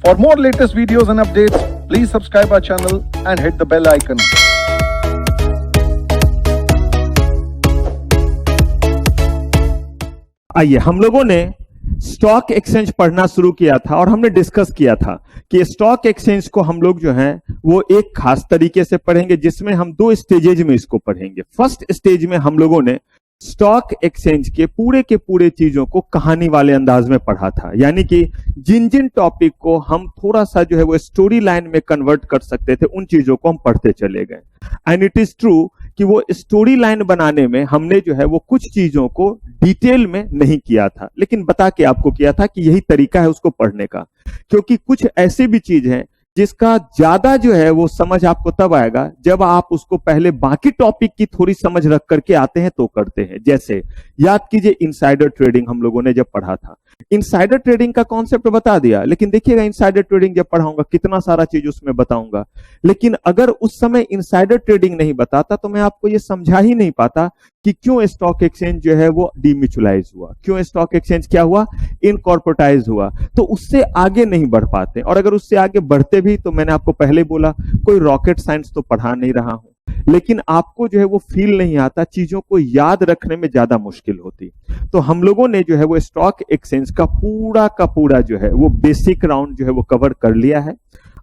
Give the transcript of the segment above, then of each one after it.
For more latest videos and updates, please subscribe our channel and hit the bell icon. आइए, हम लोगों ने stock exchange पढ़ना शुरू किया था और हमने डिस्कस किया था कि स्टॉक एक्सचेंज को हम लोग जो है वो एक खास तरीके से पढ़ेंगे, जिसमें हम दो स्टेजेज में इसको पढ़ेंगे। फर्स्ट स्टेज में हम लोगों ने स्टॉक एक्सचेंज के पूरे चीजों को कहानी वाले अंदाज में पढ़ा था, यानी कि जिन जिन टॉपिक को हम थोड़ा सा जो है वो स्टोरी लाइन में कन्वर्ट कर सकते थे, उन चीजों को हम पढ़ते चले गए। एंड इट इज ट्रू कि वो स्टोरी लाइन बनाने में हमने जो है वो कुछ चीजों को डिटेल में नहीं किया था, लेकिन बता के आपको किया था कि यही तरीका है उसको पढ़ने का, क्योंकि कुछ ऐसे भी चीज हैं जिसका ज्यादा जो है वो समझ आपको तब आएगा जब आप उसको पहले बाकी टॉपिक की थोड़ी समझ रख करके आते हैं तो करते हैं। जैसे याद कीजिए इनसाइडर ट्रेडिंग हम लोगों ने जब पढ़ा था, इनसाइडर ट्रेडिंग का कॉन्सेप्ट बता दिया, लेकिन देखिएगा इनसाइडर ट्रेडिंग जब पढ़ाऊंगा कितना सारा चीज उसमें बताऊंगा, लेकिन अगर उस समय इनसाइडर ट्रेडिंग नहीं बताता तो मैं आपको ये समझा ही नहीं पाता कि क्यों स्टॉक एक्सचेंज जो है वो डीम्यूचुअलाइज हुआ, क्यों स्टॉक एक्सचेंज क्या हुआ, इनकॉर्पोरेटाइज हुआ। तो उससे आगे नहीं बढ़ पाते, और अगर उससे आगे बढ़ते भी तो मैंने आपको पहले बोला कोई रॉकेट साइंस तो पढ़ा नहीं रहा हूं, लेकिन आपको जो है वो फील नहीं आता, चीजों को याद रखने में ज्यादा मुश्किल होती। तो हम लोगों ने जो है वो स्टॉक एक्सचेंज का पूरा जो है वो बेसिक राउंड जो है वो कवर कर लिया है।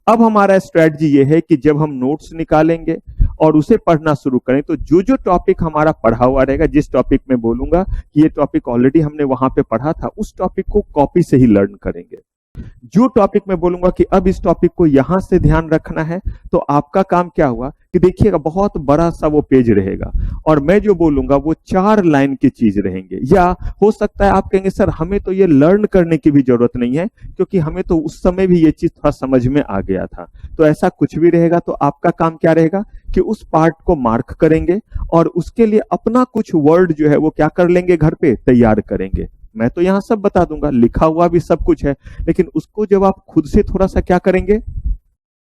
अब हमारा स्ट्रेटजी ये है कि जब हम नोट्स निकालेंगे और उसे पढ़ना शुरू करें तो जो जो टॉपिक हमारा पढ़ा हुआ रहेगा, जिस टॉपिक में बोलूंगा कि ये टॉपिक ऑलरेडी हमने वहां पे पढ़ा था, उस टॉपिक को कॉपी से ही लर्न करेंगे। जो टॉपिक में बोलूंगा कि अब इस टॉपिक को यहां से ध्यान रखना है, तो आपका काम क्या हुआ कि देखिएगा बहुत बड़ा सा वो पेज रहेगा और मैं जो बोलूंगा वो 4 लाइन की चीज रहेंगे। या हो सकता है आप कहेंगे सर हमें तो ये लर्न करने की भी जरूरत नहीं है, क्योंकि हमें तो उस समय भी ये चीज थोड़ा समझ में आ गया था। तो ऐसा कुछ भी रहेगा तो आपका काम क्या रहेगा कि उस पार्ट को मार्क करेंगे और उसके लिए अपना कुछ वर्ड जो है वो क्या कर लेंगे, घर पे तैयार करेंगे। मैं तो यहां सब बता दूंगा, लिखा हुआ भी सब कुछ है, लेकिन उसको जब आप खुद से थोड़ा सा क्या करेंगे,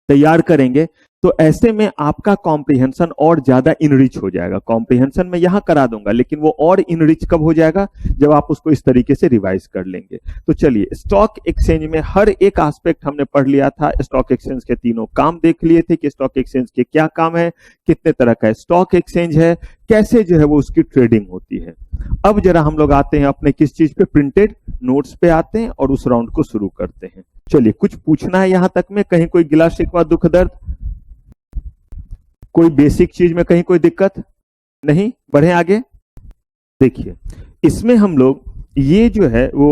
तैयार करेंगे, तो ऐसे में आपका कॉम्प्रिहेंशन और ज्यादा इनरिच हो जाएगा। कॉम्प्रिहेंशन में यहां करा दूंगा, लेकिन वो और इनरिच कब हो जाएगा, जब आप उसको इस तरीके से रिवाइज कर लेंगे। तो चलिए, स्टॉक एक्सचेंज में हर एक एस्पेक्ट हमने पढ़ लिया था। स्टॉक एक्सचेंज के तीनों काम देख लिए थे कि स्टॉक एक्सचेंज के क्या काम है, कितने तरह का स्टॉक एक्सचेंज है, कैसे जो है वो उसकी ट्रेडिंग होती है। अब जरा हम लोग आते हैं अपने किस चीज पे, प्रिंटेड नोट्स पे आते हैं और उस राउंड को शुरू करते हैं। चलिए, कुछ पूछना है यहां तक में, कहीं कोई गिला शिकवा दुख दर्द, कोई बेसिक चीज में कहीं कोई दिक्कत नहीं? बढ़े आगे। देखिए, इसमें हम लोग ये जो है वो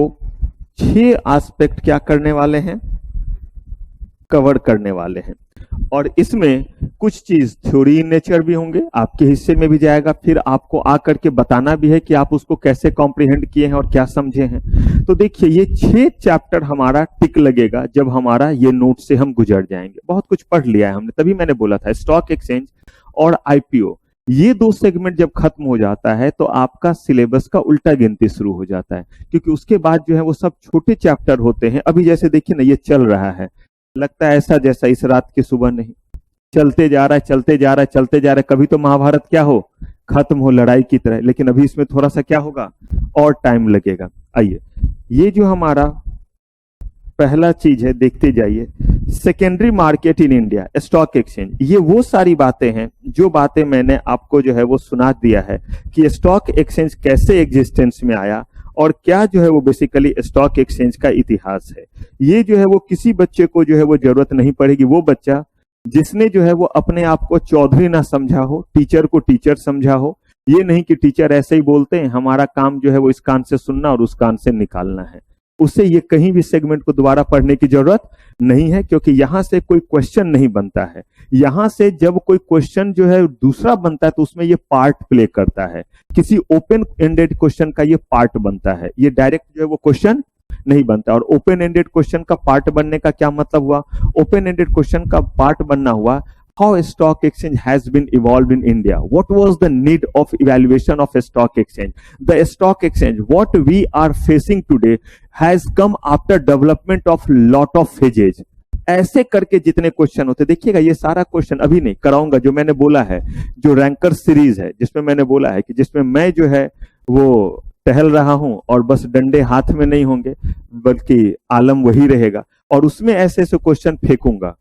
6 एस्पेक्ट क्या करने वाले हैं, कवर करने वाले हैं। और इसमें कुछ चीज थ्योरी इन नेचर भी होंगे, आपके हिस्से में भी जाएगा, फिर आपको आकर के बताना भी है कि आप उसको कैसे कॉम्प्रिहेंड किए हैं और क्या समझे हैं। तो देखिए, ये 6 चैप्टर हमारा टिक लगेगा जब हमारा ये नोट से हम गुजर जाएंगे। बहुत कुछ पढ़ लिया है हमने, तभी मैंने बोला था स्टॉक एक्सचेंज और आईपीओ, ये 2 सेगमेंट जब खत्म हो जाता है तो आपका सिलेबस का उल्टा गिनती शुरू हो जाता है, क्योंकि उसके बाद जो है वो सब छोटे चैप्टर होते हैं। अभी जैसे देखिए ना, ये चल रहा है, लगता है ऐसा जैसा इस रात की सुबह नहीं, चलते जा रहा है, चलते जा रहा है, चलते जा रहा है। कभी तो महाभारत क्या हो, खत्म हो लड़ाई की तरह, लेकिन अभी इसमें थोड़ा सा क्या होगा, और टाइम लगेगा। आइए, ये जो हमारा पहला चीज है, देखते जाइए, secondary market in India, stock exchange. ये वो सारी बातें हैं जो बातें मैंने आपको जो है वो सुना दिया है कि स्टॉक एक्सचेंज कैसे एग्जिस्टेंस में आया और क्या जो है वो बेसिकली स्टॉक एक्सचेंज का इतिहास है। ये जो है वो किसी बच्चे को जो है वो जरूरत नहीं पड़ेगी, वो बच्चा जिसने जो है वो अपने आप को चौधरी ना समझा हो, टीचर को टीचर समझा हो। ये नहीं कि टीचर ऐसे ही बोलते हैं, हमारा काम जो है वो इस कान से सुनना और उस कान से निकालना है। उससे ये कहीं भी सेगमेंट को दोबारा पढ़ने की जरूरत नहीं है, क्योंकि यहां से कोई क्वेश्चन नहीं बनता है। यहां से जब कोई क्वेश्चन जो है दूसरा बनता है तो उसमें ये पार्ट प्ले करता है, किसी ओपन एंडेड क्वेश्चन का ये पार्ट बनता है, ये डायरेक्ट जो है वो क्वेश्चन नहीं बनता। और ओपन एंडेड क्वेश्चन का पार्ट बनने का क्या मतलब हुआ, ओपन एंडेड क्वेश्चन का पार्ट बनना हुआ how a stock exchange has been evolved in India. What was the need of evaluation of a stock exchange? The stock exchange, what we are facing today, has come after development of lot of phases. ऐसे करके जितने question होते, देखिएगा ये सारा question अभी नहीं कराऊंगा, जो मैंने बोला है, जो रैंकर सीरीज है, जिसमें मैंने बोला है कि जिसमें मैं जो है वो टहल रहा हूं और बस डंडे हाथ में नहीं होंगे, बल्कि आलम वही रहेगा। और उसमें ऐसे ऐसे क्वेश्चन फेंकूंगा।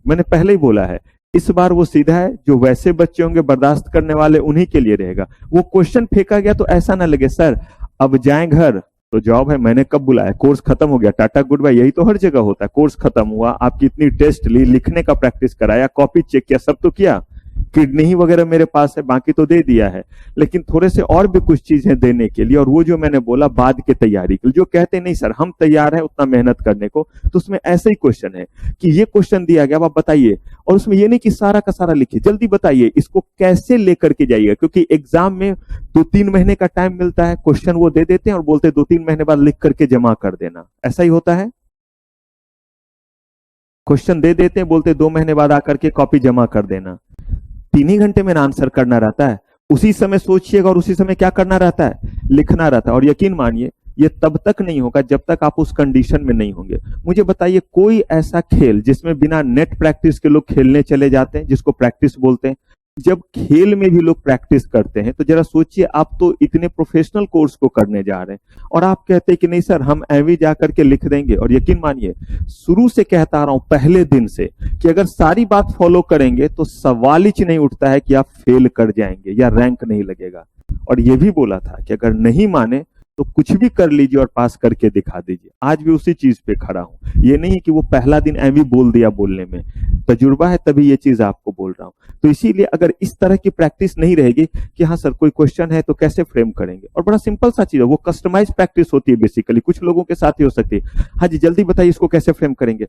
मैंने पहले ही बोला है, इस बार वो सीधा है, जो वैसे बच्चे होंगे बर्दाश्त करने वाले उन्हीं के लिए रहेगा। वो क्वेश्चन फेंका गया तो ऐसा ना लगे सर अब जाएं घर, तो जॉब है, मैंने कब बुलाया, कोर्स खत्म हो गया, टाटा गुड बाय। यही तो हर जगह होता है, कोर्स खत्म हुआ, आपकी इतनी टेस्ट ली, लिखने का प्रैक्टिस कराया, कॉपी चेक किया, सब तो किया, किडनी वगैरह मेरे पास है, बाकी तो दे दिया है, लेकिन थोड़े से और भी कुछ चीजें देने के लिए। और वो जो मैंने बोला बाद की तैयारी के लिए, जो कहते नहीं सर हम तैयार हैं उतना मेहनत करने को, तो उसमें ऐसा ही क्वेश्चन है कि ये क्वेश्चन दिया गया, आप बताइए। और उसमें ये नहीं कि सारा का सारा लिखिए, जल्दी बताइए इसको कैसे लेकर के जाइएगा, क्योंकि एग्जाम में 2-3 महीने का टाइम मिलता है। क्वेश्चन वो दे देते हैं और बोलते हैं 2-3 महीने बाद लिख करके जमा कर देना, ऐसा ही होता है। क्वेश्चन दे देते हैं, बोलते 2 महीने बाद आकर के कॉपी जमा कर देना। 3 ही घंटे में आंसर करना रहता है, उसी समय सोचिएगा और उसी समय क्या करना रहता है, लिखना रहता है। और यकीन मानिए ये तब तक नहीं होगा जब तक आप उस कंडीशन में नहीं होंगे। मुझे बताइए कोई ऐसा खेल जिसमें बिना नेट प्रैक्टिस के लोग खेलने चले जाते हैं, जिसको प्रैक्टिस बोलते हैं। जब खेल में भी लोग प्रैक्टिस करते हैं तो जरा सोचिए, आप तो इतने प्रोफेशनल कोर्स को करने जा रहे हैं और आप कहते हैं कि नहीं सर हम एवी जाकर के लिख देंगे। और यकीन मानिए शुरू से कहता रहा हूं पहले दिन से कि अगर सारी बात फॉलो करेंगे तो सवाल ही नहीं उठता है कि आप फेल कर जाएंगे या रैंक नहीं लगेगा। और यह भी बोला था कि अगर नहीं माने तो कुछ भी कर लीजिए और पास करके दिखा दीजिए। आज भी उसी चीज पे खड़ा हूं। ये नहीं कि वो पहला दिन एवी बोल दिया, बोलने में तजुर्बा है तभी ये चीज आपको बोल रहा हूं। तो इसीलिए अगर इस तरह की प्रैक्टिस नहीं रहेगी कि हाँ सर कोई क्वेश्चन है तो कैसे फ्रेम करेंगे, और बड़ा सिंपल सा चीज है, वो कस्टमाइज प्रैक्टिस होती है बेसिकली, कुछ लोगों के साथ ही हो सकती है। हाँ जी जल्दी बताइए इसको कैसे फ्रेम करेंगे,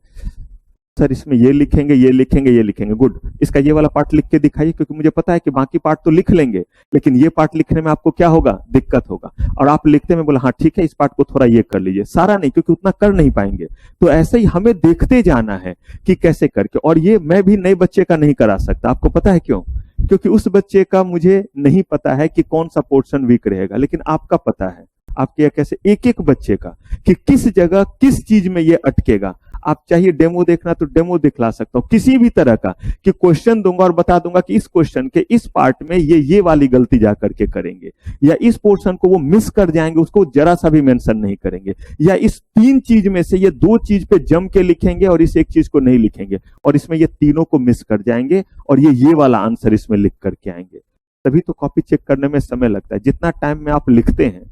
सर इसमें ये लिखेंगे ये लिखेंगे ये लिखेंगे, गुड, इसका ये वाला पार्ट लिख के दिखाइए, क्योंकि मुझे पता है कि बाकी पार्ट तो लिख लेंगे लेकिन ये पार्ट लिखने में आपको क्या होगा, दिक्कत होगा। और आप लिखते में बोला हाँ ठीक है इस पार्ट को थोड़ा ये कर लीजिए, सारा नहीं, क्योंकि उतना कर नहीं पाएंगे। तो ऐसे ही हमें देखते जाना है कि कैसे करके। और ये मैं भी नए बच्चे का नहीं करा सकता, आपको पता है क्यों? क्योंकि उस बच्चे का मुझे नहीं पता है कि कौन सा पोर्शन वीक रहेगा, लेकिन आपका पता है, आपके कैसे एक एक बच्चे का कि किस जगह किस चीज में ये अटकेगा। आप चाहिए डेमो देखना तो डेमो दिखला सकता हूं किसी भी तरह का, कि क्वेश्चन दूंगा और बता दूंगा कि इस क्वेश्चन के इस पार्ट में ये वाली गलती जा करके करेंगे, या इस पोर्शन को वो मिस कर जाएंगे, उसको जरा सा भी मेंशन नहीं करेंगे, या इस 3 चीज में से ये 2 चीज पे जम के लिखेंगे और इस एक चीज को नहीं लिखेंगे, और इसमें ये तीनों को मिस कर जाएंगे और ये वाला आंसर इसमें लिख करके आएंगे। तभी तो कॉपी चेक करने में समय लगता है। जितना टाइम में आप लिखते हैं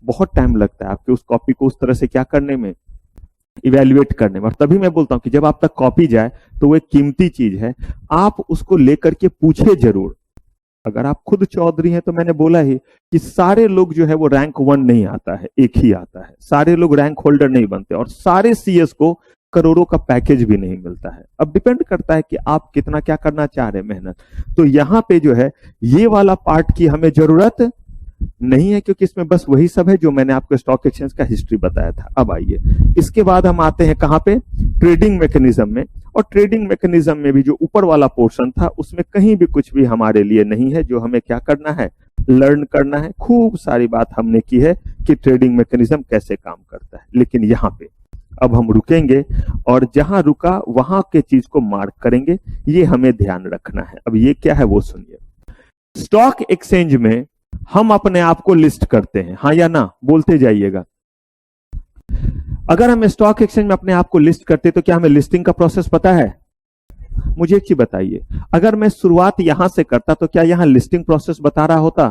बहुत टाइम लगता है आपके उस कॉपी को उस तरह से क्या करने में, इवेल्युएट करने में। और तभी मैं बोलता हूं कि जब आप तक कॉपी जाए तो वो एक कीमती चीज है, आप उसको लेकर के पूछे जरूर। अगर आप खुद चौधरी हैं तो मैंने बोला ही कि सारे लोग जो है वो रैंक 1 नहीं आता है, एक ही आता है। सारे लोग रैंक होल्डर नहीं बनते और सारे सीएस को करोड़ों का पैकेज भी नहीं मिलता है। अब डिपेंड करता है कि आप कितना क्या करना चाह रहे हैं, मेहनत। तो यहां पे जो है ये वाला पार्ट की हमें जरूरत नहीं है, क्योंकि इसमें बस वही सब है जो मैंने आपको स्टॉक एक्सचेंज का हिस्ट्री बताया था। अब आइए इसके बाद हम आते हैं कहां पे, ट्रेडिंग मैकेनिज्म में। और ट्रेडिंग मैकेनिज्म में भी जो ऊपर वाला पोर्शन था उसमें कहीं भी कुछ भी हमारे लिए नहीं है, जो हमें क्या करना है, लर्न करना है। खूब सारी बात हमने की है कि ट्रेडिंग मैकेनिज्म कैसे काम करता है, लेकिन यहां पे अब हम रुकेंगे और जहां रुका वहां के चीज को मार्क करेंगे, ये हमें ध्यान रखना है। अब ये क्या है वो सुनिए। स्टॉक एक्सचेंज में हम अपने आप को लिस्ट करते हैं, हाँ या ना, बोलते जाइएगा। अगर हम स्टॉक एक्सचेंज में अपने आप को लिस्ट करते तो क्या हमें लिस्टिंग का प्रोसेस पता है? मुझे एक चीज बताइए, अगर मैं शुरुआत यहां से करता तो क्या यहां लिस्टिंग प्रोसेस बता रहा होता?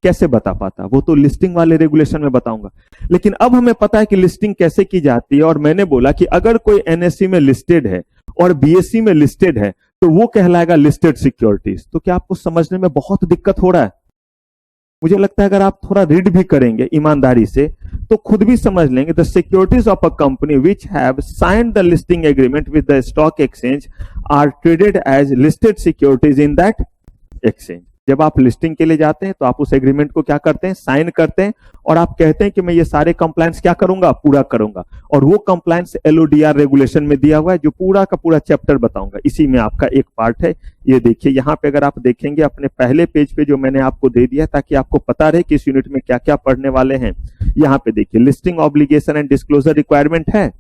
कैसे बता पाता? वो तो लिस्टिंग वाले रेगुलेशन में बताऊंगा। लेकिन अब हमें पता है कि लिस्टिंग कैसे की जाती है, और मैंने बोला कि अगर कोई एनएससी में लिस्टेड है और बीएससी में लिस्टेड है तो वो कहलाएगा लिस्टेड सिक्योरिटीज। तो क्या आपको समझने में बहुत दिक्कत हो रहा है? मुझे लगता है अगर आप थोड़ा रीड भी करेंगे ईमानदारी से तो खुद भी समझ लेंगे। The securities of a company which have signed the listing agreement with the stock exchange are traded as listed securities in that exchange. जब आप लिस्टिंग के लिए जाते हैं तो आप उस एग्रीमेंट को क्या करते हैं, साइन करते हैं, और आप कहते हैं कि मैं ये सारे कंप्लायंस क्या करूंगा, पूरा करूंगा। और वो कंप्लायंस एलओडीआर रेगुलेशन में दिया हुआ है, जो पूरा का पूरा चैप्टर बताऊंगा, इसी में आपका एक पार्ट है। ये देखिए यहां पे अगर आप देखेंगे अपने पहले पेज पे जो मैंने आपको दे दिया ताकि आपको पता रहे कि इस यूनिट में क्या क्या पढ़ने वाले हैं। यहां पे देखिए listing obligation and disclosure requirement है।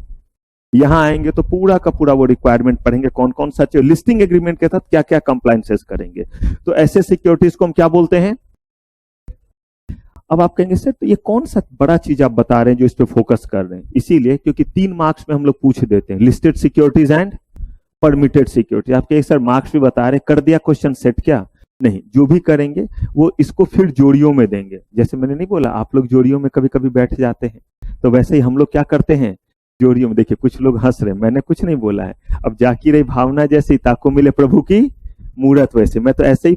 यहां आएंगे तो पूरा का पूरा वो रिक्वायरमेंट पढ़ेंगे, कौन कौन सा लिस्टिंग एग्रीमेंट के साथ क्या क्या कंप्लायंसेस करेंगे। तो ऐसे सिक्योरिटीज को हम क्या बोलते हैं? अब आप कहेंगे सर तो ये कौन सा बड़ा चीज आप बता रहे हैं जो इस पे फोकस कर रहे हैं, इसीलिए क्योंकि 3 मार्क्स में हम लोग पूछ देते हैं, listed securities and permitted security. आप कहेंगे सर मार्क्स भी बता रहे, कर दिया क्वेश्चन सेट क्या? नहीं, जो भी करेंगे वो इसको फिर जोड़ियों में देंगे। जैसे मैंने नहीं बोला आप लोग जोड़ियों में कभी कभी बैठ जाते हैं, तो वैसे ही हम लोग क्या करते हैं जोड़ियों में। देखिए कुछ लोग हंस रहे, मैंने कुछ नहीं बोला है। अब जाकी रही भावना जैसी ताको मिले प्रभु की मूरत वैसे, मैं तो ऐसे ही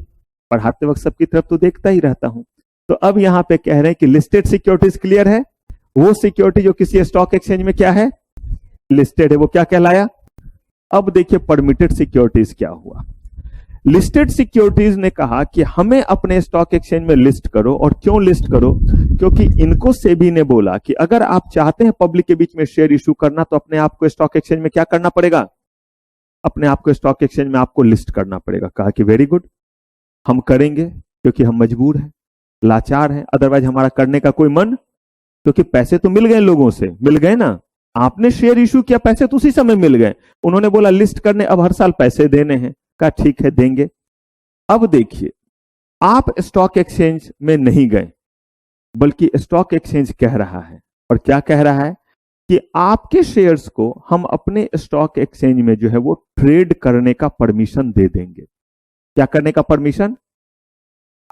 पढ़ाते वक्त सबकी तरफ तो देखता ही रहता हूं। तो अब यहाँ पे कह रहे हैं कि लिस्टेड सिक्योरिटीज क्लियर है, वो सिक्योरिटी जो किसी स्टॉक एक्सचेंज में क्या है, लिस्टेड है, वो क्या कहलाया। अब देखिए परमिटेड सिक्योरिटीज क्या हुआ। लिस्टेड सिक्योरिटीज ने कहा कि हमें अपने स्टॉक एक्सचेंज में लिस्ट करो, और क्यों लिस्ट करो, क्योंकि इनको सेबी ने बोला कि अगर आप चाहते हैं पब्लिक के बीच में शेयर इशू करना तो अपने आप को स्टॉक एक्सचेंज में क्या करना पड़ेगा, अपने आप को स्टॉक एक्सचेंज में आपको लिस्ट करना पड़ेगा। कहा कि वेरी गुड, हम करेंगे क्योंकि हम मजबूर हैं, लाचार हैं, अदरवाइज हमारा करने का कोई मन, क्योंकि पैसे तो मिल गए लोगों से, मिल गए ना, आपने शेयर इशू किया, पैसे तो उसी समय मिल गए। उन्होंने बोला लिस्ट करने, अब हर साल पैसे देने हैं। कहा ठीक है देंगे। अब देखिए आप स्टॉक एक्सचेंज में नहीं गए, बल्कि स्टॉक एक्सचेंज कह रहा है, और क्या कह रहा है कि आपके शेयर्स को हम अपने स्टॉक एक्सचेंज में जो है वो ट्रेड करने का परमिशन दे देंगे। क्या करने का परमिशन?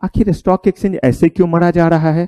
आखिर स्टॉक एक्सचेंज ऐसे क्यों मरा जा रहा है?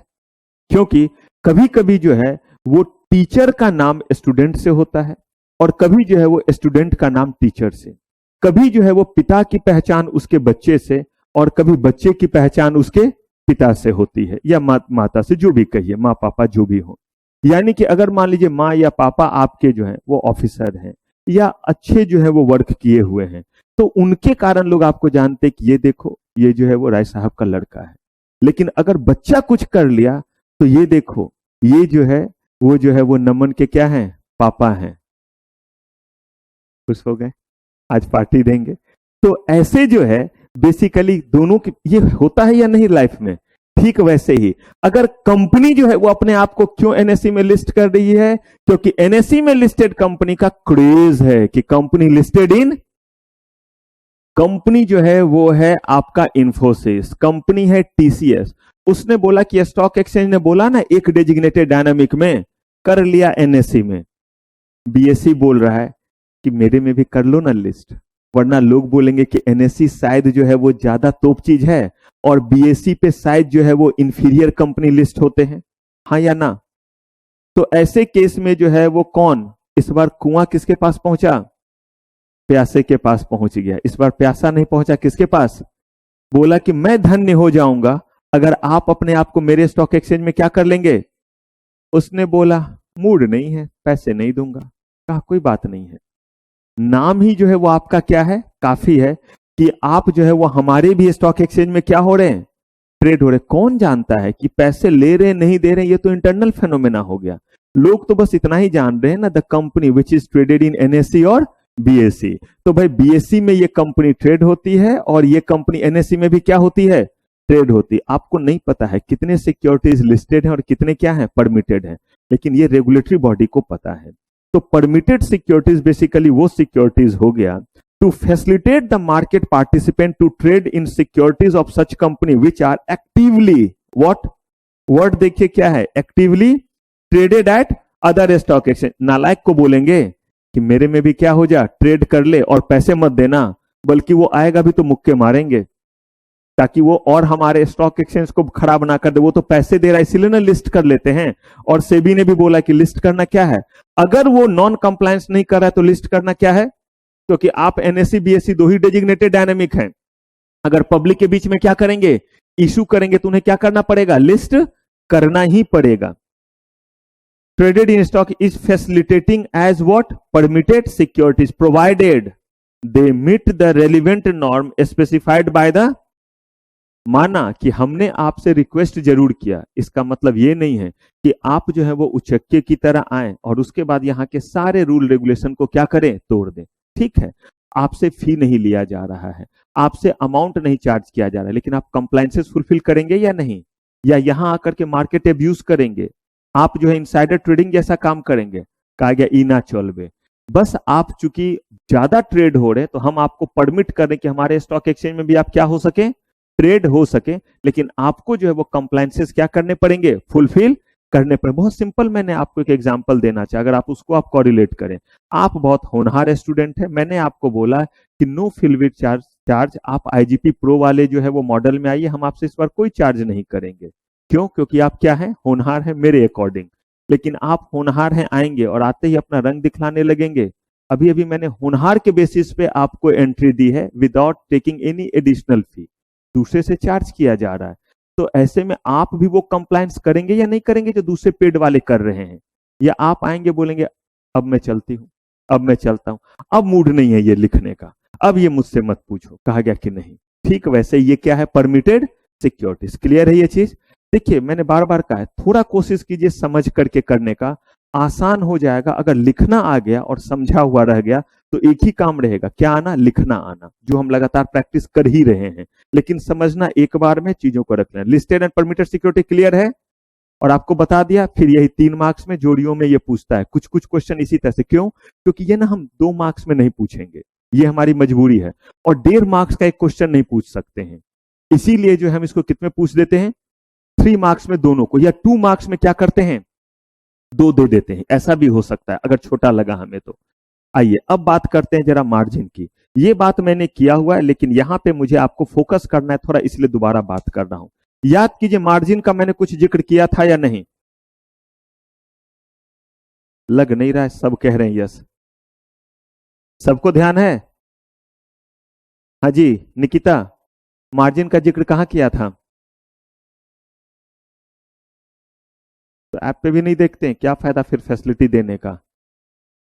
क्योंकि कभी कभी जो है वो टीचर का नाम स्टूडेंट से होता है, और कभी जो है वो स्टूडेंट का नाम टीचर से, कभी जो है वो पिता की पहचान उसके बच्चे से, और कभी बच्चे की पहचान उसके पिता से होती है, या माता से, जो भी कहिए, माँ पापा जो भी हो। यानी कि अगर मान लीजिए माँ या पापा आपके जो है वो ऑफिसर हैं, या अच्छे जो है वो वर्क किए हुए हैं, तो उनके कारण लोग आपको जानते कि ये देखो ये जो है वो राय साहब का लड़का है। लेकिन अगर बच्चा कुछ कर लिया तो ये देखो ये जो है वो नमन के क्या हैं, पापा हैं। खुश हो गए, आज पार्टी देंगे। तो ऐसे जो है बेसिकली दोनों की ये होता है या नहीं लाइफ में। ठीक वैसे ही अगर कंपनी जो है वो अपने आप को क्यों एनएसई में लिस्ट कर रही है, क्योंकि एनएसई में लिस्टेड कंपनी का क्रेज है कि कंपनी लिस्टेड इन, कंपनी जो है वो है आपका इंफोसिस, कंपनी है टीसीएस। उसने बोला कि स्टॉक एक्सचेंज ने बोला ना एक डेजिग्नेटेड डायनामिक में, कर लिया एनएसई में। बीएसई बोल रहा है कि मेरे में भी कर लो ना लिस्ट, वरना लोग बोलेंगे कि एनएसई शायद जो है वो ज्यादा तोप चीज है, और बीएसई पे शायद जो है वो इंफीरियर कंपनी लिस्ट होते हैं। हाँ या ना? तो ऐसे केस में जो है वो कौन, इस बार कुआं किसके पास पहुंचा, प्यासे के पास पहुंच गया। इस बार प्यासा नहीं पहुंचा किसके पास, बोला कि मैं धन्य हो जाऊंगा अगर आप अपने आप को मेरे स्टॉक एक्सचेंज में क्या कर लेंगे। उसने बोला मूड नहीं है, पैसे नहीं दूंगा। कहा कोई बात नहीं है, नाम ही जो है वो आपका क्या है, काफी है कि आप जो है वो हमारे भी स्टॉक एक्सचेंज में क्या हो रहे हैं, ट्रेड हो रहे। कौन जानता है कि पैसे ले रहे नहीं दे रहे, ये तो इंटरनल फेनोमेना हो गया। लोग तो बस इतना ही जान रहे हैं ना, the company which is traded in NSE और बीएसई। तो भाई बीएसई में ये कंपनी ट्रेड होती है, और ये कंपनी एनएसई में भी क्या होती है, ट्रेड होती है। आपको नहीं पता है कितने सिक्योरिटीज लिस्टेड हैं और कितने क्या हैं, परमिटेड हैं, लेकिन ये रेगुलेटरी बॉडी को पता है। तो परमिटेड सिक्योरिटीज बेसिकली वो सिक्योरिटीज हो गया to facilitate the market participant to trade in securities of such company which are actively what, word देखिए क्या है, actively traded at other stock exchange. नालायक को बोलेंगे कि मेरे में भी क्या हो जा, ट्रेड कर ले और पैसे मत देना, बल्कि वो आएगा भी तो मुक्के मारेंगे, ताकि वो और हमारे स्टॉक एक्सचेंज को खराब ना कर दे। वो तो पैसे दे रहा है इसीलिए ना लिस्ट कर लेते हैं। और सेबी ने भी बोला कि लिस्ट करना क्या है, अगर वो नॉन कंप्लायंस नहीं कर रहा है तो लिस्ट करना क्या है, क्योंकि आप एनएसई बीएसई दो ही डेजिग्नेटेड डायनामिक हैं। अगर पब्लिक के बीच में क्या करेंगे, इशू करेंगे, तो उन्हें क्या करना पड़ेगा, लिस्ट करना ही पड़ेगा। Traded in stock is facilitating as what, permitted securities provided they meet the relevant norm specified by the, माना कि हमने आपसे रिक्वेस्ट जरूर किया, इसका मतलब ये नहीं है कि आप जो है वो उचक्के की तरह आए और उसके बाद यहाँ के सारे रूल रेगुलेशन को क्या करें, तोड़ दें। ठीक है, आपसे फी नहीं लिया जा रहा है, आपसे अमाउंट नहीं चार्ज किया जा रहा है, लेकिन आप कंप्लायंसेस फुलफिल करेंगे या नहीं, या यहां आकर के मार्केट एब्यूज करेंगे, आप जो है इनसाइडर ट्रेडिंग जैसा काम करेंगे। कहा गया ई ना चलबे। बस आप चूंकि ज्यादा ट्रेड हो रहे तो हम आपको परमिट करें कि हमारे स्टॉक एक्सचेंज में भी आप क्या हो सके, ट्रेड हो सके, लेकिन आपको जो है वो कंप्लायंसेस क्या करने पड़ेंगे, फुलफिल करने पर। बहुत सिंपल, मैंने आपको एक एग्जांपल देना चाहिए, अगर आप उसको आप कोरिलेट करें। आप बहुत होनहार स्टूडेंट है, मैंने आपको बोला कि नो फिलविट चार्ज आप आईजीपी प्रो वाले जो है वो मॉडल में आइए, हम आपसे इस बार कोई चार्ज नहीं करेंगे। क्यों? क्योंकि आप क्या है, होनहार है मेरे अकॉर्डिंग। लेकिन आप होनहार हैं, आएंगे और आते ही अपना रंग दिखलाने लगेंगे। अभी अभी मैंने होनहार के बेसिस पे आपको एंट्री दी है विदाउट टेकिंग एनी एडिशनल फी, दूसरे से चार्ज किया जा रहा है। तो ऐसे में आप भी वो कंप्लायंस करेंगे या नहीं करेंगे जो दूसरे पेड वाले कर रहे हैं? या आप आएंगे बोलेंगे अब मैं चलती हूँ, अब मैं चलता हूँ, अब मूड नहीं है ये लिखने का, अब ये मुझसे मत पूछो, कहा गया कि नहीं। ठीक वैसे ये क्या है, परमिटेड सिक्योरिटीज। क्लियर है ये चीज? देखिए मैंने बार बार कहा है, थोड़ा कोशिश कीजिए समझ करके करने का, आसान हो जाएगा। अगर लिखना आ गया और समझा हुआ रह गया तो एक ही काम रहेगा, क्या आना, लिखना आना, जो हम लगातार प्रैक्टिस कर ही रहे हैं। लेकिन समझना एक बार में, चीजों को रख लेना। Listed and permitted security clear है? और आपको बता दिया, फिर यही 3 मार्क्स में जोड़ियों में ये पूछता है कुछ कुछ क्वेश्चन इसी तरह से। क्यों? क्योंकि ये ना हम 2 मार्क्स में नहीं पूछेंगे, ये हमारी मजबूरी है। और 1.5 मार्क्स का एक क्वेश्चन नहीं पूछ सकते हैं, इसीलिए जो हम इसको कितने पूछ देते हैं, 3 मार्क्स में दोनों को, या 2 मार्क्स में क्या करते हैं, 2 दे देते हैं। ऐसा भी हो सकता है अगर छोटा लगा हमें तो। आइए अब बात करते हैं जरा मार्जिन की। ये बात मैंने किया हुआ है, लेकिन यहां पे मुझे आपको फोकस करना है थोड़ा, इसलिए दोबारा बात कर रहा हूं। याद कीजिए मार्जिन का मैंने कुछ जिक्र किया था या नहीं? लग नहीं रहा है, सब कह रहे हैं यस। सबको ध्यान है? हाँ जी निकिता, मार्जिन का जिक्र कहां किया था? तो ऐप पे भी नहीं देखते हैं, क्या फायदा फिर फैसिलिटी देने का।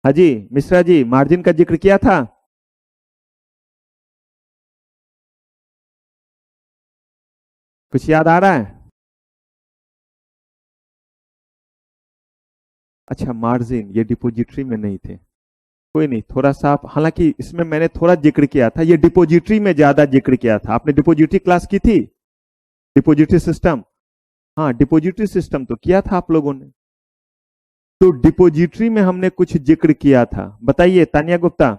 हाँ जी मिश्रा जी, मार्जिन का जिक्र किया था? कुछ याद आ रहा है? अच्छा मार्जिन ये डिपोजिटरी में नहीं थे, कोई नहीं, थोड़ा सा आप, हालांकि इसमें मैंने थोड़ा जिक्र किया था, ये डिपोजिटरी में ज्यादा जिक्र किया था। आपने डिपोजिटरी क्लास की थी, डिपोजिटरी सिस्टम? हाँ डिपोजिटरी सिस्टम तो किया था आप लोगों ने। तो डिपोजिटरी में हमने कुछ जिक्र किया था, बताइए तानिया गुप्ता।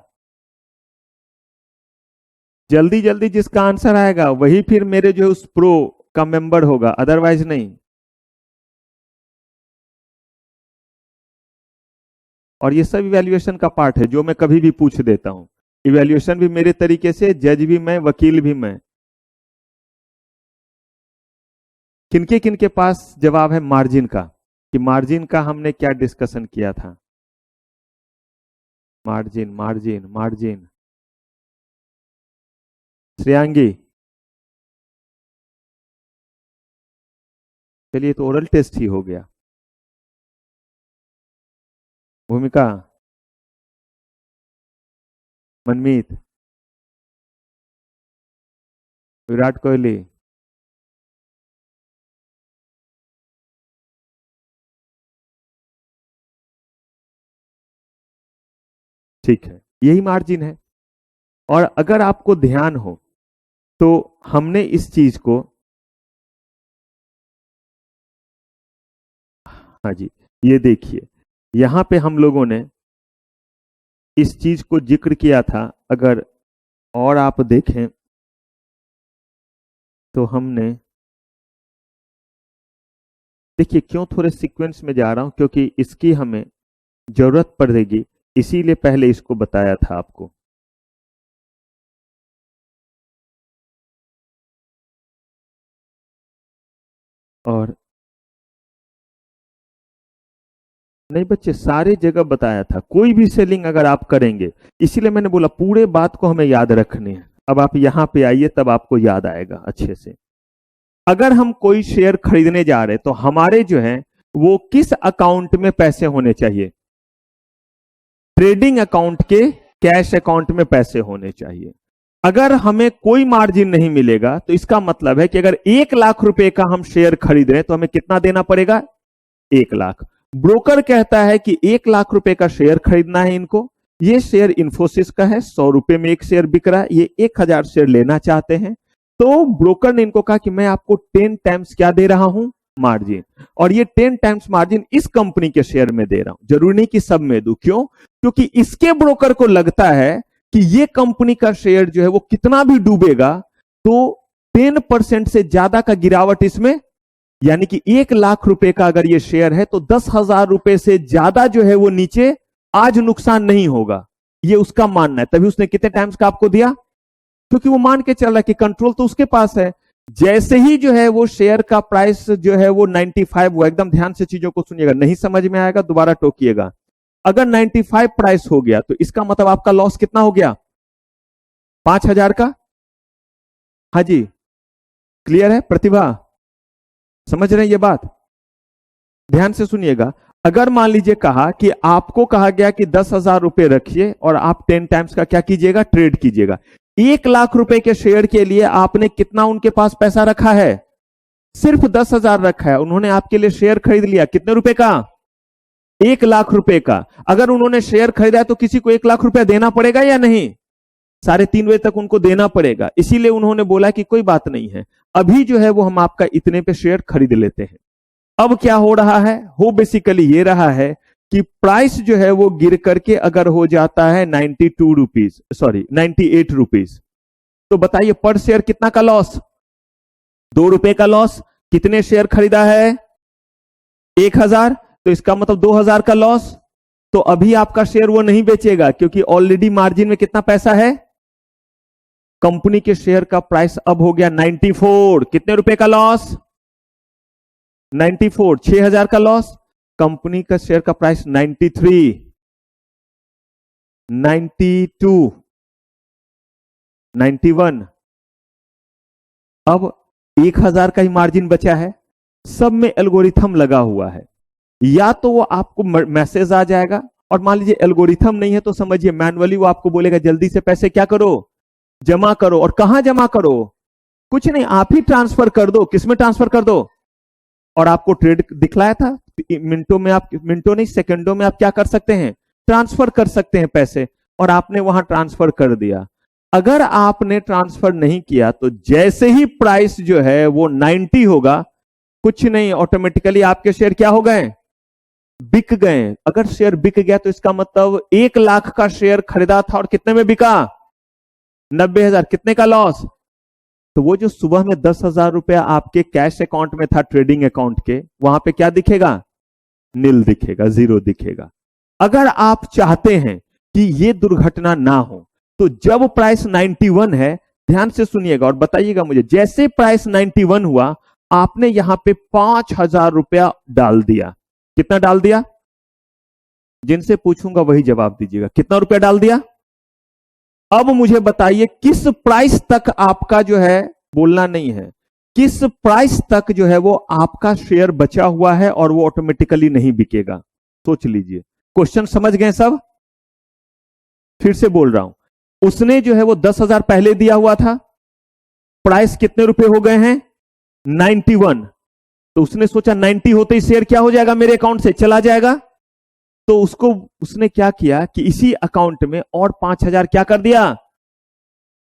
जल्दी जल्दी जिसका आंसर आएगा वही फिर मेरे जो है उस प्रो का मेंबर होगा, अदरवाइज नहीं। और ये सब इवैल्यूएशन का पार्ट है जो मैं कभी भी पूछ देता हूं। इवैल्यूएशन भी मेरे तरीके से, जज भी मैं, वकील भी मैं। किनके किनके पास जवाब है मार्जिन का, कि मार्जिन का हमने क्या डिस्कशन किया था? Margin margin margin, Shreyangi. चलिए तो ओरल टेस्ट ही हो गया। भूमिका, मनमीत, विराट कोहली, ठीक है, यही मार्जिन है। और अगर आपको ध्यान हो तो हमने इस चीज को, हाँ जी ये देखिए, यहां पे हम लोगों ने इस चीज को जिक्र किया था। अगर और आप देखें तो हमने, देखिए क्यों थोड़े सीक्वेंस में जा रहा हूं, क्योंकि इसकी हमें जरूरत पड़ेगी, इसीलिए पहले इसको बताया था आपको। और नहीं बच्चे, सारे जगह बताया था, कोई भी सेलिंग अगर आप करेंगे, इसीलिए मैंने बोला पूरे बात को हमें याद रखनी है। अब आप यहां पे आइए तब आपको याद आएगा अच्छे से। अगर हम कोई शेयर खरीदने जा रहे हैं तो हमारे जो है वो किस अकाउंट में पैसे होने चाहिए? ट्रेडिंग अकाउंट के कैश अकाउंट में पैसे होने चाहिए। अगर हमें कोई मार्जिन नहीं मिलेगा तो इसका मतलब है कि अगर 1 लाख रुपए का हम शेयर खरीद रहे हैं तो हमें कितना देना पड़ेगा? 1 लाख। ब्रोकर कहता है कि 1 लाख रुपए का शेयर खरीदना है इनको, ये शेयर इंफोसिस का है, 100 रुपए में एक शेयर बिक रहा है, ये 1000 शेयर लेना चाहते हैं। तो ब्रोकर ने इनको कहा कि मैं आपको 10 टाइम्स क्या दे रहा हूं? मार्जिन। और ये 10 टाइम्स मार्जिन इस कंपनी के शेयर में दे रहा हूं, जरूरी नहीं कि सब में दूं। क्यों? क्योंकि इसके ब्रोकर को लगता है कि ये कंपनी का शेयर जो है वो कितना भी डूबेगा तो 10% से ज्यादा का गिरावट इसमें, यानी कि 1,00,000 रुपए का अगर ये शेयर है तो 10,000 रुपए से ज्यादा जो है वो नीचे आज नुकसान नहीं होगा, ये उसका मानना है। तभी उसने कितने टाइम्स का आपको दिया, क्योंकि वो मान के चल रहा है कि कंट्रोल तो उसके पास है। जैसे ही जो है वो शेयर का प्राइस जो है वो 95 हुआ, एकदम ध्यान से चीजों को सुनिएगा, नहीं समझ में आएगा दोबारा टोकिएगा। अगर 95 प्राइस हो गया तो इसका मतलब आपका लॉस कितना हो गया, 5,000 का। हाँ जी, क्लियर है प्रतिभा, समझ रहे हैं ये बात, ध्यान से सुनिएगा। अगर मान लीजिए कहा कि आपको कहा गया कि 10,000 रुपए रखिए और आप 10 टाइम्स का क्या कीजिएगा, ट्रेड कीजिएगा। 1,00,000 रुपए के शेयर के लिए आपने कितना उनके पास पैसा रखा है, सिर्फ 10,000 रखा है। उन्होंने आपके लिए शेयर खरीद लिया कितने रुपए का, 1,00,000 रुपए का। अगर उन्होंने शेयर खरीदा तो किसी को 1,00,000 रुपया देना पड़ेगा या नहीं, 3:30 बजे तक उनको देना पड़ेगा। इसीलिए उन्होंने बोला कि कोई बात नहीं है, अभी जो है वो हम आपका इतने पे शेयर खरीद लेते हैं। अब क्या हो रहा है, हो बेसिकली ये रहा है कि प्राइस जो है वो गिर करके अगर हो जाता है 92 रुपीज, सॉरी 98 रुपीज, तो बताइए पर शेयर कितना का लॉस, 2 रुपए का लॉस। कितने शेयर खरीदा है, 1,000, तो इसका मतलब 2,000 का लॉस। तो अभी आपका शेयर वो नहीं बेचेगा, क्योंकि ऑलरेडी मार्जिन में कितना पैसा है, कंपनी के शेयर का प्राइस अब हो गया 94, कितने रुपए का लॉस, 94, 6,000 का लॉस। कंपनी का शेयर का प्राइस 93, 92, 91, अब 1,000 का ही मार्जिन बचा है। सब में एल्गोरिथम लगा हुआ है, या तो वो आपको मैसेज आ जाएगा, और मान लीजिए एल्गोरिथम नहीं है तो समझिए मैनुअली वो आपको बोलेगा जल्दी से पैसे क्या करो, जमा करो। और कहां जमा करो, कुछ नहीं, आप ही ट्रांसफर कर दो। किसमें ट्रांसफर कर दो, और आपको ट्रेड दिखलाया था, मिनटों में आप, मिनटों नहीं सेकंडों में आप क्या कर सकते हैं, ट्रांसफर कर सकते हैं पैसे, और आपने वहां ट्रांसफर कर दिया। अगर आपने ट्रांसफर नहीं किया तो जैसे ही प्राइस जो है वो 90 होगा, कुछ नहीं, ऑटोमेटिकली आपके शेयर क्या हो गए, बिक गए। अगर शेयर बिक गया तो इसका मतलब 1,00,000 का शेयर खरीदा था और कितने में बिका, 90,000, कितने का लॉस। तो वो जो सुबह में 10,000 रुपया आपके कैश अकाउंट में था, ट्रेडिंग अकाउंट के, वहां पे क्या दिखेगा, नील दिखेगा, जीरो दिखेगा। अगर आप चाहते हैं कि ये दुर्घटना ना हो तो जब प्राइस 91 है, ध्यान से सुनिएगा और बताइएगा मुझे, जैसे प्राइस 91 हुआ आपने यहां पे 5,000 रुपया डाल दिया। कितना डाल दिया, जिनसे पूछूंगा वही जवाब दीजिएगा, कितना रुपया डाल दिया। अब मुझे बताइए किस प्राइस तक आपका जो है, बोलना नहीं है, किस प्राइस तक जो है वो आपका शेयर बचा हुआ है और वो ऑटोमेटिकली नहीं बिकेगा। सोच लीजिए, क्वेश्चन समझ गए सब। फिर से बोल रहा हूं, उसने जो है वो 10,000 पहले दिया हुआ था, प्राइस कितने रुपए हो गए हैं, 91। तो उसने सोचा 90 होते ही शेयर क्या हो जाएगा, मेरे अकाउंट से चला जाएगा। तो उसने क्या किया कि इसी अकाउंट में और 5,000 क्या कर दिया,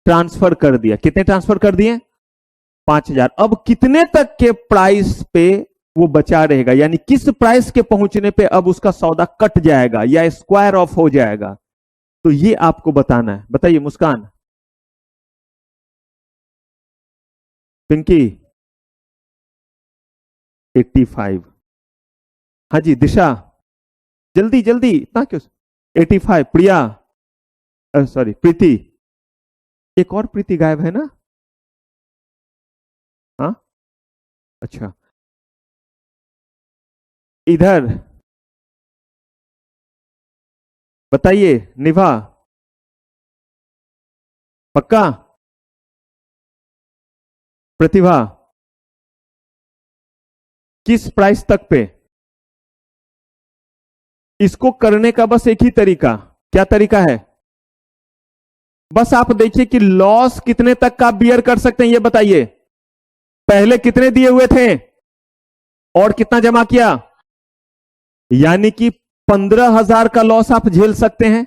ट्रांसफर कर दिया। कितने ट्रांसफर कर दिए, 5,000। अब कितने तक के प्राइस पे वो बचा रहेगा, यानी किस प्राइस के पहुंचने पे अब उसका सौदा कट जाएगा या स्क्वायर ऑफ हो जाएगा, तो ये आपको बताना है। बताइए मुस्कान, पिंकी, 85। हाँ जी दिशा, जल्दी जल्दी, इतना क्यों, 85। प्रिया, सॉरी प्रीति, एक और प्रीति गायब है ना, हाँ अच्छा, इधर बताइए निभा, पक्का, प्रतिभा, किस प्राइस तक पे। इसको करने का बस एक ही तरीका, क्या तरीका है, बस आप देखिए कि लॉस कितने तक का बियर कर सकते हैं, ये बताइए। पहले कितने दिए हुए थे और कितना जमा किया, यानी कि 15,000 का लॉस आप झेल सकते हैं।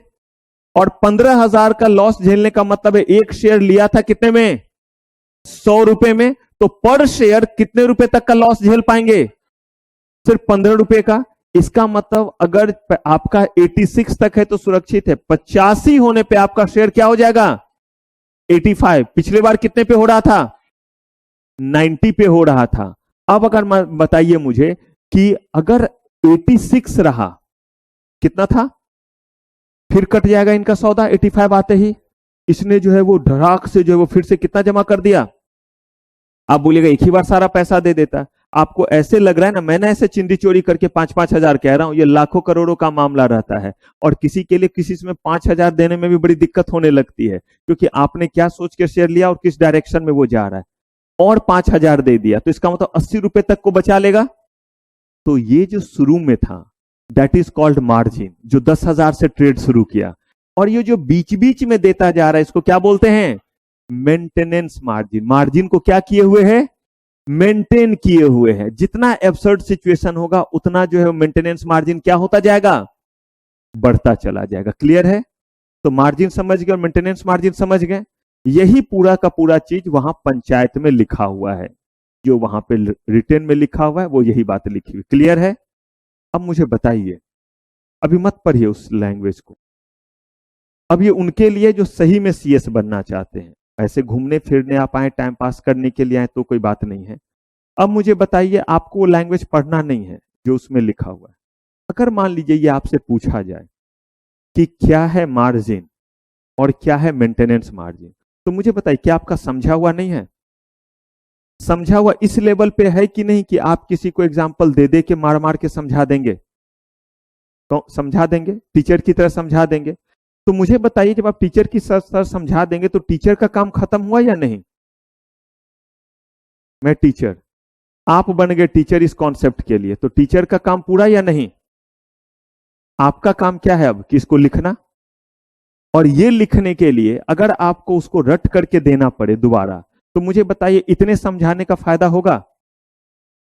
और 15,000 का लॉस झेलने का मतलब है एक शेयर लिया था कितने में, 100 रुपए में, तो पर शेयर कितने रुपए तक का लॉस झेल पाएंगे, सिर्फ 15 रुपए का। इसका मतलब अगर आपका 86 तक है तो सुरक्षित है, 85 होने पे आपका शेयर क्या हो जाएगा, 85। पिछले बार कितने पे हो रहा था, 90 पे हो रहा था। अब अगर बताइए मुझे कि अगर 86 रहा, कितना था, फिर कट जाएगा इनका सौदा 85 आते ही। इसने जो है वो धड़ाक से जो है वो फिर से कितना जमा कर दिया। आप बोलिएगा एक ही बार सारा पैसा दे देता। आपको ऐसे लग रहा है ना, मैंने ऐसे चिंदी चोरी करके 5-5 हजार कह रहा हूं, ये लाखों करोड़ों का मामला रहता है। और किसी के लिए किसी में 5 हजार देने में भी बड़ी दिक्कत होने लगती है, क्योंकि आपने क्या सोच के शेयर लिया और किस डायरेक्शन में वो जा रहा है। और 5 हजार दे दिया तो इसका मतलब 80 रुपए तक को बचा लेगा। तो ये जो शुरू में था दैट इज कॉल्ड मार्जिन, जो 10,000 से ट्रेड शुरू किया। और ये जो बीच बीच में देता जा रहा है इसको क्या बोलते हैं, मेंटेनेंस मार्जिन। मार्जिन को क्या किए हुए है, मेंटेन किए हुए हैं। जितना एब्सर्ड सिचुएशन होगा उतना जो है मेंटेनेंस मार्जिन क्या होता जाएगा, बढ़ता चला जाएगा। क्लियर है। तो मार्जिन समझ गए और मेंटेनेंस मार्जिन समझ गए। यही पूरा का पूरा चीज वहां पंचायत में लिखा हुआ है, जो वहां पे रिटेन में लिखा हुआ है वो यही बात लिखी हुई। क्लियर है। अब मुझे बताइए, अभी मत पढ़िए उस लैंग्वेज को, अब ये उनके लिए जो सही में सीएस बनना चाहते हैं। ऐसे घूमने फिरने आप आए, टाइम पास करने के लिए आए तो कोई बात नहीं है। अब मुझे बताइए, आपको वो लैंग्वेज पढ़ना नहीं है जो उसमें लिखा हुआ है। अगर मान लीजिए ये आपसे पूछा जाए कि क्या है मार्जिन और क्या है मेंटेनेंस मार्जिन, तो मुझे बताइए क्या आपका समझा हुआ नहीं है। समझा हुआ इस लेवल पे है कि नहीं कि आप किसी को एग्जाम्पल दे दे के मार मार के समझा देंगे, तो समझा देंगे, टीचर की तरह समझा देंगे। तो मुझे बताइए जब आप टीचर की सर समझा देंगे तो टीचर का काम खत्म हुआ या नहीं। मैं टीचर, आप बन गए टीचर इस कॉन्सेप्ट के लिए, तो टीचर का काम पूरा या नहीं। आपका काम क्या है अब, कि इसको लिखना। और ये लिखने के लिए अगर आपको उसको रट करके देना पड़े दोबारा, तो मुझे बताइए इतने समझाने का फायदा होगा।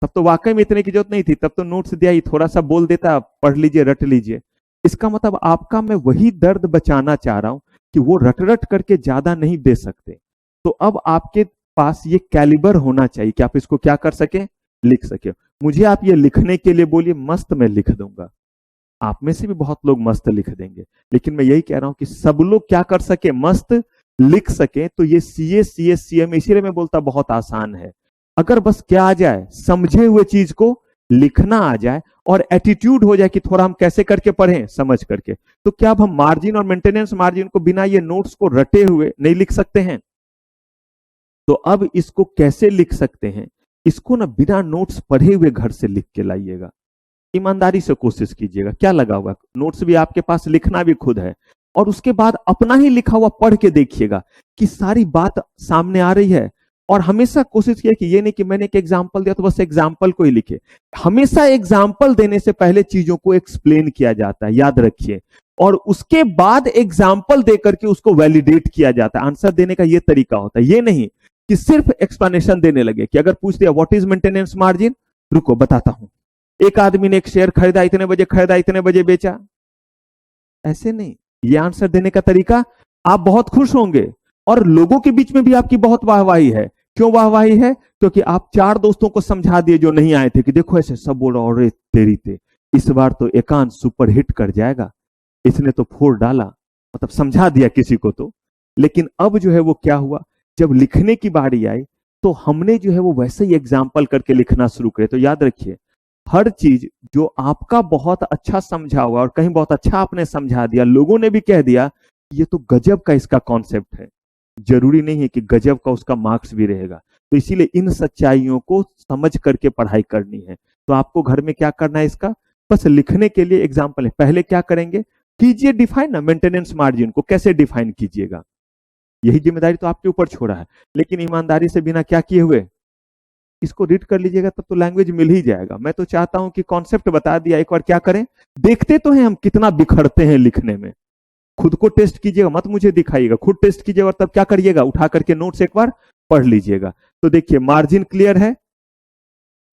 तब तो वाकई में इतने की जरूरत नहीं थी, तब तो नोट्स दिया ही, थोड़ा सा बोल देता, पढ़ लीजिए रट लीजिए। इसका मतलब आपका मैं वही दर्द बचाना चाह रहा हूं कि वो रट रट करके ज्यादा नहीं दे सकते। तो अब आपके पास ये कैलिबर होना चाहिए कि आप इसको क्या कर सके, लिख सके। मुझे आप ये लिखने के लिए बोलिए, मस्त मैं लिख दूंगा। आप में से भी बहुत लोग मस्त लिख देंगे, लेकिन मैं यही कह रहा हूं कि सब लोग क्या कर सके, मस्त लिख सके। तो ये सीए सीएस सीएम, इसीलिए मैं बोलता बहुत आसान है। अगर बस क्या आ जाए, समझे हुए चीज को लिखना आ जाए और एटीट्यूड हो जाए कि थोड़ा हम कैसे करके पढ़ें, समझ करके, तो क्या अब हम मार्जिन और मेंटेनेंस मार्जिन को बिना ये नोट्स को रटे हुए नहीं लिख सकते हैं। तो अब इसको कैसे लिख सकते हैं, इसको ना बिना नोट्स पढ़े हुए घर से लिख के लाइएगा। ईमानदारी से कोशिश कीजिएगा, क्या लगा हुआ, नोट्स भी आपके पास, लिखना भी खुद है। और उसके बाद अपना ही लिखा हुआ पढ़ के देखिएगा कि सारी बात सामने आ रही है। और हमेशा कोशिश किया कि ये नहीं कि मैंने एक एग्जाम्पल दिया तो बस एग्जाम्पल को ही लिखे। हमेशा एग्जाम्पल देने से पहले चीजों को एक्सप्लेन किया जाता है, याद रखिए। और उसके बाद एग्जाम्पल देकर के उसको वैलिडेट किया जाता है। आंसर देने का ये तरीका होता है, ये नहीं कि सिर्फ एक्सप्लेनेशन देने लगे। कि अगर पूछ दिया व्हाट इज मेंटेनेंस मार्जिन, रुको बताता हूं। एक आदमी ने एक शेयर खरीदा, इतने बजे खरीदा, इतने बजे बेचा, ऐसे नहीं। ये आंसर देने का तरीका, आप बहुत खुश होंगे और लोगों के बीच में भी आपकी बहुत वाहवाही है। क्यों वाहवाही है, क्योंकि आप 4 दोस्तों को समझा दिए जो नहीं आए थे कि देखो ऐसे सब बोल रहा, और तेरी ते इस बार तो एकांत सुपर हिट कर जाएगा, इसने तो फोड़ डाला, मतलब समझा दिया किसी को तो। लेकिन अब जो है वो क्या हुआ, जब लिखने की बारी आई तो हमने जो है वो वैसे ही एग्जाम्पल करके लिखना शुरू करे। तो याद रखिए, हर चीज जो आपका बहुत अच्छा समझा हुआ और कहीं बहुत अच्छा आपने समझा दिया, लोगों ने भी कह दिया ये तो गजब का इसका कॉन्सेप्ट है, जरूरी नहीं है कि गजब का उसका मार्क्स भी रहेगा। तो इसीलिए इन सच्चाइयों को समझ करके पढ़ाई करनी है। तो आपको घर में क्या करना है, इसका बस लिखने के लिए एग्जाम्पल है। पहले क्या करेंगे, कीजिए डिफाइन ना मेंटेनेंस मार्जिन को, कैसे डिफाइन कीजिएगा, यही जिम्मेदारी तो आपके ऊपर छोड़ा है। लेकिन ईमानदारी से बिना क्या किए हुए इसको रीड कर लीजिएगा, तब तो लैंग्वेज मिल ही जाएगा। मैं तो चाहता हूं कि कॉन्सेप्ट बता दिया, एक बार क्या करें, देखते तो हैं हम कितना बिखरते हैं लिखने में। खुद को टेस्ट कीजिएगा, मत मुझे दिखाइएगा, खुद टेस्ट कीजिएगा। और तब क्या करिएगा, उठा करके नोट्स एक बार पढ़ लीजिएगा। तो देखिए मार्जिन क्लियर है,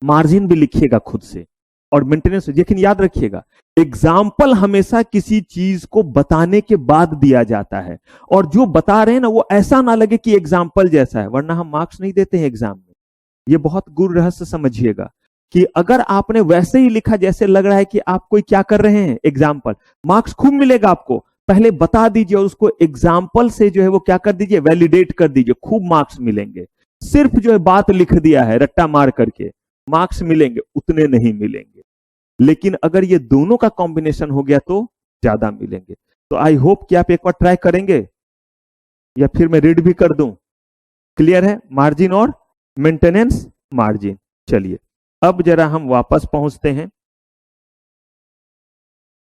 मार्जिन भी लिखिएगा खुद से और मेंटेनेंस। लेकिन याद रखिएगा, एग्जाम्पल हमेशा किसी चीज को बताने के बाद दिया जाता है। और जो बता रहे हैं ना, वो ऐसा ना लगे कि एग्जाम्पल जैसा है, वरना हम मार्क्स नहीं देते हैं एग्जाम में। ये बहुत गुरु रहस्य समझिएगा कि अगर आपने वैसे ही लिखा जैसे लग रहा है कि आप कोई क्या कर रहे हैं एग्जाम्पल, मार्क्स खूब मिलेगा आपको। पहले बता दीजिए और उसको एग्जाम्पल से जो है वो क्या कर दीजिए, वैलिडेट कर दीजिए, खूब मार्क्स मिलेंगे। सिर्फ जो है बात लिख दिया है रट्टा मार करके, मार्क्स मिलेंगे उतने नहीं मिलेंगे। लेकिन अगर ये दोनों का कॉम्बिनेशन हो गया तो ज्यादा मिलेंगे। तो आई होप कि आप एक बार ट्राई करेंगे, या फिर मैं रीड भी कर दूं। क्लियर है? मार्जिन और मेंटेनेंस मार्जिन। चलिए अब जरा हम वापस पहुंचते हैं,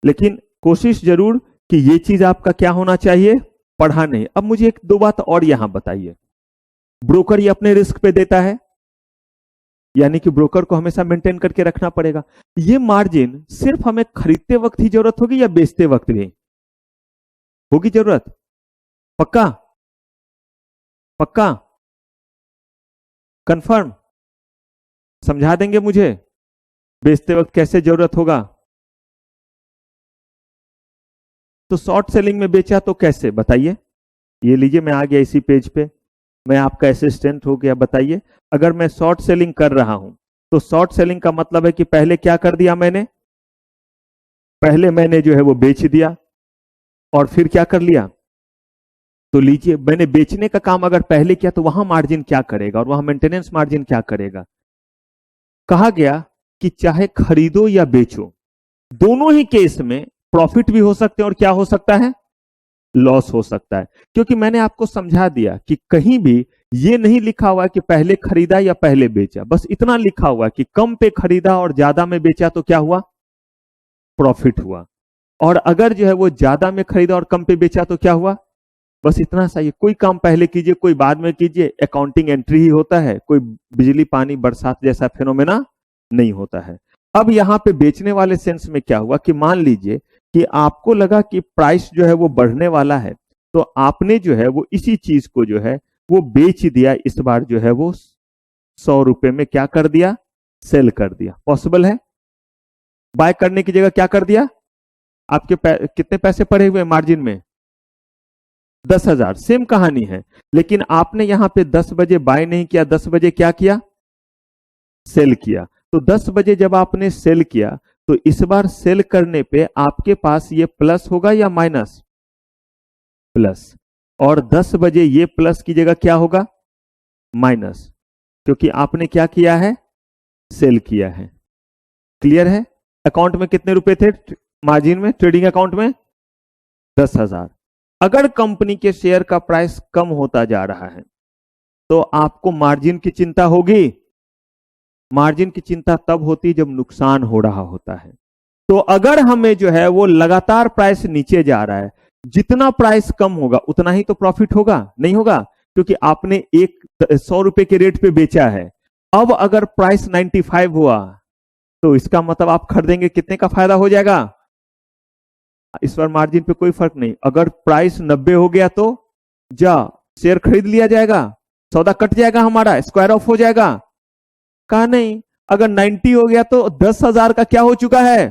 लेकिन कोशिश जरूर कि ये चीज आपका क्या होना चाहिए, पढ़ा नहीं। अब मुझे एक दो बात और यहां बताइए। ब्रोकर ये अपने रिस्क पे देता है, यानी कि ब्रोकर को हमेशा मेंटेन करके रखना पड़ेगा। ये मार्जिन सिर्फ हमें खरीदते वक्त ही जरूरत होगी या बेचते वक्त भी होगी जरूरत? पक्का? पक्का? कंफर्म? समझा देंगे मुझे बेचते वक्त कैसे जरूरत होगा? तो शॉर्ट सेलिंग में बेचा तो कैसे बताइए? ये लीजिए, मैं आ गया इसी पेज पे, मैं आपका असिस्टेंट हो गया। बताइए, अगर मैं शॉर्ट सेलिंग कर रहा हूं तो शॉर्ट सेलिंग का मतलब है कि पहले क्या कर दिया मैंने? पहले मैंने जो है वो बेच दिया, और फिर क्या कर लिया? तो लीजिए, मैंने बेचने का काम अगर पहले किया तो वहां मार्जिन क्या करेगा और वहां मेंटेनेंस मार्जिन क्या करेगा? कहा गया कि चाहे खरीदो या बेचो, दोनों ही केस में प्रॉफिट भी हो सकते हैं और क्या हो सकता है? लॉस हो सकता है। क्योंकि मैंने आपको समझा दिया कि कहीं भी ये नहीं लिखा हुआ है कि पहले खरीदा या पहले बेचा, बस इतना लिखा हुआ है कि कम पे खरीदा और ज्यादा में बेचा तो क्या हुआ? प्रॉफिट हुआ। और अगर जो है वो ज्यादा में खरीदा और कम पे बेचा तो क्या हुआ? बस इतना सा ही। कोई काम पहले कीजिए कोई बाद में कीजिए, अकाउंटिंग एंट्री ही होता है, कोई बिजली पानी बरसात जैसा फेनोमेना नहीं होता है। अब यहां पे बेचने वाले सेंस में क्या हुआ कि मान लीजिए कि आपको लगा कि प्राइस जो है वो बढ़ने वाला है, तो आपने जो है वो इसी चीज को जो है वो बेच दिया। इस बार जो है वो 100 रुपए में क्या कर दिया? सेल कर दिया। पॉसिबल है? बाय करने की जगह क्या कर दिया? आपके कितने पैसे पड़े हुए मार्जिन में? 10,000। सेम कहानी है, लेकिन आपने यहां पे 10 बजे बाय नहीं किया, 10 बजे क्या किया? सेल किया। तो 10 बजे जब आपने सेल किया तो इस बार सेल करने पे आपके पास ये प्लस होगा या माइनस? प्लस। और 10 बजे ये प्लस की जगह क्या होगा? माइनस, क्योंकि आपने क्या किया है? सेल किया है। क्लियर है? अकाउंट में कितने रुपए थे मार्जिन में, ट्रेडिंग अकाउंट में? 10,000। अगर कंपनी के शेयर का प्राइस कम होता जा रहा है तो आपको मार्जिन की चिंता होगी। मार्जिन की चिंता तब होती जब नुकसान हो रहा होता है। तो अगर हमें जो है वो लगातार प्राइस नीचे जा रहा है, जितना प्राइस कम होगा उतना ही तो प्रॉफिट होगा, नहीं होगा? क्योंकि आपने 100 रुपए के रेट पे बेचा है। अब अगर प्राइस 95 हुआ तो इसका मतलब आप खरीदेंगे, कितने का फायदा हो जाएगा? इस बार मार्जिन पे कोई फर्क नहीं। अगर प्राइस 90 हो गया तो जा शेयर खरीद लिया जाएगा, सौदा कट जाएगा, हमारा स्क्वायर ऑफ हो जाएगा। कहा नहीं, अगर 90 हो गया तो 10,000 का क्या हो चुका है?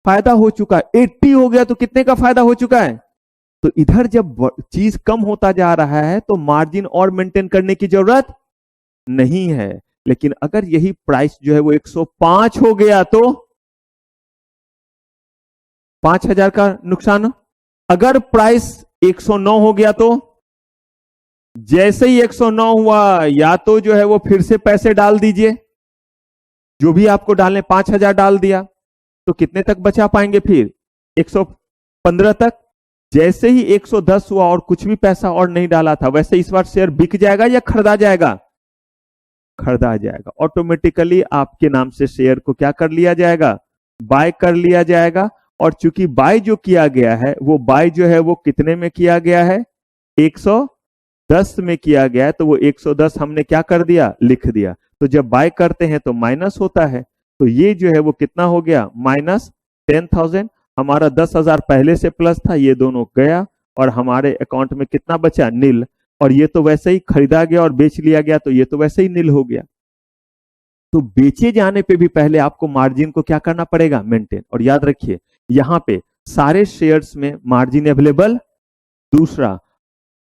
फायदा हो चुका है। 80 हो गया तो कितने का फायदा हो चुका है? तो इधर जब चीज कम होता जा रहा है तो मार्जिन और मेंटेन करने की जरूरत नहीं है। लेकिन अगर यही प्राइस जो है वो 105 हो गया तो 5,000 का नुकसान। अगर प्राइस 109 हो गया तो जैसे ही 109 हुआ, या तो जो है वो फिर से पैसे डाल दीजिए, जो भी आपको डालने, 5,000 डाल दिया तो कितने तक बचा पाएंगे? फिर 115 तक। जैसे ही 110 हुआ और कुछ भी पैसा और नहीं डाला था, वैसे इस बार शेयर बिक जाएगा या खरीदा जाएगा? खरीदा जाएगा। ऑटोमेटिकली आपके नाम से शेयर को क्या कर लिया जाएगा? बाय कर लिया जाएगा। और चूंकि बाय जो किया गया है वो बाय जो है वो कितने में किया गया है? 110 में किया गया है, तो वो 110 हमने क्या कर दिया? लिख दिया। तो जब बाय करते हैं तो माइनस होता है, तो ये जो है वो कितना हो गया? माइनस 10,000। हमारा 10,000 पहले से प्लस था, ये दोनों गया और हमारे अकाउंट में कितना बचा? नील। और ये तो वैसे ही खरीदा गया और बेच लिया गया, तो ये तो वैसे ही नील हो गया। तो बेचे जाने पे भी पहले आपको मार्जिन को क्या करना पड़ेगा? मेंटेन। और याद रखिए यहां पे सारे शेयर्स में मार्जिन अवेलेबल। दूसरा,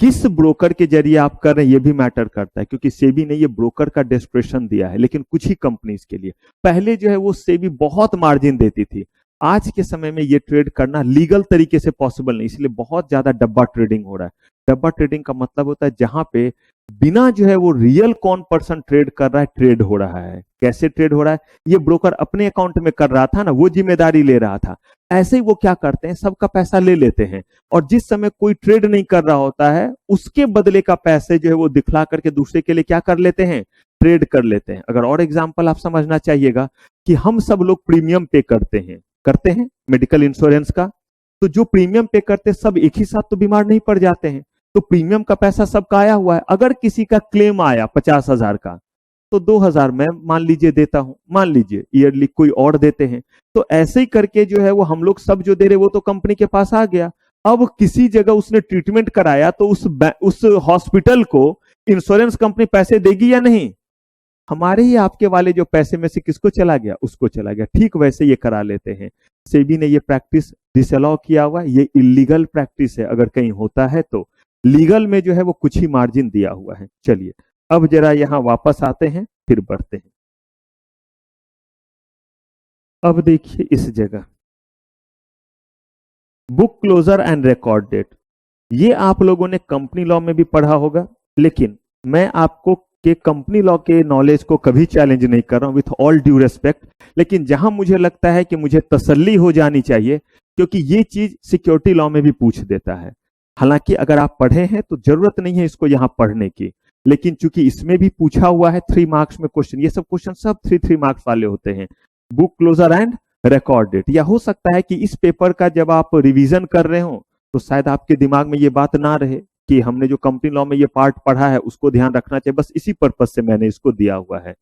किस ब्रोकर के जरिए आप कर रहे हैं ये भी मैटर करता है, क्योंकि सेबी ने ये ब्रोकर का डिस्क्रिप्शन दिया है, लेकिन कुछ ही कंपनीज के लिए। पहले जो है वो सेबी बहुत मार्जिन देती थी। आज के समय में ये ट्रेड करना लीगल तरीके से पॉसिबल नहीं, इसलिए बहुत ज्यादा डब्बा ट्रेडिंग हो रहा है। डब्बा ट्रेडिंग का मतलब होता है जहां पे बिना जो है वो रियल कौन पर्सन ट्रेड कर रहा है, ट्रेड हो रहा है। कैसे ट्रेड हो रहा है? ये ब्रोकर अपने अकाउंट में कर रहा था ना, वो जिम्मेदारी ले रहा था। ऐसे ही वो क्या करते हैं, सबका पैसा ले लेते हैं और जिस समय कोई ट्रेड नहीं कर रहा होता है उसके बदले का पैसे जो है वो दिखला करके दूसरे के लिए क्या कर लेते हैं, ट्रेड कर लेते हैं। अगर और एग्जांपल आप समझना चाहिएगा कि हम सब लोग प्रीमियम पे करते हैं मेडिकल इंश्योरेंस का, तो जो प्रीमियम पे करते सब एक ही साथ तो बीमार नहीं पड़ जाते हैं, तो प्रीमियम का पैसा सबका आया हुआ है। अगर किसी का क्लेम आया 50,000 का तो 2,000 मैं मान लीजिए देता हूं, मान लीजिए ईयरली कोई और देते हैं, तो ऐसे ही करके जो है वो हम लोग सब जो दे रहे वो तो कंपनी के पास आ गया। अब किसी जगह उसने ट्रीटमेंट कराया तो उस हॉस्पिटल को इंश्योरेंस कंपनी पैसे देगी या नहीं? हमारे ही आपके वाले जो पैसे में से किसको चला गया, उसको चला गया। ठीक वैसे ये करा लेते हैं। सेबी ने ये प्रैक्टिस डिसअलाउ किया हुआ, ये इलीगल प्रैक्टिस है। अगर कहीं होता है तो लीगल में जो है वो कुछ ही मार्जिन दिया हुआ है। चलिए अब जरा यहां वापस आते हैं, फिर बढ़ते हैं। अब देखिए इस जगह book closure and record date, ये आप लोगों ने कंपनी लॉ में भी पढ़ा होगा, लेकिन मैं आपको के कंपनी लॉ के नॉलेज को कभी चैलेंज नहीं कर रहा हूं, विथ ऑल ड्यू रेस्पेक्ट। लेकिन जहां मुझे लगता है कि मुझे तसल्ली हो जानी चाहिए, क्योंकि ये चीज सिक्योरिटी लॉ में भी पूछ देता है। हालांकि अगर आप पढ़े हैं तो जरूरत नहीं है इसको यहां पढ़ने की, लेकिन चूंकि इसमें भी पूछा हुआ है 3 मार्क्स में क्वेश्चन, ये सब क्वेश्चन सब 3 मार्क्स वाले होते हैं। Book closure and record date, या हो सकता है कि इस पेपर का जब आप रिवीजन कर रहे हो तो शायद आपके दिमाग में ये बात ना रहे कि हमने जो कंपनी लॉ में ये पार्ट पढ़ा है उसको ध्यान रखना चाहिए, बस इसी पर्पज से मैंने इसको दिया हुआ है।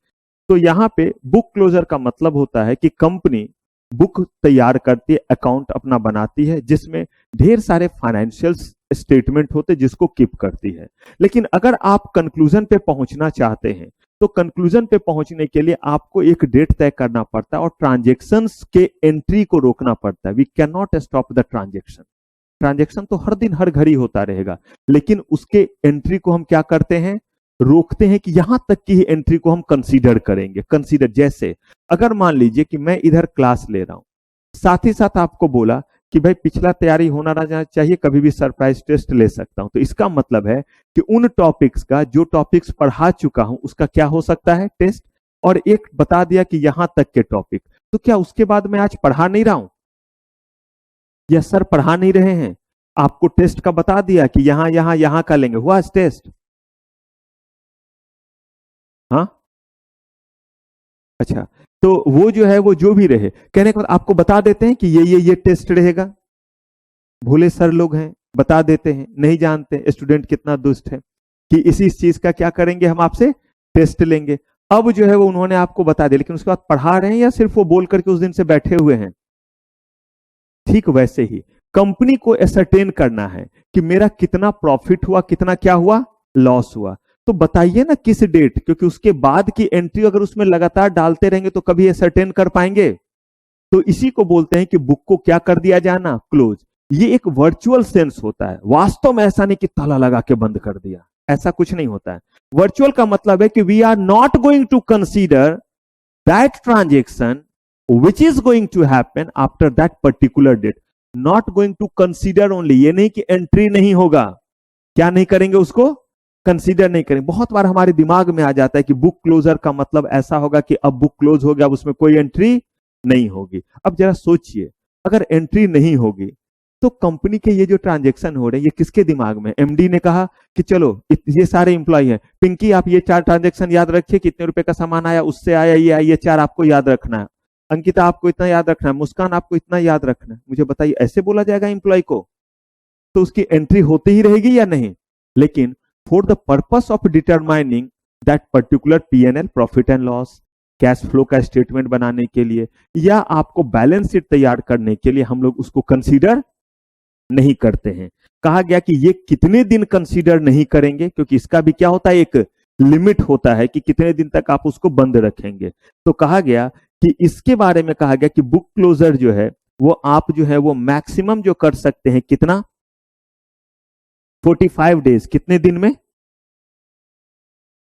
तो यहाँ पे बुक क्लोजर का मतलब होता है कि कंपनी बुक तैयार करती है, अकाउंट अपना बनाती है, जिसमें ढेर सारे फाइनेंशियल स्टेटमेंट होते जिसको कीप करती है। लेकिन अगर आप कंक्लूजन पे पहुंचना चाहते हैं तो कंक्लूजन पे पहुंचने के लिए आपको एक डेट तय करना पड़ता है और ट्रांजेक्शन्स के एंट्री को रोकना पड़ता है। We can not stop the transaction. Transaction तो हर दिन हर घड़ी होता रहेगा, लेकिन उसके एंट्री को हम क्या करते हैं, रोकते हैं कि यहां तक की एंट्री को हम कंसीडर करेंगे। कंसीडर जैसे अगर मान लीजिए कि मैं इधर क्लास ले रहा हूं, साथ ही साथ आपको बोला कि भाई पिछला तैयारी होना ना चाहिए, कभी भी सरप्राइज टेस्ट ले सकता हूं, तो इसका मतलब है कि उन टॉपिक्स का जो टॉपिक्स पढ़ा चुका हूं उसका क्या हो सकता है, टेस्ट। और एक बता दिया कि यहां तक के टॉपिक, तो क्या उसके बाद मैं आज पढ़ा नहीं रहा हूं, या सर पढ़ा नहीं रहे हैं? आपको टेस्ट का बता दिया कि यहां यहां यहां का लेंगे, हुआ टेस्ट? हाँ अच्छा, तो वो जो है वो जो भी रहे, कहने के बाद आपको बता देते हैं कि ये टेस्ट रहेगा। भोले सर लोग हैं, बता देते हैं, नहीं जानते स्टूडेंट कितना दुष्ट है कि इसी चीज का क्या करेंगे, हम आपसे टेस्ट लेंगे। अब जो है वो उन्होंने आपको बता दिया, लेकिन उसके बाद पढ़ा रहे हैं या सिर्फ वो बोल करके उस दिन से बैठे हुए हैं? ठीक वैसे ही कंपनी को एसरटेन करना है कि मेरा कितना प्रॉफिट हुआ, कितना क्या हुआ, लॉस हुआ। तो बताइए ना किस डेट, क्योंकि उसके बाद की एंट्री अगर उसमें लगातार डालते रहेंगे तो कभी एसरटेन कर पाएंगे? तो इसी को बोलते हैं कि बुक को क्या कर दिया जाना, क्लोज। ये एक वर्चुअल सेंस होता है, वास्तव में ऐसा नहीं कि ताला लगा के बंद कर दिया, ऐसा कुछ नहीं होता है। वर्चुअल का मतलब है कि we are not going to consider that transaction which is going to happen after that particular date, not going to consider only। ये नहीं कि एंट्री नहीं होगा, क्या नहीं करेंगे, उसको कंसीडर नहीं करेंगे। बहुत बार हमारे दिमाग में आ जाता है कि बुक क्लोजर का मतलब ऐसा होगा कि अब बुक क्लोज हो गया, अब उसमें कोई एंट्री नहीं होगी। अब जरा सोचिए, अगर एंट्री नहीं होगी तो कंपनी के ये जो ट्रांजेक्शन हो रहे हैं ये किसके दिमाग में? एमडी ने कहा कि चलो ये सारे इंप्लॉय हैं, पिंकी आप ये 4 ट्रांजेक्शन याद रखिए, कितने रुपए का सामान आया, उससे आया, ये 4 आपको याद रखना है। अंकिता आपको इतना याद रखना है, मुस्कान आपको इतना याद रखना है। मुझे बताइए ऐसे बोला जाएगा एम्प्लॉय को? तो उसकी एंट्री होती ही रहेगी या नहीं? लेकिन for the purpose of determining that particular PNL, profit and loss, cash flow का स्टेटमेंट बनाने के लिए या आपको बैलेंस शीट तैयार करने के लिए हम लोग उसको कंसीडर नहीं करते हैं। कहा गया कि ये कितने दिन कंसीडर नहीं करेंगे, क्योंकि इसका भी क्या होता है, एक लिमिट होता है कि कितने दिन तक आप उसको बंद रखेंगे। तो कहा गया कि इसके बारे में कहा गया कि बुक क्लोजर जो है वो आप जो है वो मैक्सिमम जो कर सकते हैं, कितना, 45 डेज, कितने दिन में,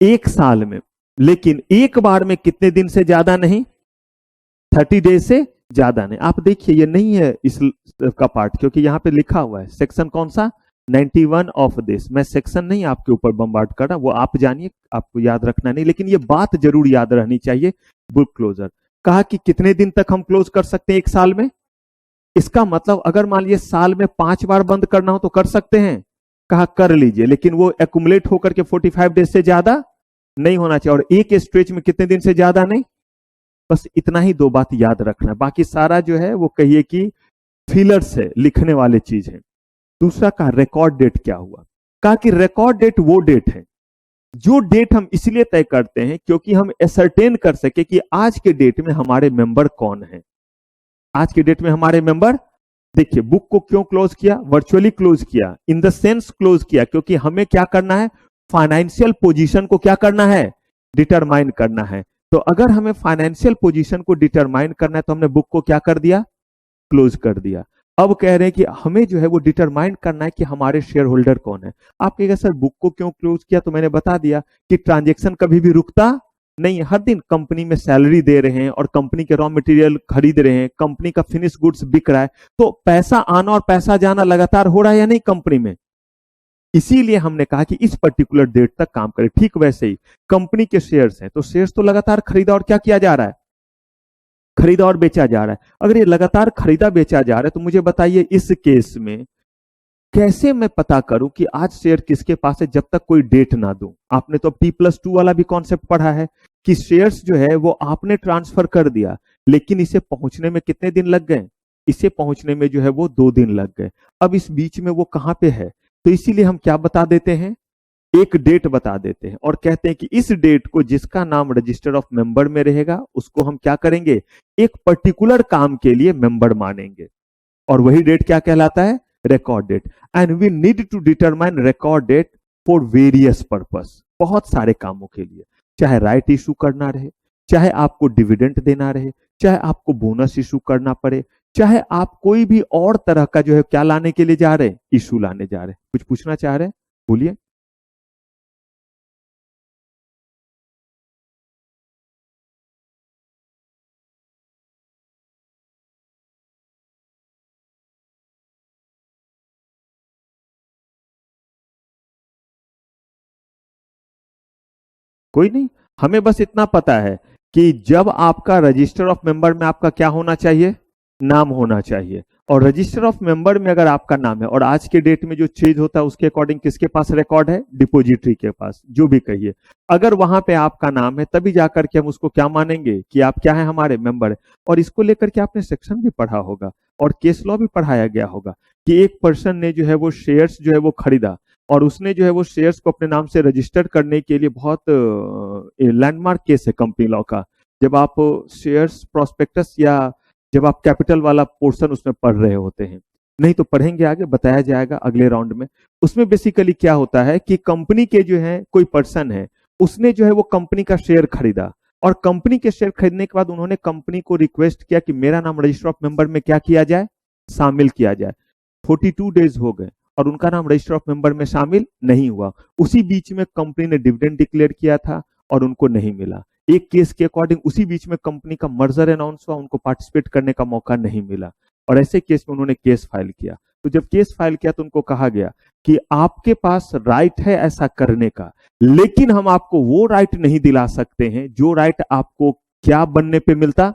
1 साल में। लेकिन एक बार में कितने दिन से ज्यादा नहीं, 30 डेज से ज्यादा नहीं। आप देखिए ये नहीं है इस का पार्ट, क्योंकि यहां पे लिखा हुआ है सेक्शन कौन सा, 91 ऑफ दिस, मैं सेक्शन नहीं आपके ऊपर बम्बार्ड कर रहा, वो आप जानिए, आपको याद रखना नहीं, लेकिन ये बात जरूर याद रहनी चाहिए। बुक क्लोजर कहा कि कितने दिन तक हम क्लोज कर सकते हैं एक साल में। इसका मतलब अगर मान लीजिए साल में 5 बार बंद करना हो तो कर सकते हैं, कहा कर लीजिए, लेकिन वो एक्यूमुलेट होकर के 45 डेज से ज्यादा नहीं होना चाहिए, और एक स्ट्रेच में कितने दिन से ज्यादा नहीं। बस इतना ही दो बात याद रखना है, बाकी सारा जो है वो कहिए कि फिलर्स है, लिखने वाले चीज है। दूसरा कहा रिकॉर्ड डेट क्या हुआ, कहा कि रिकॉर्ड डेट वो डेट है जो डेट हम इसलिए तय करते हैं क्योंकि हम एसरटेन कर सके कि आज के डेट में हमारे मेंबर कौन है। आज के डेट में हमारे मेंबर, देखिए बुक को क्यों क्लोज किया, वर्चुअली क्लोज किया, इन द सेंस क्लोज किया क्योंकि हमें क्या करना है, फाइनेंशियल पोजीशन को क्या करना है, डिटरमाइन करना है। तो अगर हमें फाइनेंशियल पोजीशन को डिटरमाइन करना है तो हमने बुक को क्या कर दिया, क्लोज कर दिया। अब कह रहे हैं कि हमें जो है वो डिटरमाइन करना है कि हमारे शेयर होल्डर कौन है। आप कहेंगे सर बुक को क्यों क्लोज किया, तो मैंने बता दिया कि ट्रांजेक्शन कभी भी रुकता नहीं, हर दिन कंपनी में सैलरी दे रहे हैं और कंपनी के रॉ मटेरियल खरीद रहे हैं, कंपनी का फिनिश गुड्स बिक रहा है, तो पैसा आना और पैसा जाना लगातार हो रहा है या नहीं कंपनी में। इसीलिए हमने कहा कि इस पर्टिकुलर डेट तक काम करें। ठीक वैसे ही कंपनी के शेयर्स हैं तो शेयर्स तो लगातार खरीदा और क्या किया जा रहा है, खरीदा और बेचा जा रहा है। अगर ये लगातार खरीदा बेचा जा रहा है तो मुझे बताइए इस केस में कैसे मैं पता करूं कि आज शेयर किसके पास है जब तक कोई डेट ना दूं। आपने तो T+2 वाला भी कॉन्सेप्ट पढ़ा है कि शेयर्स जो है वो आपने ट्रांसफर कर दिया, लेकिन इसे पहुंचने में कितने दिन लग गए, इसे पहुंचने में जो है वो 2 दिन लग गए। अब इस बीच में वो कहां पे है, तो इसीलिए हम क्या बता देते हैं, एक डेट बता देते हैं और कहते हैं कि इस डेट को जिसका नाम रजिस्टर ऑफ मेंबर में रहेगा उसको हम क्या करेंगे, एक पर्टिकुलर काम के लिए मेंबर मानेंगे, और वही डेट क्या कहलाता है, record date. And we need to determine record date for various purpose, बहुत सारे कामों के लिए, चाहे राइट इशू करना रहे, चाहे आपको डिविडेंड देना रहे, चाहे आपको बोनस इशू करना पड़े, चाहे आप कोई भी और तरह का जो है क्या लाने के लिए जा रहे हैं, इशू लाने जा रहे हैं। कुछ पूछना चाह रहे हैं, बोलिए। कोई नहीं, हमें बस इतना पता है कि जब आपका रजिस्टर ऑफ मेंबर में आपका क्या होना चाहिए, नाम होना चाहिए, और रजिस्टर ऑफ मेंबर में अगर आपका नाम है और आज के डेट में जो चेंज होता है उसके अकॉर्डिंग किसके पास रिकॉर्ड है, डिपोजिटरी के पास, जो भी कहिए, अगर वहां पे आपका नाम है तभी जाकर के हम उसको क्या मानेंगे कि आप क्या है, हमारे मेंबर है। और इसको लेकर के आपने सेक्शन भी पढ़ा होगा और केस लॉ भी पढ़ाया गया होगा कि एक पर्सन ने जो है वो शेयर्स जो है वो खरीदा और उसने जो है वो शेयर्स को अपने नाम से रजिस्टर करने के लिए बहुत लैंडमार्क केस है कंपनी लॉ का। जब आप शेयर्स प्रोस्पेक्टस या जब आप कैपिटल वाला पोर्शन उसमें पढ़ रहे होते हैं, नहीं तो पढ़ेंगे आगे, बताया जाएगा अगले राउंड में। उसमें बेसिकली क्या होता है कि कंपनी के जो है कोई पर्सन है, उसने जो है वो कंपनी का शेयर खरीदा और कंपनी के शेयर खरीदने के बाद उन्होंने कंपनी को रिक्वेस्ट किया कि मेरा नाम रजिस्टर ऑफ मेंबर में क्या किया जाए, शामिल किया जाए। 42 डेज हो गए और उनका नाम रजिस्टर ऑफ मेंबर में शामिल नहीं हुआ। उसी बीच में कंपनी ने डिविडेंड डिक्लेयर किया था और उनको नहीं मिला। एक केस के अकॉर्डिंग उसी बीच में कंपनी का मर्जर अनाउंस हुआ, उनको पार्टिसिपेट करने का मौका नहीं मिला और ऐसे केस में उन्होंने केस फाइल किया। तो जब केस फाइल किया तो उनको कहा गया कि आपके पास राइट है ऐसा करने का, लेकिन हम आपको वो राइट नहीं दिला सकते हैं जो राइट आपको क्या बनने पे मिलता,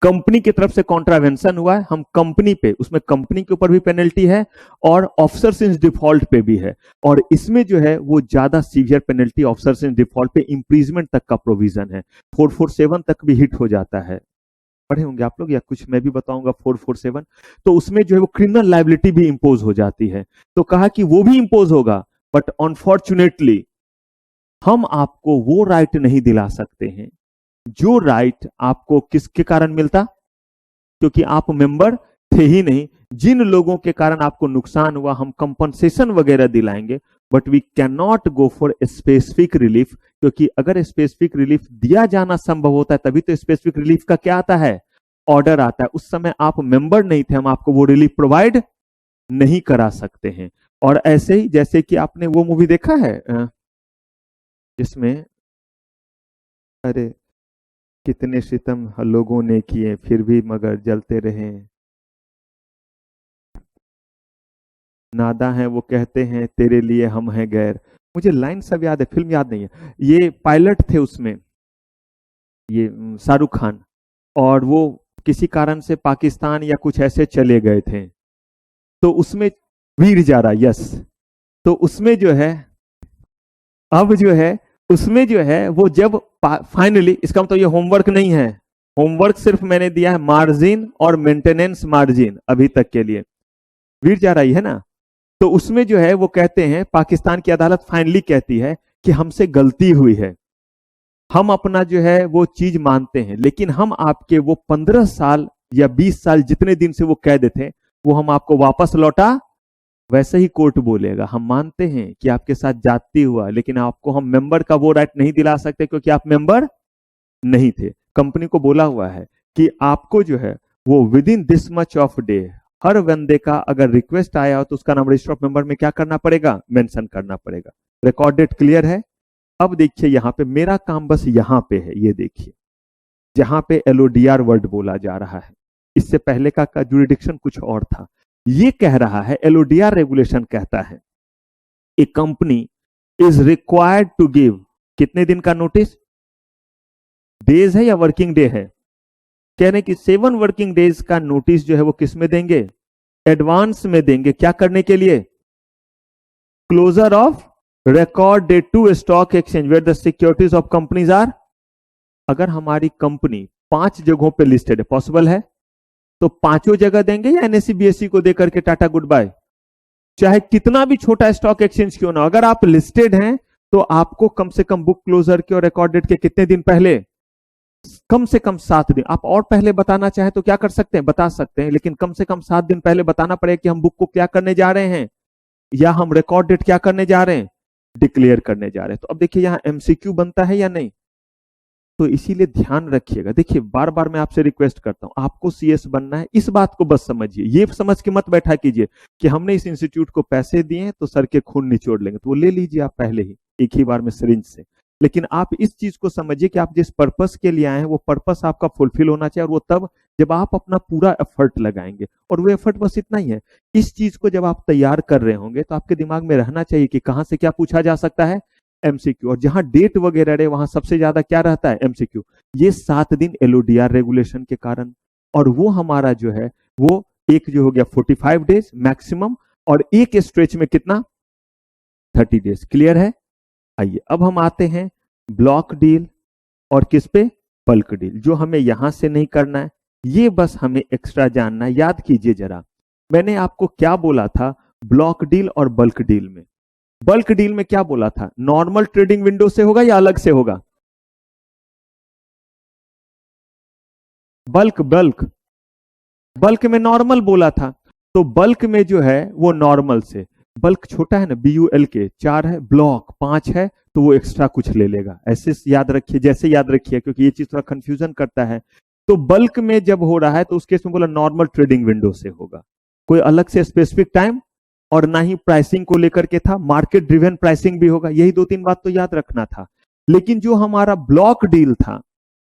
कंपनी की तरफ से कॉन्ट्रावेंशन हुआ है, हम कंपनी पे, उसमें कंपनी के ऊपर भी पेनल्टी है और ऑफिसर्स इन डिफॉल्ट पे भी है, और इसमें जो है वो ज्यादा severe penalty officers in default पे इंप्रीजमेंट तक का प्रोविजन है, 447 तक भी हिट हो जाता है। पढ़े होंगे आप लोग या कुछ मैं भी बताऊंगा 447। तो उसमें जो है वो क्रिमिनल लायबिलिटी भी इंपोज हो जाती है। तो कहा कि वो भी इंपोज होगा, बट अनफॉर्चुनेटली हम आपको वो राइट नहीं दिला सकते हैं जो राइट आपको किसके कारण मिलता, क्योंकि आप मेंबर थे ही नहीं। जिन लोगों के कारण आपको नुकसान हुआ हम कंपनसेशन वगैरह दिलाएंगे, but we can not go for specific relief, क्योंकि अगर स्पेसिफिक रिलीफ दिया जाना संभव होता है तभी तो स्पेसिफिक रिलीफ का क्या आता है, ऑर्डर आता है। उस समय आप मेंबर नहीं थे, हम आपको वो रिलीफ प्रोवाइड नहीं करा सकते हैं। और ऐसे ही जैसे कि आपने वो मूवी देखा है जिसमें, अरे कितने सितम लोगों ने किए फिर भी मगर जलते रहे, नादा है वो कहते हैं तेरे लिए हम हैं गैर। मुझे लाइन सब याद है, फिल्म याद नहीं है। ये पायलट थे उसमें, ये शाहरुख खान, और वो किसी कारण से पाकिस्तान या कुछ ऐसे चले गए थे, तो उसमें वीर जारा, यस, तो उसमें जो है, अब जो है उसमें जो है वो जब फाइनली, इसका मतलब ये होमवर्क नहीं है, होमवर्क सिर्फ मैंने दिया है मार्जिन और मेंटेनेंस मार्जिन अभी तक के लिए, वीर जारा ही है ना। तो उसमें जो है वो कहते हैं, पाकिस्तान की अदालत फाइनली कहती है कि हमसे गलती हुई है, हम अपना जो है वो चीज मानते हैं, लेकिन हम आपके वो 15 साल या 20 साल जितने दिन से वो कैद थे वो हम आपको वापस लौटा। वैसे ही कोर्ट बोलेगा, हम मानते हैं कि आपके साथ जाती हुआ, लेकिन आपको हम मेंबर का वो राइट नहीं दिला सकते क्योंकि आप मेंबर नहीं थे। कंपनी को बोला हुआ है कि आपको जो है वो within this much of day, हर बंदे का अगर रिक्वेस्ट आया हो तो उसका नाम रजिस्टर ऑफ मेंबर में क्या करना पड़ेगा, मेंशन करना पड़ेगा। रिकॉर्डेड, क्लियर है। अब देखिए यहाँ पे मेरा काम बस यहाँ पे है, ये देखिए जहां पे एलओडीआर वर्ड बोला जा रहा है, इससे पहले का जुरिडिक्शन कुछ और था। ये कह रहा है, एलओडीआर रेगुलेशन कहता है a company is required to give, कितने दिन का नोटिस, डेज है या वर्किंग डे है, कह रहे हैं कि 7 वर्किंग डेज का नोटिस जो है वो किस में देंगे, एडवांस में देंगे। क्या करने के लिए, closure of record date to stock exchange where the securities of companies are. अगर हमारी कंपनी 5 जगहों पे लिस्टेड है, पॉसिबल है, तो 5 जगह देंगे या एनएससी बीएससी को देकर के टाटा गुड बाय, चाहे कितना भी छोटा स्टॉक एक्सचेंज क्यों ना। अगर आप लिस्टेड हैं तो आपको कम से कम बुक क्लोजर के और रिकॉर्ड डेट के कितने दिन पहले, कम से कम 7 दिन। आप और पहले बताना चाहे तो क्या कर सकते हैं, बता सकते हैं, लेकिन कम से कम 7 दिन पहले बताना पड़ेगा कि हम बुक को क्या करने जा रहे हैं, या हम रिकॉर्ड डेट क्या करने जा रहे हैं, डिक्लेयर करने जा रहे हैं। तो अब देखिए यहां एमसीक्यू बनता है या नहीं, तो इसीलिए ध्यान रखिएगा। देखिए बार बार मैं आपसे रिक्वेस्ट करता हूं, आपको सीएस बनना है, इस बात को बस समझिए, ये समझ के मत बैठा कीजिए कि हमने इस इंस्टीट्यूट को पैसे दिए तो सर के खून निचोड़ लेंगे, तो वो ले लीजिए आप पहले ही एक ही बार में सिरिंज से। लेकिन आप इस चीज को समझिए कि आप जिस पर्पस के लिए आए हैं वो पर्पस आपका फुलफिल होना चाहिए, और वो तब जब आप अपना पूरा एफर्ट लगाएंगे। और वो एफर्ट बस इतना ही है, इस चीज को जब आप तैयार कर रहे होंगे तो आपके दिमाग में रहना चाहिए कि कहां से क्या पूछा जा सकता है, एमसीक्यू। और जहां डेट वगैरह रहे वहां सबसे ज्यादा क्या रहता है, एमसीक्यू। ये 7 दिन एलओडीआर रेगुलेशन के कारण, और वो हमारा जो है वो एक जो हो गया 45 डेज मैक्सिमम, और एक स्ट्रेच में कितना, 30 डेज। क्लियर है। आइए अब हम आते हैं ब्लॉक डील और किस पे, बल्क डील, जो हमें यहां से नहीं करना है, ये बस हमें एक्स्ट्रा जानना है। याद कीजिए जरा, मैंने आपको क्या बोला था ब्लॉक डील और बल्क डील में। बल्क डील में क्या बोला था, नॉर्मल ट्रेडिंग विंडो से होगा या अलग से होगा, बल्क बल्क बल्क में नॉर्मल बोला था, तो बल्क में जो है वो नॉर्मल से, बल्क छोटा है ना, BUL के 4 है, ब्लॉक 5 है, तो वो एक्स्ट्रा कुछ ले लेगा। ऐसे याद रखिए, जैसे याद रखिए, क्योंकि ये चीज थोड़ा कंफ्यूजन करता है। तो बल्क में जब हो रहा है तो उस केस में बोला नॉर्मल ट्रेडिंग विंडो से होगा, कोई अलग से स्पेसिफिक टाइम, और ना ही प्राइसिंग को लेकर के था, मार्केट ड्रिवन प्राइसिंग भी होगा। यही 2-3 बात तो याद रखना था। लेकिन जो हमारा ब्लॉक डील था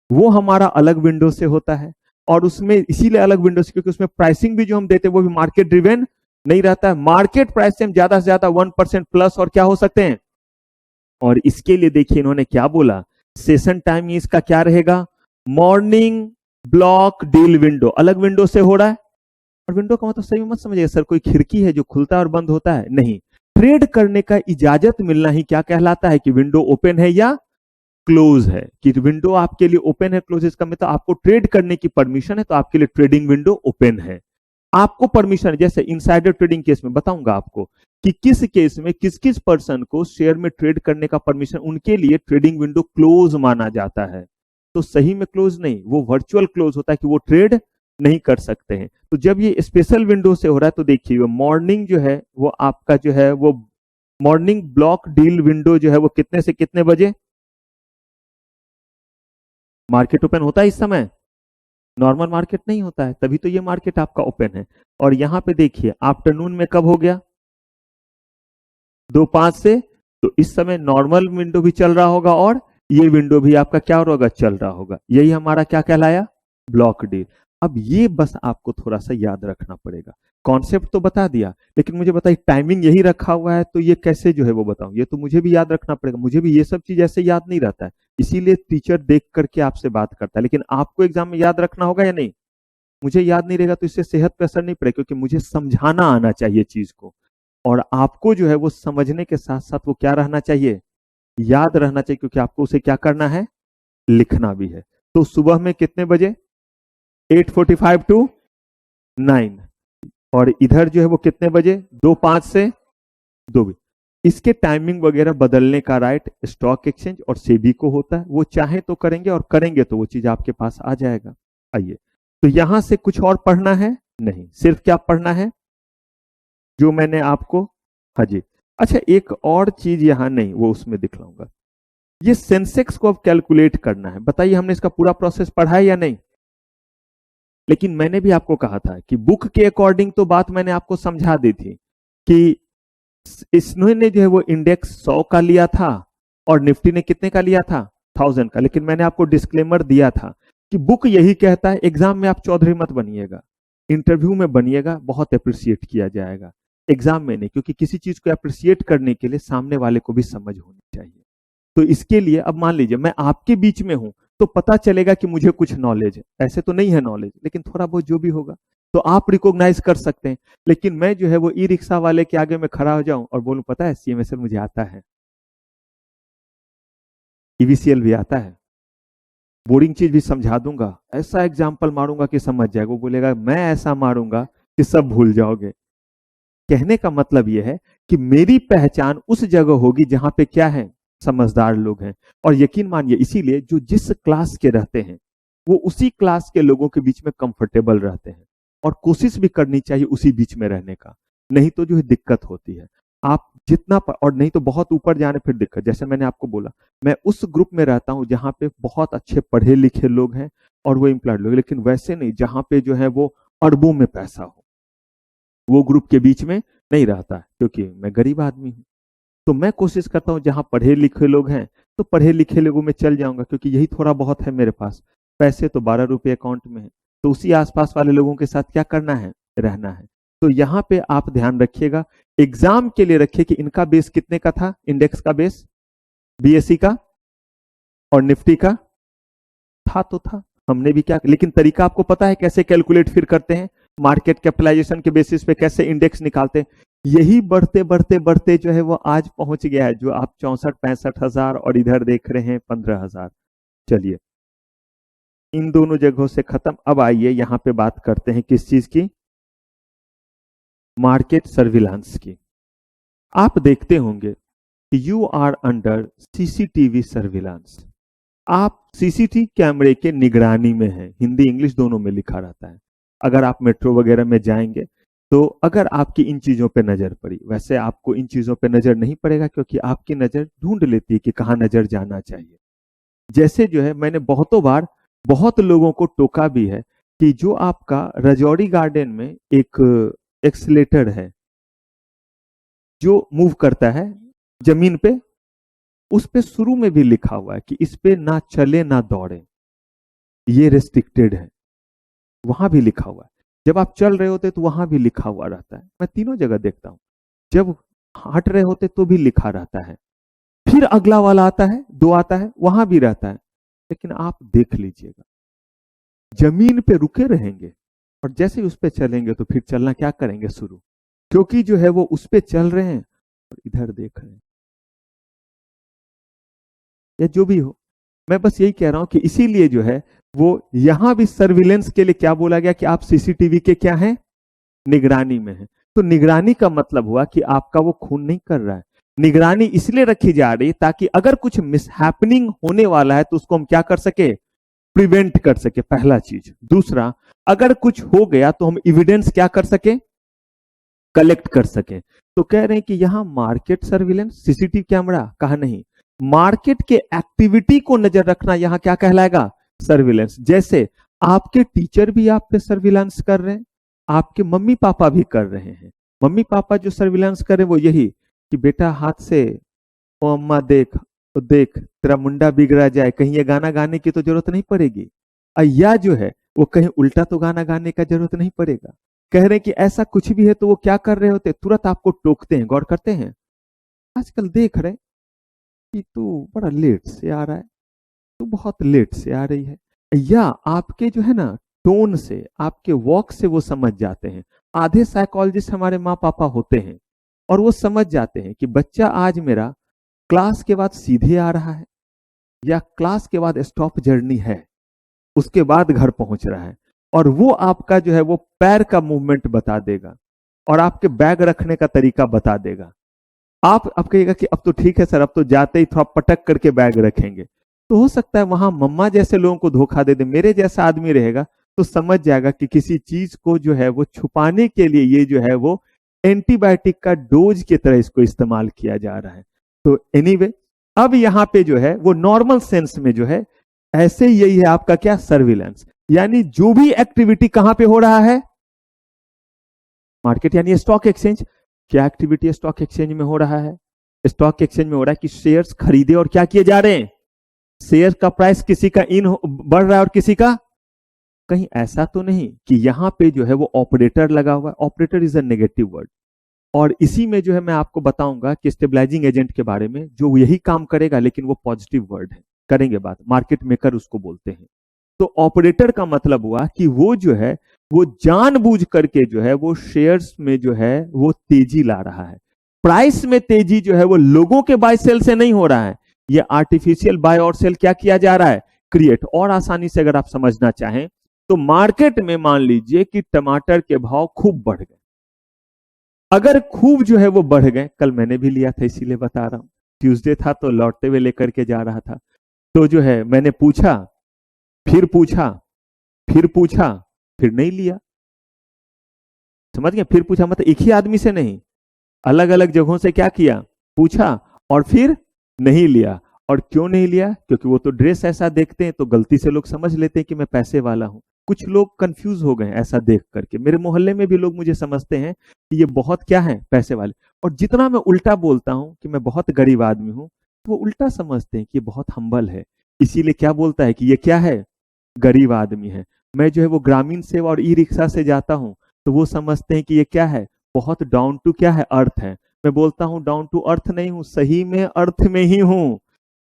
वो हमारा अलग विंडो से होता है, और उसमें इसीलिए अलग विंडो से क्योंकि उसमें प्राइसिंग भी जो हम देते हैं वो भी मार्केट ड्रिवन नहीं रहता है। मार्केट प्राइस से हम ज्यादा 1% प्लस और क्या हो सकते हैं। और इसके लिए देखिए इन्होंने क्या बोला, सेशन टाइम इसका क्या रहेगा, मॉर्निंग ब्लॉक डील विंडो, अलग विंडो से हो रहा है। और विंडो का मतलब सही मत समझिए सर कोई खिड़की है जो खुलता है और बंद होता है, नहीं। ट्रेड करने का इजाजत मिलना ही क्या कहलाता है कि विंडो ओपन है या क्लोज है। कि विंडो आपके लिए ओपन है क्लोज, इसका मतलब आपको ट्रेड करने की परमिशन है, तो आपके लिए ट्रेडिंग विंडो ओपन है। आपको परमिशन, जैसे इनसाइडर ट्रेडिंग केस में बताऊंगा आपको कि किस केस में किस किस पर्सन को शेयर में ट्रेड करने का परमिशन, उनके लिए ट्रेडिंग विंडो क्लोज माना जाता है। तो सही में क्लोज नहीं, वो वर्चुअल क्लोज होता है कि वो ट्रेड नहीं कर सकते हैं। तो जब ये स्पेशल विंडो से हो रहा है तो देखिए मॉर्निंग जो है वो आपका जो है वो मॉर्निंग ब्लॉक डील विंडो जो है वो कितने से कितने बजे, मार्केट ओपन होता है इस समय, नॉर्मल मार्केट नहीं होता है, तभी तो ये मार्केट आपका ओपन है। और यहां पे देखिए आफ्टरनून में कब हो गया, 2:05 से, तो इस समय नॉर्मल विंडो भी चल रहा होगा और ये विंडो भी आपका क्या होगा, चल रहा होगा। यही हमारा क्या कहलाया, ब्लॉक डील। अब ये बस आपको थोड़ा सा याद रखना पड़ेगा। कॉन्सेप्ट तो बता दिया, लेकिन मुझे बताइए टाइमिंग यही रखा हुआ है तो ये कैसे जो है वो बताऊं, ये तो मुझे भी याद रखना पड़ेगा, मुझे भी ये सब चीज ऐसे याद नहीं रहता है, इसीलिए टीचर देख करके आपसे बात करता है। लेकिन आपको एग्जाम में याद रखना होगा या नहीं? मुझे याद नहीं रहेगा तो इससे सेहत पे असर नहीं पड़ेगा, क्योंकि मुझे समझाना आना चाहिए चीज को, और आपको जो है वो समझने के साथ साथ वो क्या रहना चाहिए, याद रहना चाहिए, क्योंकि आपको उसे क्या करना है, लिखना भी है। तो सुबह में कितने बजे, 8:45 टू 9, और इधर जो है वो कितने बजे, 2:05 से 2 बजे। इसके टाइमिंग वगैरह बदलने का राइट स्टॉक एक्सचेंज और सेबी को होता है, वो चाहे तो करेंगे, और करेंगे तो वो चीज आपके पास आ जाएगा। आइए, तो यहां से कुछ और पढ़ना है नहीं, सिर्फ क्या पढ़ना है जो मैंने आपको, हाँ जी। अच्छा, एक और चीज यहां नहीं, वो उसमें दिखलाऊंगा। ये सेंसेक्स को अब कैलकुलेट करना है, बताइए हमने इसका पूरा प्रोसेस पढ़ा है या नहीं? लेकिन मैंने भी आपको कहा था कि बुक के अकॉर्डिंग तो बात मैंने आपको समझा दी थी कि इसने जो है वो इंडेक्स 100 का लिया था और निफ्टी ने कितने का लिया था, 1000 का। लेकिन मैंने आपको डिस्क्लेमर दिया था कि बुक यही कहता है, एग्जाम में आप चौधरी मत बनिएगा, इंटरव्यू में बनिएगा, बहुत अप्रिशिएट किया जाएगा, एग्जाम में नहीं, क्योंकि किसी चीज को अप्रिशिएट करने के लिए सामने वाले को भी समझ होनी चाहिए। तो इसके लिए अब मान लीजिए मैं आपके बीच में हूं तो पता चलेगा कि मुझे कुछ नॉलेज है, ऐसे तो नहीं है नॉलेज, लेकिन थोड़ा बहुत जो भी होगा तो आप रिकॉग्नाइज कर सकते हैं। लेकिन मैं जो है वो ई रिक्शा वाले के आगे में खड़ा हो जाऊं और बोलूं पता है सीएमएसएल मुझे आता है, ईवीसीएल भी आता है, बोरिंग चीज भी समझा दूंगा, ऐसा एग्जाम्पल मारूंगा कि समझ जाएगा, वो बोलेगा मैं ऐसा मारूंगा कि सब भूल जाओगे। कहने का मतलब यह है कि मेरी पहचान उस जगह होगी जहां पे क्या है, समझदार लोग हैं। और यकीन मानिए इसीलिए जो जिस क्लास के रहते हैं वो उसी क्लास के लोगों के बीच में कंफर्टेबल रहते हैं, और कोशिश भी करनी चाहिए उसी बीच में रहने का, नहीं तो जो है दिक्कत होती है। आप जितना और नहीं तो बहुत ऊपर जाने फिर दिक्कत। जैसे मैंने आपको बोला मैं उस ग्रुप में रहता हूं जहां पे बहुत अच्छे पढ़े लिखे लोग हैं और वो एम्प्लॉयड लोग, लेकिन वैसे नहीं जहां पे जो है वो अरबों में पैसा हो, वो ग्रुप के बीच में नहीं रहता है, क्योंकि मैं गरीब आदमी हूं। तो मैं कोशिश करता हूं जहां पढ़े लिखे लोग हैं तो पढ़े लिखे लोगों में चल जाऊंगा, क्योंकि यही थोड़ा बहुत है मेरे पास, पैसे तो 12 रुपए अकाउंट में है, तो उसी आसपास वाले लोगों के साथ क्या करना है, रहना है। तो यहाँ पे आप ध्यान रखिएगा, एग्जाम के लिए रखिए कि इनका बेस कितने का था, इंडेक्स का बेस बीएससी का और निफ्टी का था, तो था, हमने भी क्या, लेकिन तरीका आपको पता है कैसे कैलकुलेट फिर करते हैं, मार्केट कैपिटलाइजेशन के बेसिस पे कैसे इंडेक्स निकालते हैं। यही बढ़ते बढ़ते बढ़ते जो है वो आज पहुंच गया है जो आप 64-65 हजार और इधर देख रहे हैं 15,000। चलिए इन दोनों जगहों से खत्म। अब आइए यहां पे बात करते हैं किस चीज की, मार्केट सर्विलांस की। आप देखते होंगे you are under CCTV surveillance, आप सीसीटीवी कैमरे के निगरानी में हैं, हिंदी इंग्लिश दोनों में लिखा रहता है। अगर आप मेट्रो वगैरह में जाएंगे तो अगर आपकी इन चीजों पे नजर पड़ी, वैसे आपको इन चीजों पे नजर नहीं पड़ेगा क्योंकि आपकी नजर ढूंढ लेती है कि कहां नजर जाना चाहिए। जैसे जो है मैंने बहुतों बार बहुत लोगों को टोका भी है कि जो आपका रजौरी गार्डन में एक एक्सीलेटर है जो मूव करता है जमीन पे, उस पे शुरू में भी लिखा हुआ है कि इस पे ना चले ना दौड़े, ये रेस्ट्रिक्टेड है, वहां भी लिखा हुआ है। जब आप चल रहे होते तो वहां भी लिखा हुआ रहता है, मैं तीनों जगह देखता हूं, जब हट रहे होते तो भी लिखा रहता है, फिर अगला वाला आता है, 2 आता है, वहां भी रहता है। लेकिन आप देख लीजिएगा जमीन पे रुके रहेंगे और जैसे ही उस पे चलेंगे तो फिर चलना क्या करेंगे शुरू, क्योंकि जो है वो उस पे चल रहे हैं और इधर देख रहे हैं, या जो भी हो। मैं बस यही कह रहा हूं कि इसीलिए जो है वो यहां भी सर्विलेंस के लिए क्या बोला गया कि आप सीसीटीवी के क्या हैं, निगरानी में है। तो निगरानी का मतलब हुआ कि आपका वो खून नहीं कर रहा है, निगरानी इसलिए रखी जा रही ताकि अगर कुछ मिसहैपनिंग होने वाला है तो उसको हम क्या कर सके, प्रिवेंट कर सके, पहला चीज। दूसरा, अगर कुछ हो गया तो हम एविडेंस क्या कर सके, कलेक्ट कर सके। तो कह रहे हैं कि यहां मार्केट सर्विलेंस, सीसीटीवी कैमरा कहा नहीं, मार्केट के एक्टिविटी को नजर रखना यहां क्या कहलाएगा, सर्विलेंस। जैसे आपके टीचर भी आप पे सर्विलांस कर रहे हैं, आपके मम्मी पापा भी कर रहे हैं। मम्मी पापा जो सर्विलांस कर रहे हैं वो यही कि बेटा हाथ से, ओ अम्मा देख, तो देख तेरा मुंडा बिगड़ा जाए, कहीं ये गाना गाने की तो जरूरत नहीं पड़ेगी, या जो है वो कहीं उल्टा तो गाना गाने का जरूरत नहीं पड़ेगा, कह रहे हैं कि ऐसा कुछ भी है, तो वो क्या कर रहे होते, तुरंत आपको टोकते हैं। गौर करते हैं, आजकल देख रहे कि तू बड़ा लेट से आ रहा है, तू बहुत लेट से आ रही है, या आपके जो है ना टोन से, आपके वॉक से वो समझ जाते हैं। आधे साइकोलॉजिस्ट हमारे माँ पापा होते हैं और वो समझ जाते हैं कि बच्चा आज मेरा क्लास के बाद सीधे आ रहा है या क्लास के बाद स्टॉप जर्नी है, उसके बाद घर पहुंच रहा है, और वो आपका जो है वो पैर का मूवमेंट बता देगा और आपके बैग रखने का तरीका बता देगा। आप कहिएगा कि अब तो ठीक है सर, अब तो जाते ही थोड़ा पटक करके बैग रखेंगे, तो हो सकता है वहां मम्मा जैसे लोगों को धोखा दे दे। मेरे जैसा आदमी रहेगा तो समझ जाएगा कि किसी चीज को जो है वो छुपाने के लिए ये जो है वो एंटीबायोटिक का डोज की तरह इसको इस्तेमाल किया जा रहा है। तो एनीवे, अब यहाँ पे जो है वो नॉर्मल सेंस में जो है ऐसे यही है आपका क्या, सर्विलेंस, यानी जो भी एक्टिविटी कहां पे हो रहा है, मार्केट यानी स्टॉक एक्सचेंज। क्या एक्टिविटी स्टॉक एक्सचेंज में हो रहा है? स्टॉक एक्सचेंज में हो रहा है कि शेयर्स खरीदे और क्या किए जा रहे हैं, शेयर का प्राइस किसी का बढ़ रहा है और किसी का कहीं ऐसा तो नहीं कि यहां पे जो है वो ऑपरेटर लगा हुआ है। Operator is a negative word, और इसी में जो है मैं आपको बताऊंगा कि स्टेबलाइजिंग एजेंट के बारे में, जो यही काम करेगा लेकिन वो पॉजिटिव वर्ड है, करेंगे बात, मार्केट मेकर उसको बोलते हैं। तो ऑपरेटर का मतलब हुआ कि वो जो है वो जानबूझ करके जो है वो शेयर्स में जो है वो तेजी ला रहा है। प्राइस में तेजी जो है वो लोगों के बाय सेल से नहीं हो रहा है, ये आर्टिफिशियल बाय और सेल क्या किया जा रहा है, क्रिएट। और आसानी से अगर आप समझना चाहें तो मार्केट में मान लीजिए कि टमाटर के भाव खूब बढ़ गए, अगर खूब जो है वो बढ़ गए, कल मैंने भी लिया था इसीलिए बता रहा हूं, ट्यूसडे था तो लौटते हुए लेकर के जा रहा था, तो जो है मैंने पूछा, फिर पूछा, फिर पूछा, फिर नहीं लिया। समझ गए, फिर पूछा मतलब एक ही आदमी से नहीं, अलग अलग जगहों से क्या किया, पूछा और फिर नहीं लिया। और क्यों नहीं लिया? क्योंकि वो तो ड्रेस ऐसा देखते हैं तो गलती से लोग समझ लेते हैं कि मैं पैसे वाला हूं। कुछ लोग कंफ्यूज हो गए ऐसा देख करके, मेरे मोहल्ले में भी लोग मुझे समझते हैं कि ये बहुत क्या है, पैसे वाले। और जितना मैं उल्टा बोलता हूं कि मैं बहुत गरीब आदमी हूं, तो वो उल्टा समझते हैं कि ये बहुत हम्बल है, इसीलिए क्या बोलता है कि ये क्या है, गरीब आदमी है। मैं जो है वो ग्रामीण सेवा और ई रिक्शा से जाता हूं तो वो समझते हैं कि ये क्या है, बहुत डाउन टू क्या है, अर्थ है। मैं बोलता हूं डाउन टू अर्थ नहीं हूं, सही में अर्थ में ही हूं,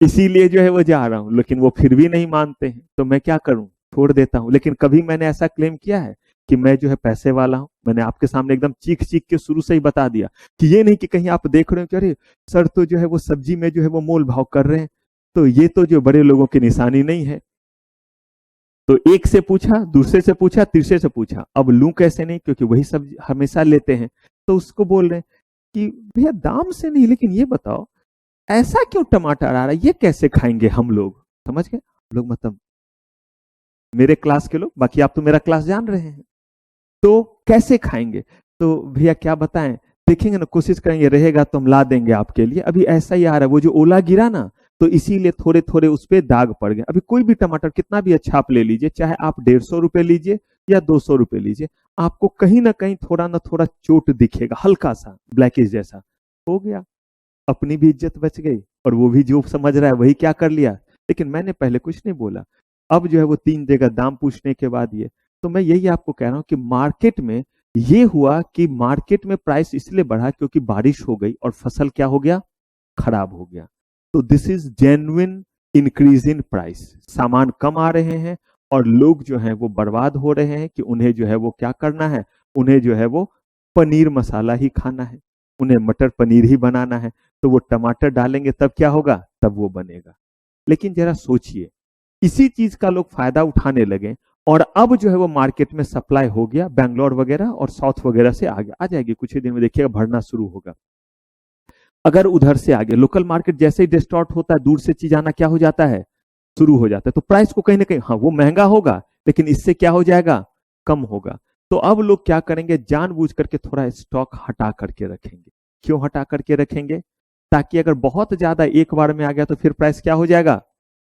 इसीलिए जो है वो जा रहा हूं। लेकिन वो फिर भी नहीं मानते हैं, तो मैं क्या करूं, छोड़ देता हूं। लेकिन कभी मैंने ऐसा क्लेम किया है कि मैं जो है पैसे वाला हूं? मैंने आपके सामने एकदम चीख चीख के शुरू से ही बता दिया कि ये नहीं कि कहीं आप देख रहे हो कि अरे सर तो जो है वो सब्जी में जो है वो मोल भाव कर रहे हैं, तो ये तो जो बड़े लोगों की निशानी नहीं है। तो एक से पूछा, दूसरे से पूछा, तीसरे से पूछा, अब लूं कैसे नहीं, क्योंकि वही सब्जी हमेशा लेते हैं। तो उसको बोल रहे हैं कि भैया दाम से नहीं, लेकिन ये बताओ ऐसा क्यों टमाटर आ रहा है, ये कैसे खाएंगे हम लोग? समझ गए लोग, मतलब मेरे क्लास के लोग, बाकी आप तो मेरा क्लास जान रहे हैं, तो कैसे खाएंगे? तो भैया क्या बताएं, देखेंगे ना, कोशिश करेंगे, रहेगा तो हम ला देंगे आपके लिए। अभी ऐसा ही आ रहा है, वो जो ओला गिरा ना, तो इसीलिए थोड़े थोड़े उस पर दाग पड़ गए। अभी कोई भी टमाटर कितना भी अच्छा आप ले लीजिए, चाहे आप 150 रुपए लीजिए या 200 रुपए लीजिए, आपको कहीं ना कहीं थोड़ा ना थोड़ा चोट दिखेगा, हल्का सा ब्लैकिश जैसा। हो गया, अपनी भी इज्जत बच गई और वो भी जो समझ रहा है वही क्या कर लिया। लेकिन मैंने पहले कुछ नहीं बोला, अब जो है वो 3 जगह दाम पूछने के बाद ये, तो मैं यही आपको कह रहा हूं कि मार्केट में ये हुआ कि मार्केट में प्राइस इसलिए बढ़ा क्योंकि बारिश हो गई और फसल क्या हो गया, खराब हो गया। तो this is genuine increase in price, सामान कम आ रहे हैं और लोग जो हैं वो बर्बाद हो रहे हैं कि उन्हें जो है वो क्या करना है, उन्हें जो है वो पनीर मसाला ही खाना है, उन्हें मटर पनीर ही बनाना है, तो वो टमाटर डालेंगे तब क्या होगा, तब वो बनेगा। लेकिन जरा सोचिए, इसी चीज का लोग फायदा उठाने लगे और अब जो है वो मार्केट में सप्लाई हो गया, बैंगलोर वगैरह और साउथ वगैरह से आगे आ जाएगी, कुछ ही दिन में देखिएगा भरना शुरू होगा। अगर उधर से आगे लोकल मार्केट जैसे ही डिस्टॉर्ट होता है, दूर से चीज आना क्या हो जाता है, शुरू हो जाता है, तो प्राइस को कहीं ना कहीं, हाँ वो महंगा होगा लेकिन इससे क्या हो जाएगा, कम होगा। तो अब लोग क्या करेंगे, जानबूझ करके थोड़ा स्टॉक हटा करके रखेंगे। क्यों हटा करके रखेंगे? ताकि अगर बहुत ज्यादा एक बार में आ गया तो फिर प्राइस क्या हो जाएगा।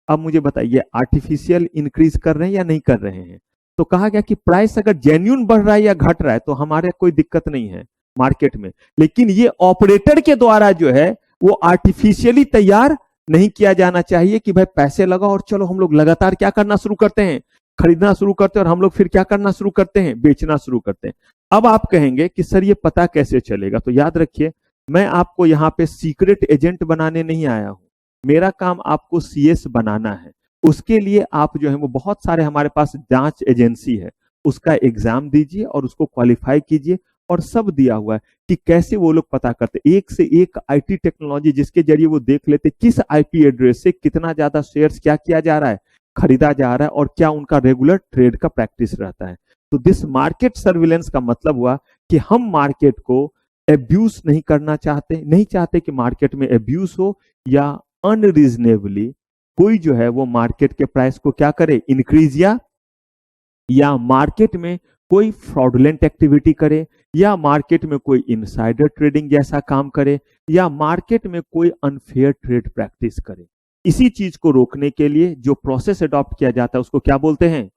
अब मुझे बताइए, आर्टिफिशियल इंक्रीज कर रहे हैं या नहीं कर रहे हैं? तो कहा गया कि प्राइस अगर जेन्युइन बढ़ रहा है या घट रहा है तो हमारे कोई दिक्कत नहीं है मार्केट में, लेकिन ये ऑपरेटर के द्वारा जो है वो आर्टिफिशियली तैयार नहीं किया जाना चाहिए कि भाई पैसे लगाओ और चलो हम लोग लगातार क्या करना शुरू करते हैं, खरीदना शुरू करते हैं और हम लोग फिर क्या करना शुरू करते हैं, बेचना शुरू करते हैं। अब आप कहेंगे कि सर ये पता कैसे चलेगा, तो याद रखिए मैं आपको यहाँ पे सीक्रेट एजेंट बनाने नहीं आया हूं, मेरा काम आपको सीएस बनाना है। उसके लिए आप जो है वो बहुत सारे हमारे पास जांच एजेंसी है, उसका एग्जाम दीजिए और उसको क्वालिफाई कीजिए, और सब दिया हुआ है कि कैसे वो लोग पता करते, एक से एक आईटी टेक्नोलॉजी जिसके जरिए वो देख लेते किस आईपी एड्रेस से कितना ज्यादा शेयर्स क्या किया जा रहा है, खरीदा जा रहा है, और क्या उनका रेगुलर ट्रेड का प्रैक्टिस रहता है। तो दिस मार्केट सर्विलेंस का मतलब हुआ कि हम मार्केट को एब्यूज नहीं करना चाहते, नहीं चाहते कि मार्केट में एब्यूज हो या अनरीजनेबली कोई जो है वो मार्केट के प्राइस को क्या करे, इंक्रीज या मार्केट में कोई फ्रॉडुलेंट एक्टिविटी करे, या मार्केट में कोई इनसाइडर ट्रेडिंग जैसा काम करे, या मार्केट में कोई अनफेयर ट्रेड प्रैक्टिस करे। इसी चीज को रोकने के लिए जो प्रोसेस अडॉप्ट किया जाता है उसको क्या बोलते हैं,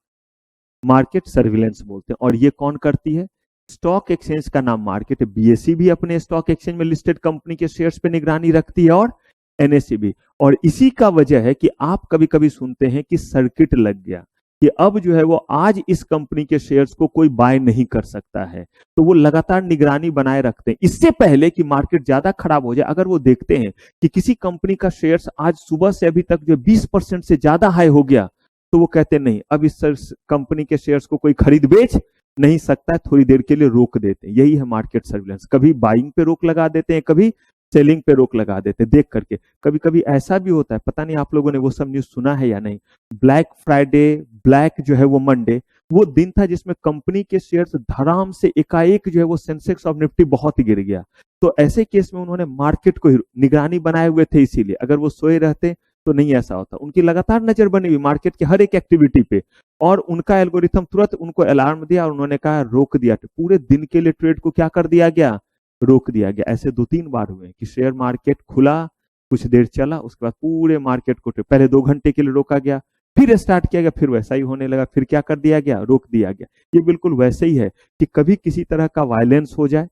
मार्केट सर्विलेंस बोलते हैं। और ये कौन करती है, स्टॉक एक्सचेंज का नाम मार्केट है, बीएसई भी अपने स्टॉक एक्सचेंज में लिस्टेड कंपनी के शेयर्स पे निगरानी रखती है, और एनएसई भी। और इसी का वजह है कि आप कभी कभी सुनते हैं कि सर्किट लग गया, कि अब जो है वो आज इस कंपनी के शेयर्स को कोई बाय नहीं कर सकता है, तो वो लगातार निगरानी बनाए रखते हैं इससे पहले कि मार्केट ज्यादा खराब हो जाए। अगर वो देखते हैं कि किसी कंपनी का शेयर्स आज सुबह से अभी तक जो 20% से ज्यादा हाई हो गया, तो वो कहते नहीं अब इस कंपनी के शेयर्स को कोई खरीद बेच नहीं सकता है, थोड़ी देर के लिए रोक देते हैं। यही है मार्केट सर्विलेंस। कभी बाइंग पे रोक लगा देते हैं, कभी सेलिंग पे रोक लगा देते हैं देख करके। कभी कभी ऐसा भी होता है, पता नहीं आप लोगों ने वो सब न्यूज सुना है या नहीं, ब्लैक फ्राइडे, ब्लैक जो है वो मंडे, वो दिन था जिसमें कंपनी के शेयर्स धड़ाम से एकाएक जो है वो सेंसेक्स और निफ्टी बहुत गिर गया। तो ऐसे केस में उन्होंने मार्केट को निगरानी बनाए हुए थे, इसीलिए अगर वो सोए रहते तो नहीं ऐसा होता। उनकी लगातार नजर बनी हुई मार्केट के हर एक एक्टिविटी पे, और उनका एल्गोरिथम तुरंत उनको अलार्म दिया और उन्होंने कहा रोक दिया, पूरे दिन के लिए ट्रेड को क्या कर दिया गया, रोक दिया गया। ऐसे 2-3 बार हुए कि शेयर मार्केट खुला, कुछ देर चला, उसके बाद पूरे मार्केट को पहले 2 घंटे के लिए रोका गया, फिर स्टार्ट किया गया, फिर वैसा ही होने लगा, फिर क्या कर दिया गया, रोक दिया गया। ये बिल्कुल वैसे ही है कि कभी किसी तरह का वायलेंस हो जाए,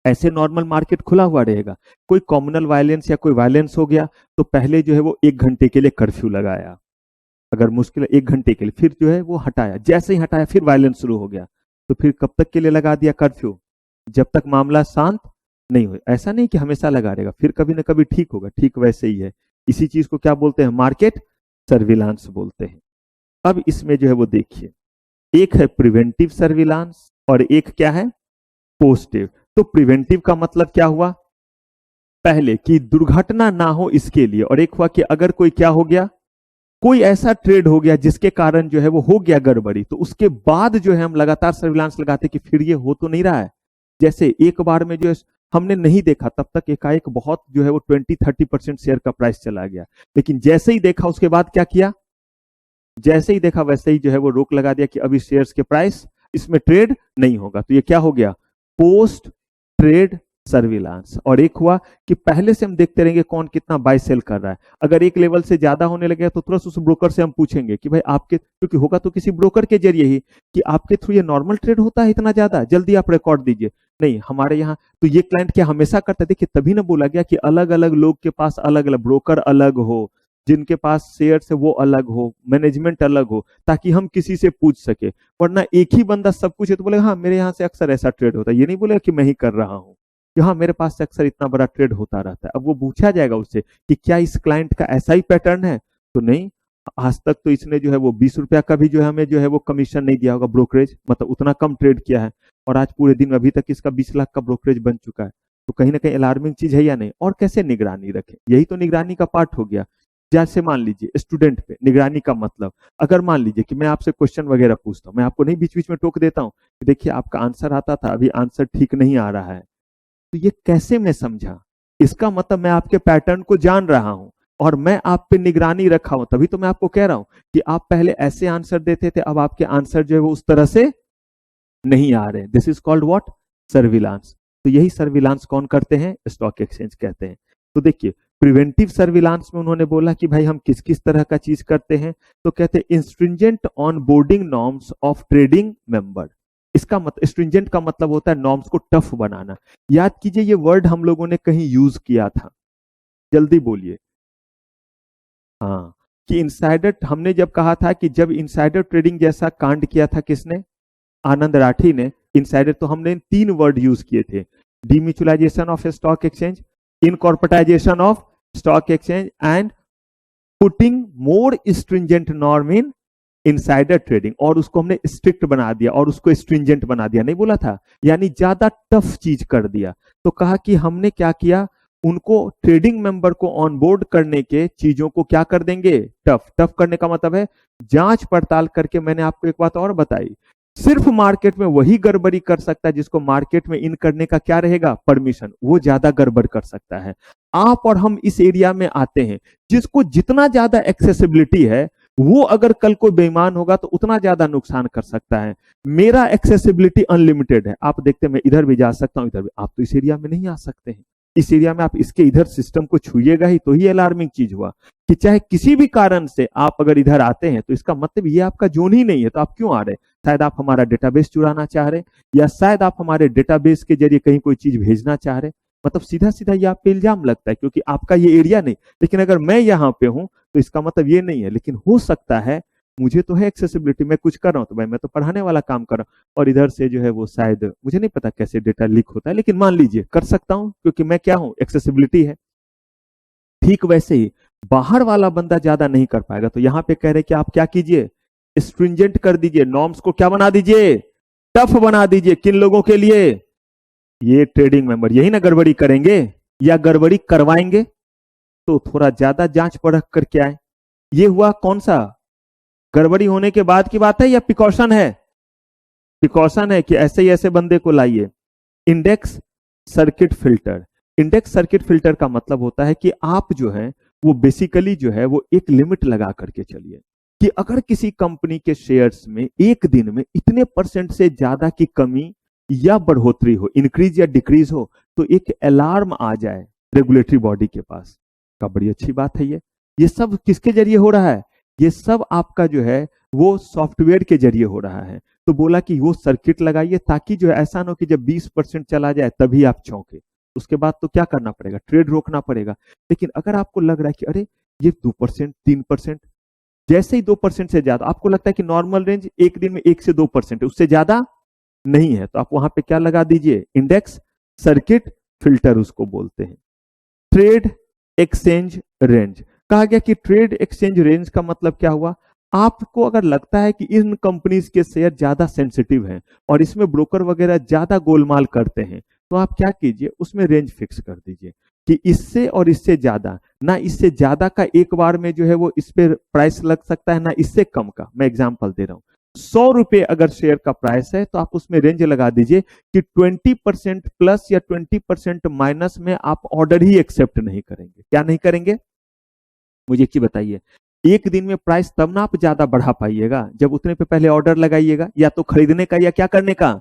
ऐसे नॉर्मल मार्केट खुला हुआ रहेगा, कोई कॉम्युनल वायलेंस या कोई वायलेंस हो गया तो पहले जो है वो 1 घंटे के लिए कर्फ्यू लगाया, अगर मुश्किल है 1 घंटे के लिए, फिर जो है वो हटाया, जैसे ही हटाया फिर वायलेंस शुरू हो गया, तो फिर कब तक के लिए लगा दिया कर्फ्यू, जब तक मामला शांत नहीं हो। ऐसा नहीं कि हमेशा लगा रहेगा, फिर कभी ना कभी ठीक होगा। ठीक वैसे ही है, इसी चीज को क्या बोलते हैं, मार्केट सर्विलांस बोलते हैं। अब इसमें जो है वो देखिए, एक है प्रिवेंटिव सर्विलांस और एक क्या है, पोस्टिव। तो प्रिवेंटिव का मतलब क्या हुआ, पहले कि दुर्घटना ना हो इसके लिए, और एक हुआ कि अगर कोई क्या हो गया, कोई ऐसा ट्रेड हो गया जिसके कारण जो है वो हो गया गड़बड़ी, तो उसके बाद जो है हम लगातार सर्विलांस लगाते कि फिर ये हो तो नहीं रहा है। जैसे एक बार में जो है हमने नहीं देखा, तब तक एकाएक बहुत जो है वो 20-30% शेयर का प्राइस चला गया, लेकिन जैसे ही देखा उसके बाद क्या किया, जैसे ही देखा वैसे ही जो है वो रोक लगा दिया कि अभी शेयर्स के प्राइस इसमें ट्रेड नहीं होगा। तो ये क्या हो गया, पोस्ट ट्रेड सर्विलांस। और एक हुआ कि पहले से हम देखते रहेंगे कौन कितना बाय सेल कर रहा है, अगर एक लेवल से ज्यादा होने लगे तो तुरंत उस ब्रोकर से हम पूछेंगे कि भाई आपके, क्योंकि होगा तो किसी ब्रोकर के जरिए ही, कि आपके थ्रू ये नॉर्मल ट्रेड होता है इतना ज्यादा, जल्दी आप रिकॉर्ड दीजिए। नहीं, हमारे यहाँ तो ये क्लाइंट क्या हमेशा करता है, देखिए तभी ना बोला गया कि अलग अलग लोग के पास अलग अलग ब्रोकर अलग हो, जिनके पास शेयर्स है वो अलग हो, मैनेजमेंट अलग हो, ताकि हम किसी से पूछ सके। वरना एक ही बंदा सब कुछ है तो बोलेगा हाँ मेरे यहाँ से अक्सर ऐसा ट्रेड होता है, ये नहीं बोलेगा कि मैं ही कर रहा हूँ, कि हाँ मेरे पास से अक्सर इतना बड़ा ट्रेड होता रहता है। अब वो पूछा जाएगा उससे कि क्या इस क्लाइंट का ऐसा ही पैटर्न है, तो नहीं, आज तक तो इसने जो है वो 20 रुपया का भी जो है हमें जो है वो कमीशन नहीं दिया होगा, ब्रोकरेज, मतलब उतना कम ट्रेड किया है, और आज पूरे दिन में अभी तक इसका 20 लाख का ब्रोकरेज बन चुका है। तो कहीं ना कहीं अलार्मिंग चीज है या नहीं। और कैसे निगरानी रखें, यही तो निगरानी का पार्ट हो गया। जैसे मान लीजिए स्टूडेंट पे निगरानी का मतलब, अगर मान लीजिए कि मैं आपसे क्वेश्चन वगैरह पूछता हूँ, मैं आपको नहीं बीच बीच में टोक देता हूँ कि देखिए आपका आंसर आता था, अभी आंसर ठीक नहीं आ रहा है, तो ये कैसे मैं समझा, इसका मतलब मैं आपके पैटर्न को जान रहा हूं और मैं आप पे निगरानी रखा हूं, तभी तो मैं आपको कह रहा हूं कि आप पहले ऐसे आंसर देते थे, अब आपके आंसर जो है वो उस तरह से नहीं आ रहे। This is called what, surveillance. तो यही सर्विलांस कौन करते हैं, स्टॉक एक्सचेंज कहते हैं। तो देखिए प्रिवेंटिव सर्विलांस में उन्होंने बोला कि भाई हम किस किस तरह का चीज करते हैं, तो कहते हैं stringent onboarding norms of trading member. इसका मतलब, स्ट्रिंजेंट का मतलब होता है नॉर्म्स को टफ बनाना। याद कीजिए ये वर्ड हम लोगों ने कहीं यूज किया था, जल्दी बोलिए, हाँ, कि इनसाइडर, हमने जब कहा था कि जब इनसाइडर ट्रेडिंग जैसा कांड किया था किसने, आनंद राठी ने, इनसाइडर, तो हमने 3 वर्ड यूज किए थे, demutualisation of stock exchange, corporatisation of stock exchange and putting more stringent norm in insider trading, और उसको हमने स्ट्रिक्ट बना दिया और उसको स्ट्रिंजेंट बना दिया, नहीं बोला था, यानी ज्यादा टफ चीज कर दिया। तो कहा कि हमने क्या किया, उनको ट्रेडिंग मेंबर को ऑनबोर्ड करने के चीजों को क्या कर देंगे, टफ। टफ करने का मतलब है जांच पड़ताल करके। मैंने आपको एक बात और बताई, सिर्फ मार्केट में वही गड़बड़ी कर सकता है जिसको मार्केट में इन करने का क्या रहेगा, परमिशन, वो ज्यादा गड़बड़ कर सकता है। आप और हम इस एरिया में आते हैं, जिसको जितना ज्यादा एक्सेसिबिलिटी है वो अगर कल कोई बेईमान होगा तो उतना ज्यादा नुकसान कर सकता है। मेरा एक्सेसिबिलिटी अनलिमिटेड है, आप देखते हैं मैं इधर भी जा सकता हूं, इधर भी। आप तो इस एरिया में नहीं आ सकते हैं, इस एरिया में आप इसके इधर सिस्टम को छुइएगा ही तो ही अलार्मिंग चीज हुआ कि चाहे किसी भी कारण से आप अगर इधर आते हैं तो इसका मतलब ये आपका जोन ही नहीं है, तो आप क्यों आ रहे हैं? शायद आप हमारा डेटाबेस चुराना चाह रहे हैं, या शायद आप हमारे डेटाबेस के जरिए कहीं कोई चीज भेजना चाह रहे हैं। मतलब सीधा सीधा ये आप पे इल्जाम लगता है क्योंकि आपका ये एरिया नहीं। लेकिन अगर मैं यहाँ पे हूं तो इसका मतलब ये नहीं है। लेकिन हो सकता है, मुझे तो है एक्सेसिबिलिटी, मैं कुछ कर रहा हूं तो भाई मैं तो पढ़ाने वाला काम कर रहा हूं, और इधर से जो है वो शायद, मुझे नहीं पता कैसे डेटा लीक होता है, लेकिन मान लीजिए कर सकता हूं क्योंकि मैं क्या हूं, एक्सेसिबिलिटी है। ठीक वैसे ही बाहर वाला बंदा ज्यादा नहीं कर पाएगा। तो यहां पे कह रहे कि आप क्या कीजिए, स्ट्रिंजेंट कर दीजिए, नॉर्म्स को क्या बना दीजिए, टफ बना दीजिए। किन लोगों के लिए? ये ट्रेडिंग मेंबर। यही ना गड़बड़ी करेंगे या गड़बड़ी करवाएंगे, तो थोड़ा ज्यादा जांच परख करके आए। ये हुआ कौन सा, गड़बड़ी होने के बाद की बात है या प्रिकॉशन है? प्रिकॉशन है कि ऐसे ही ऐसे बंदे को लाइए। Index circuit filter. Index circuit filter का मतलब होता है कि आप जो है वो बेसिकली जो है वो एक लिमिट लगा करके चलिए कि अगर किसी कंपनी के शेयर्स में एक दिन में इतने % से ज्यादा की कमी या बढ़ोतरी हो, इंक्रीज या डिक्रीज हो, तो एक अलार्म आ जाए रेगुलेटरी बॉडी के पास। का बड़ी अच्छी बात है ये सब किसके जरिए हो रहा है? ये सब आपका जो है वो सॉफ्टवेयर के जरिए हो रहा है। तो बोला कि वो सर्किट लगाइए ताकि जो है ऐसा ना हो कि जब 20% चला जाए तभी आप चौंके। उसके बाद तो क्या करना पड़ेगा, ट्रेड रोकना पड़ेगा। लेकिन अगर आपको लग रहा है कि अरे ये 2%, 3%, जैसे ही 2% से ज्यादा आपको लगता है कि नॉर्मल रेंज एक दिन में 1 से 2% है, उससे ज्यादा नहीं है, तो आप वहां पे क्या लगा दीजिए, इंडेक्स सर्किट फिल्टर उसको बोलते हैं। Trade exchange range. कहा गया कि ट्रेड एक्सचेंज रेंज का मतलब क्या हुआ, आपको अगर लगता है कि इन कंपनीज के शेयर ज्यादा सेंसिटिव हैं और इसमें ब्रोकर वगैरह ज्यादा गोलमाल करते हैं, तो आप क्या कीजिए, उसमें रेंज फिक्स कर दीजिए कि इससे और इससे ज्यादा ना, इससे ज्यादा का एक बार में जो है वो इस पे प्राइस लग सकता है, ना इससे कम का। मैं एग्जांपल दे रहा हूं, 100 रुपए अगर शेयर का प्राइस है तो आप उसमें रेंज लगा दीजिए कि 20% प्लस या 20% माइनस में आप ऑर्डर ही एक्सेप्ट नहीं करेंगे। क्या नहीं करेंगे, मुझे एक बताइए। एक दिन में प्राइस तब ना आप ज्यादा बढ़ा पाइएगा जब उतने पे पहले ऑर्डर लगाइएगा, या तो खरीदने का या क्या करने का,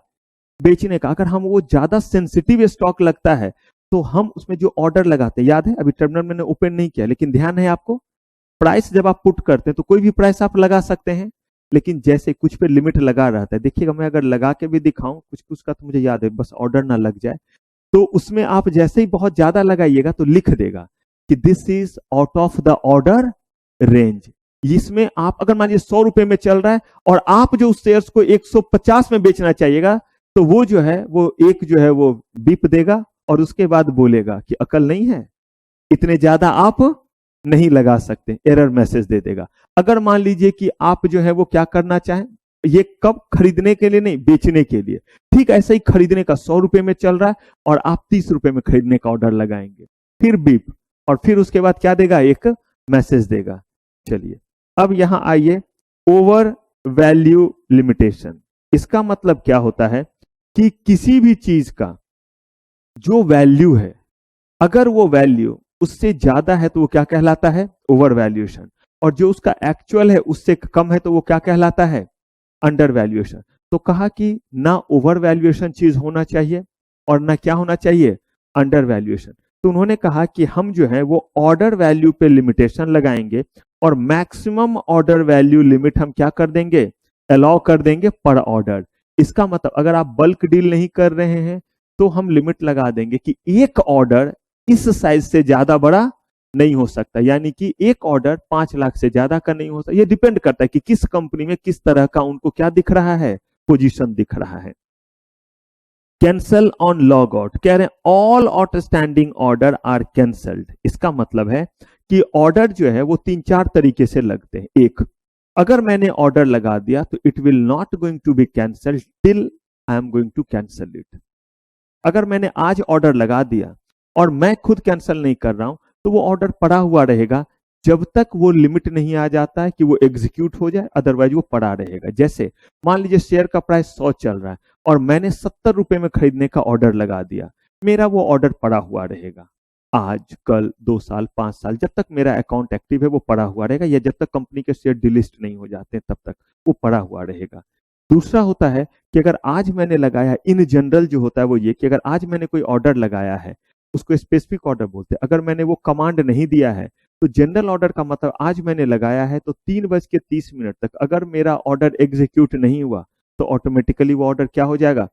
बेचने का। अगर हम वो ज्यादा सेंसिटिव स्टॉक लगता है तो हम उसमें जो ऑर्डर लगाते हैं, याद है अभी टर्मिनल मैंने ओपन नहीं किया लेकिन ध्यान है आपको, प्राइस जब आप पुट करते हैं तो कोई भी प्राइस आप लगा सकते हैं, लेकिन जैसे कुछ पे लिमिट लगा रहता है। देखिएगा मैं अगर लगा के भी दिखाऊं कुछ कुछ का, तो मुझे याद है, बस ऑर्डर ना लग जाए। तो उसमें आप जैसे ही बहुत ज्यादा लगाइएगा तो लिख देगा कि this is out of the order range. इसमें आप अगर मान लीजिए 100 रुपए में चल रहा है और आप जो उस शेयर्स को 150 में बेचना चाहिएगा, तो वो जो है वो एक जो है वो बीप देगा और उसके बाद बोलेगा कि अकल नहीं है, इतने ज्यादा आप नहीं लगा सकते, एरर मैसेज दे देगा। अगर मान लीजिए कि आप जो है वो क्या करना चाहें, ये कब, खरीदने के लिए नहीं, बेचने के लिए। ठीक ऐसे ही खरीदने का 100 रुपए में चल रहा है और आप 30 रुपए में खरीदने का ऑर्डर लगाएंगे, फिर बीप, और फिर उसके बाद क्या देगा, एक मैसेज देगा। चलिए अब यहां आइए, ओवर वैल्यू लिमिटेशन। इसका मतलब क्या होता है कि किसी भी चीज का जो वैल्यू है, अगर वो वैल्यू उससे ज्यादा है तो वो क्या कहलाता है, ओवर वैल्यूएशन, और जो उसका एक्चुअल है उससे कम है तो वो क्या कहलाता है, अंडर वैल्यूएशन। तो कहा कि ना ओवर वैल्यूएशन चीज होना चाहिए और ना क्या होना चाहिए, अंडर वैल्यूएशन। तो उन्होंने कहा कि हम जो है वो ऑर्डर वैल्यू पे लिमिटेशन लगाएंगे और मैक्सिमम ऑर्डर वैल्यू लिमिट हम क्या कर देंगे, अलाउ कर देंगे पर ऑर्डर। इसका मतलब अगर आप बल्क डील नहीं कर रहे हैं तो हम लिमिट लगा देंगे कि एक ऑर्डर इस साइज से ज्यादा बड़ा नहीं हो सकता, यानी कि एक ऑर्डर 5 लाख से ज्यादा का नहीं हो सकता। ये डिपेंड करता है कि किस कंपनी में किस तरह का उनको क्या दिख रहा है, पोजीशन दिख रहा है। कैंसल ऑन लॉग आउट, कह रहे हैं all outstanding order are cancelled. इसका मतलब है कि ऑर्डर जो है वो 3-4 तरीके से लगते हैं। एक, अगर मैंने ऑर्डर लगा दिया तो it will not going to be cancelled till I am going to cancel it. अगर मैंने आज ऑर्डर लगा दिया और मैं खुद कैंसिल नहीं कर रहा हूं तो वो ऑर्डर पड़ा हुआ रहेगा जब तक वो लिमिट नहीं आ जाता है कि वो एग्जीक्यूट हो जाए, अदरवाइज वो पड़ा रहेगा। जैसे मान लीजिए शेयर का प्राइस 100 चल रहा है और मैंने 70 रुपए में खरीदने का ऑर्डर लगा दिया, मेरा वो ऑर्डर पड़ा हुआ रहेगा आज, कल, 2 साल, 5 साल, जब तक मेरा अकाउंट एक्टिव है वो पड़ा हुआ रहेगा, या जब तक कंपनी के शेयर डिलिस्ट नहीं हो जाते तब तक वो पड़ा हुआ रहेगा। दूसरा होता है कि अगर आज मैंने लगाया, इन जनरल जो होता है वो ये कि अगर आज मैंने कोई ऑर्डर लगाया है, उसको स्पेसिफिक ऑर्डर बोलते हैं। अगर मैंने वो कमांड नहीं दिया है तो जनरल ऑर्डर का मतलब आज मैंने लगाया है तो 3:30 तक अगर मेरा ऑर्डर एग्जीक्यूट नहीं हुआ तो ऑटोमेटिकली वो ऑर्डर क्या हो जाएगा।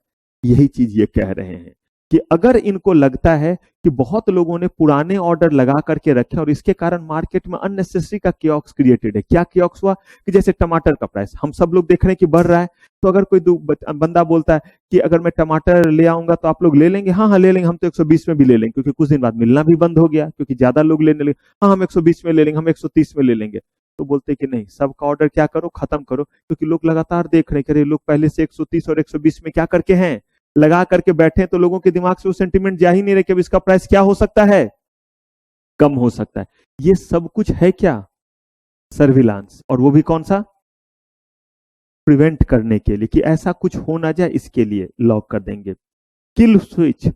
यही चीज ये कह रहे हैं कि अगर इनको लगता है कि बहुत लोगों ने पुराने ऑर्डर लगा करके रखे और इसके कारण मार्केट में अननेसेसरी का कियोस्क क्रिएटेड है। क्या कियोस्क हुआ कि जैसे टमाटर का प्राइस हम सब लोग देख रहे हैं कि बढ़ रहा है, तो अगर कोई बंदा बोलता है कि अगर मैं टमाटर ले आऊंगा तो आप लोग ले लेंगे, हाँ हाँ ले लेंगे, हम तो 120 में भी ले लेंगे, क्योंकि कुछ दिन बाद मिलना भी बंद हो गया क्योंकि ज्यादा लोग लेने लगे, हाँ हम 120 में ले लेंगे, हम 130 में ले लेंगे। तो बोलते कि नहीं, सबका ऑर्डर क्या करो, खत्म करो, क्योंकि लोग लगातार देख रहे हैं कि लोग पहले से 130 और 120 में क्या करके हैं, लगा करके बैठे, तो लोगों के दिमाग से वो सेंटीमेंट जा ही नहीं रहे कि अब इसका प्राइस क्या हो सकता है, कम हो सकता है। ये सब कुछ है क्या, सर्विलांस, और वो भी कौन सा, प्रिवेंट करने के लिए कि ऐसा कुछ हो ना जाए, इसके लिए लॉक कर देंगे। Kill switch,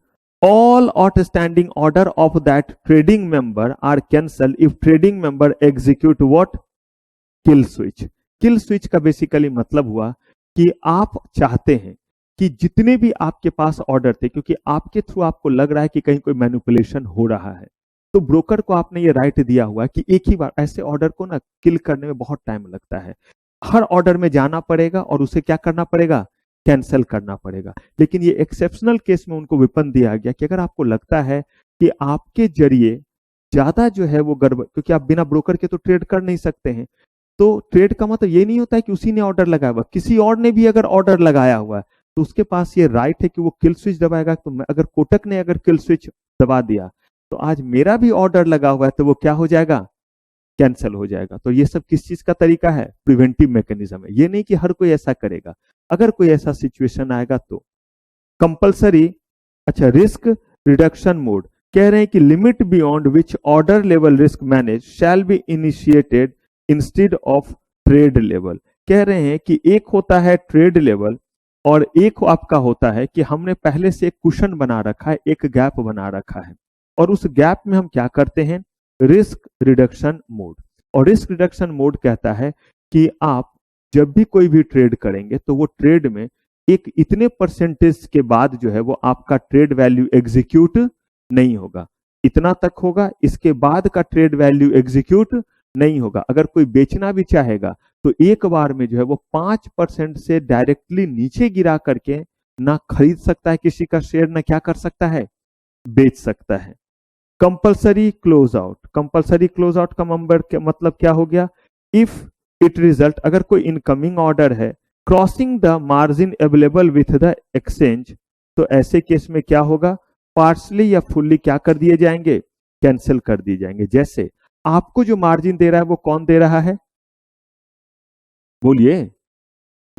all outstanding order of that trading member are cancelled if trading member execute what, kill switch। kill switch का बेसिकली मतलब हुआ कि आप चाहते हैं कि जितने भी आपके पास ऑर्डर थे, क्योंकि आपके थ्रू आपको लग रहा है कि कहीं कोई मैनिपुलेशन हो रहा है, तो ब्रोकर को आपने ये राइट दिया हुआ है कि एक ही बार ऐसे ऑर्डर को ना किल करने में बहुत टाइम लगता है, हर ऑर्डर में जाना पड़ेगा और उसे क्या करना पड़ेगा, कैंसिल करना पड़ेगा। लेकिन ये एक्सेप्शनल केस में उनको विपन दिया गया कि अगर आपको लगता है कि आपके जरिए ज्यादा जो है वो गड़बड़, क्योंकि आप बिना ब्रोकर के तो ट्रेड कर नहीं सकते हैं, तो ट्रेड का मतलब ये नहीं होता है कि उसी ने ऑर्डर लगाया हुआ, किसी और ने भी अगर ऑर्डर लगाया हुआ है तो उसके पास ये राइट है कि वो किल स्विच दबाएगा। तो मैं अगर कोटक ने अगर किल स्विच दबा दिया तो आज मेरा भी ऑर्डर लगा हुआ है तो वो क्या हो जाएगा, कैंसिल हो जाएगा। तो ये सब किस चीज का तरीका है, प्रिवेंटिव मैकेनिज्म है। ये नहीं कि हर कोई ऐसा करेगा, अगर कोई ऐसा सिचुएशन आएगा तो कंपलसरी। अच्छा, रिस्क रिडक्शन मोड, कह रहे हैं कि limit beyond which order level risk manage shall be initiated instead of trade level. कह रहे हैं कि एक होता है ट्रेड लेवल और एक आपका होता है कि हमने पहले से एक कुशन बना रखा है, एक गैप बना रखा है, और उस गैप में हम क्या करते हैं, रिस्क रिडक्शन मोड। और रिस्क रिडक्शन मोड कहता है कि आप जब भी कोई भी ट्रेड करेंगे तो वो ट्रेड में एक इतने परसेंटेज के बाद जो है वो आपका ट्रेड वैल्यू एग्जीक्यूट नहीं होगा, इतना तक होगा, इसके बाद का ट्रेड वैल्यू एग्जीक्यूट नहीं होगा। अगर कोई बेचना भी चाहेगा तो एक बार में जो है वो 5% से डायरेक्टली नीचे गिरा करके ना खरीद सकता है किसी का शेयर, ना क्या कर सकता है, बेच सकता है। Compulsory close out, compulsory close out का मतलब क्या हो गया, इफ इट रिजल्ट, अगर कोई इनकमिंग ऑर्डर है crossing the margin available with the exchange, तो ऐसे केस में क्या होगा, पार्शली या फुल्ली क्या कर दिए जाएंगे, कैंसिल कर दिए जाएंगे। जैसे आपको जो मार्जिन दे रहा है वो कौन दे रहा है, बोलिए,